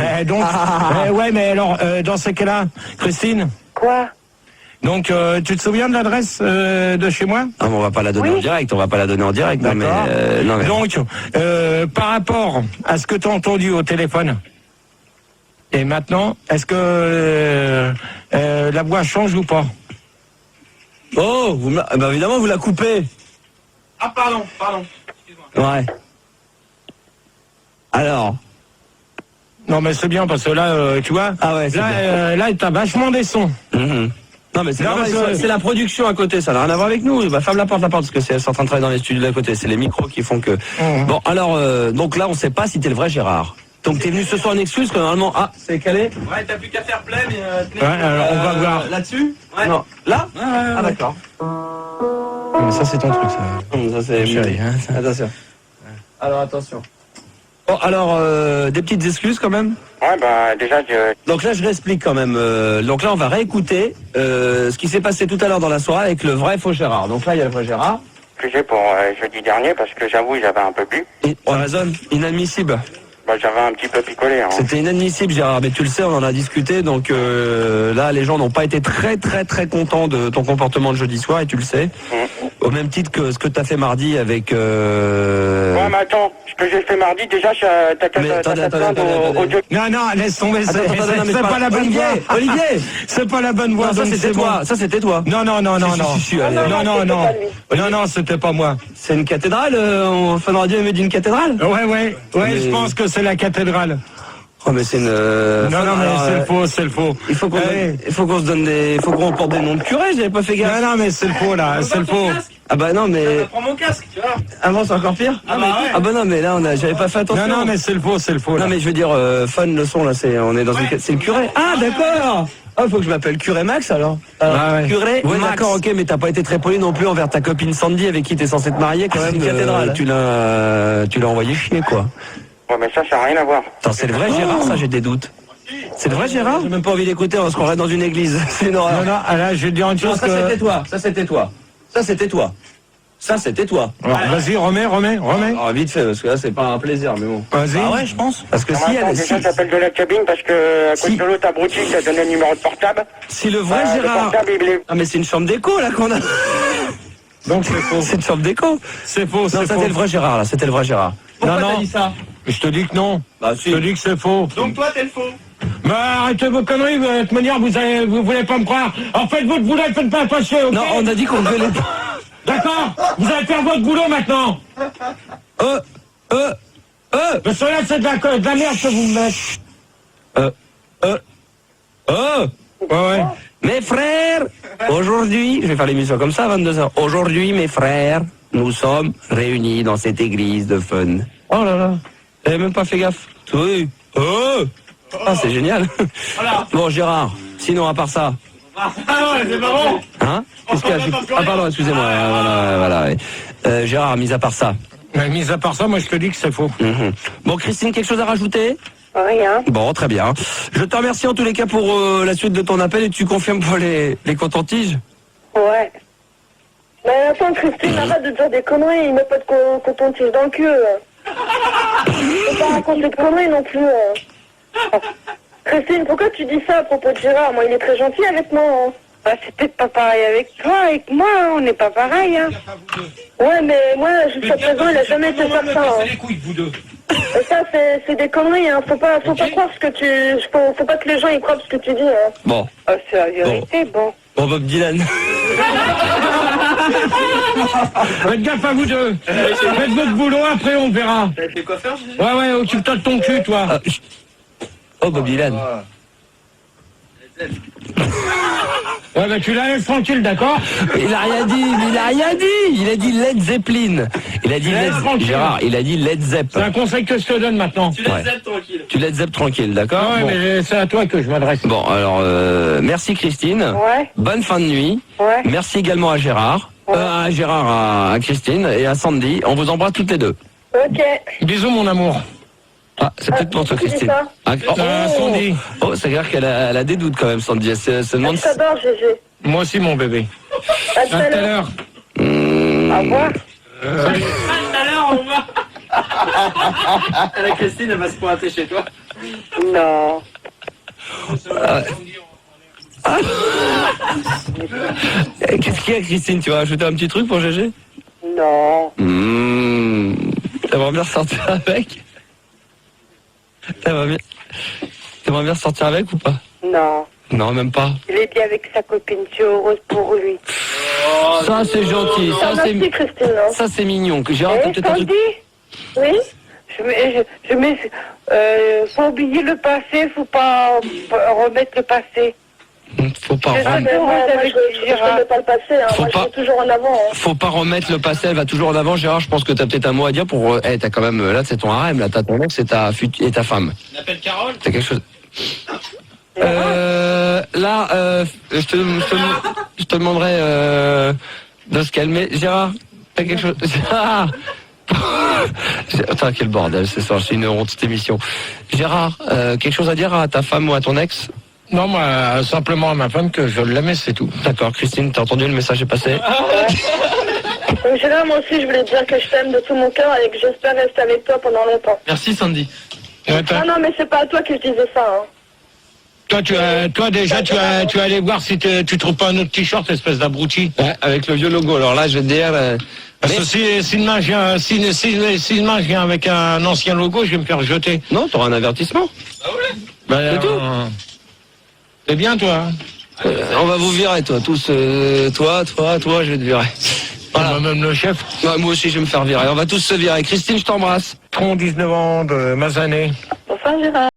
Ouais, mais alors, dans ces cas-là, Christine? Quoi? Donc, tu te souviens de l'adresse de chez moi? Ah, mais on va pas la donner en direct, non, mais, non, mais... Donc, par rapport à ce que tu as entendu au téléphone, et maintenant, est-ce que la voix change ou pas? Oh, évidemment, vous la coupez. Ah, pardon. Excuse-moi. Ouais. Alors. Non, mais c'est bien, parce que là, tu vois, là, t'as vachement des sons. Non, mais c'est Non, normal, mais c'est la production à côté, ça n'a rien à voir avec nous. Bah, ferme la porte, parce que c'est en train de travailler dans les studios d'à côté. C'est les micros qui font que... Bon, alors, donc là, on sait pas si t'es le vrai Gérard. Donc t'es venu ce soir en excuse, parce que normalement... Ah, c'est calé? Ouais, t'as plus qu'à faire play, mais... Ouais, alors on va voir. Là-dessus? Ouais. Non, là? Ouais. Ah, d'accord. Mais ça, c'est ton truc, ça. Ça, c'est... Chérie, hein, ça. Attention. Alors, attention. Bon, alors, des petites excuses quand même? Ouais, bah déjà, Donc là, je réexplique quand même. Donc là, on va réécouter ce qui s'est passé tout à l'heure dans la soirée avec le vrai faux Gérard. Donc là, il y a le vrai Gérard. que j'ai pour jeudi dernier, parce que j'avoue, j'avais un peu bu. On raisonne, inadmissible. Bah, j'avais un petit peu picolé. Hein. C'était inadmissible, Gérard, mais tu le sais, on en a discuté, donc là, les gens n'ont pas été très contents de ton comportement de jeudi soir, et tu le sais. Au même titre que ce que tu as fait mardi avec... Ouais, mais attends, ce que j'ai fait mardi, déjà, t'as Non, laisse tomber, c'est pas pas la bonne voie. Olivier C'est pas la bonne voie, non, ça donc c'était c'est toi, bon. ça c'était toi. Non, allez. non, c'était pas moi. C'est une cathédrale, Fun Radio émet d'une cathédrale? Ouais, je pense que c'est la cathédrale. Oh, mais c'est une... Non, mais c'est le faux. Il faut qu'on se donne il faut qu'on porte des noms de curés, j'avais pas fait gaffe. Non, mais c'est le faux, là, c'est le faux. Ah bah non, mais... Prends mon casque, tu vois. Ah bon, c'est encore pire? Ah bah ouais. Ah bah non, mais là, j'avais pas fait attention. Non, mais c'est le faux, là. Non, mais je veux dire, Fun, le son, là, on est dans une... C'est le curé. Ah, d'accord. Ah, faut que je m'appelle Curé Max, alors. Curé Max. D'accord, ok, mais t'as pas été très poli non plus envers ta copine Sandy, avec qui t'es censé te marier, quand même. Cathédrale. Tu l'as envoyé chier, quoi. Ouais, mais ça n'a rien à voir. Attends, c'est le vrai Gérard, ça, j'ai des doutes. C'est le vrai Gérard? J'ai même pas envie d'écouter, on se croirait dans une église. C'est une horreur. Non, là, je vais te dire une chose ça, c'était toi. Alors, vas-y, remets. Ah, vite fait, parce que là, c'est pas un plaisir, mais bon. Vas-y. Ah ouais, je pense. Parce que Déjà, j'appelle de la cabine parce que, à cause de l'autre abruti qui a donné le numéro de portable. Si le vrai Le Gérard... portable, il est... Ah, mais c'est une chambre d'écho, là, qu'on a. Donc, c'est faux. C'est une chambre d'écho. C'est faux, Non, c'était le vrai Gérard, là, c'était le vrai Gérard. Pourquoi Non. t'as dit ça? Je te dis que non. Bah, Je te dis que c'est faux. Donc toi, t'es le faux. Mais arrêtez vos conneries, de toute manière, vous voulez pas me croire. En faites votre boulot, faites pas passer, ok? Non, on a dit qu'on ne venait pas. D'accord? Vous allez faire votre boulot maintenant. Mais cela, c'est de la merde que vous me mettez. Ouais. Mes frères, aujourd'hui, je vais faire l'émission comme ça à 22h. Aujourd'hui, mes frères, nous sommes réunis dans cette église de Fun. Oh là là, j'avais même pas fait gaffe. Oui. Ah, c'est génial. Voilà. Bon, Gérard, sinon, à part ça. Ah ouais, c'est pas bon. Hein? Qu'est-ce qu'il y a? Ah, pardon, excusez-moi. Voilà. Gérard, mis à part ça. Mais mis à part ça, moi, je te dis que c'est faux. Bon, Christine, quelque chose à rajouter? Rien. Bon, très bien. Je te remercie en tous les cas pour la suite de ton appel et tu confirmes pour les cotons-tiges? Ouais. Mais attends, Christine, arrête de dire des conneries, il met pas de coton-tige dans le cul. Faut pas raconter de conneries non plus. Christine, pourquoi tu dis ça à propos de Gérard? Moi, il est très gentil avec moi. Hein. Bah, c'est peut-être pas pareil avec toi, avec moi, hein. On n'est pas pareil. Hein. Ouais, mais moi, jusqu'à présent, il a jamais été faire ça. Hein. les couilles, vous deux. Et ça, c'est des conneries. Hein. Faut pas croire ce que tu... Faut pas que les gens y croient ce que tu dis. Hein. Bon. Ah, c'est la vérité, bon. Bon, Bob Dylan. Faites gaffe à vous deux. Faites votre boulot, après on verra. Avec les coiffeurs, je dis. Ouais, occupe-toi de ton cul, toi. Oh, Bob Dylan. Ouais, bah tu la laisses tranquille, d'accord? Il a rien dit. Il a dit Led Zeppelin. Il a dit Gérard, il a dit Led Zepp. C'est un conseil que je te donne maintenant. Tu laisses Zep tranquille. Tu Led Zepp tranquille, d'accord? Ouais, Bon. mais c'est à toi que je m'adresse. Bon, alors, merci Christine. Ouais. Bonne fin de nuit. Ouais. Merci également à Gérard. À Christine et à Sandy. On vous embrasse toutes les deux. Ok. Bisous, mon amour. Ah, c'est peut-être pour toi, qui dit Christine. ça Sandy. Oh, c'est clair qu'elle a des doutes quand même, Sandy. Elle se demande Je t'adore, Gégé. Moi aussi, mon bébé. À tout à l'heure. Au revoir. Tout à l'heure, on va. La Christine, elle va se pointer chez toi. Non. Qu'est-ce qu'il y a, Christine? Tu vas rajouter un petit truc pour GG? Non. T'aimerais bien ressortir avec? T'aimerais bien sortir avec ou pas? Non. Non, même pas. Il est bien avec sa copine, tu es heureuse pour lui. Ça, c'est gentil. Merci, Christine. Hein. Ça, c'est mignon. Que Gérard, t'as peut-être un truc... Oui. Faut oublier le passé, faut pas remettre le passé. Faut pas Je remets pas le passé, hein. Moi, je suis toujours en avant. Hein. Faut pas remettre le passé, elle va toujours en avant. Gérard, je pense que t'as peut-être un mot à dire pour... t'as quand même... Là, c'est ton harem, là, t'as ton ex et ta femme. On appelle Carole. T'as quelque chose... je te demanderai de se calmer. Gérard, t'as quelque chose... Gérard. Attends, quel bordel ce soir, c'est une honte cette émission. Gérard, quelque chose à dire à ta femme ou à ton ex? Non, moi, simplement à ma femme que je l'aimais, c'est tout. D'accord, Christine, t'as entendu, le message est passé? Gérard, moi aussi, je voulais te dire que je t'aime de tout mon cœur et que j'espère rester avec toi pendant longtemps. Merci, Sandy. Non, mais c'est pas à toi que je disais ça. Hein. Toi déjà, tu vas aller voir si tu trouves pas un autre t-shirt, espèce d'abruti. Ouais, avec le vieux logo. Alors là, je vais te dire... Parce que si demain je viens avec un ancien logo, je vais me faire jeter. Non, t'auras un avertissement. Ah ouais? C'est tout. C'est bien, toi. On va vous virer, toi. Tous, toi, je vais te virer. Voilà. Même le chef. Ouais, moi aussi, je vais me faire virer. On va tous se virer. Christine, je t'embrasse. 19 ans de Mazané. Bonsoir, Gérard.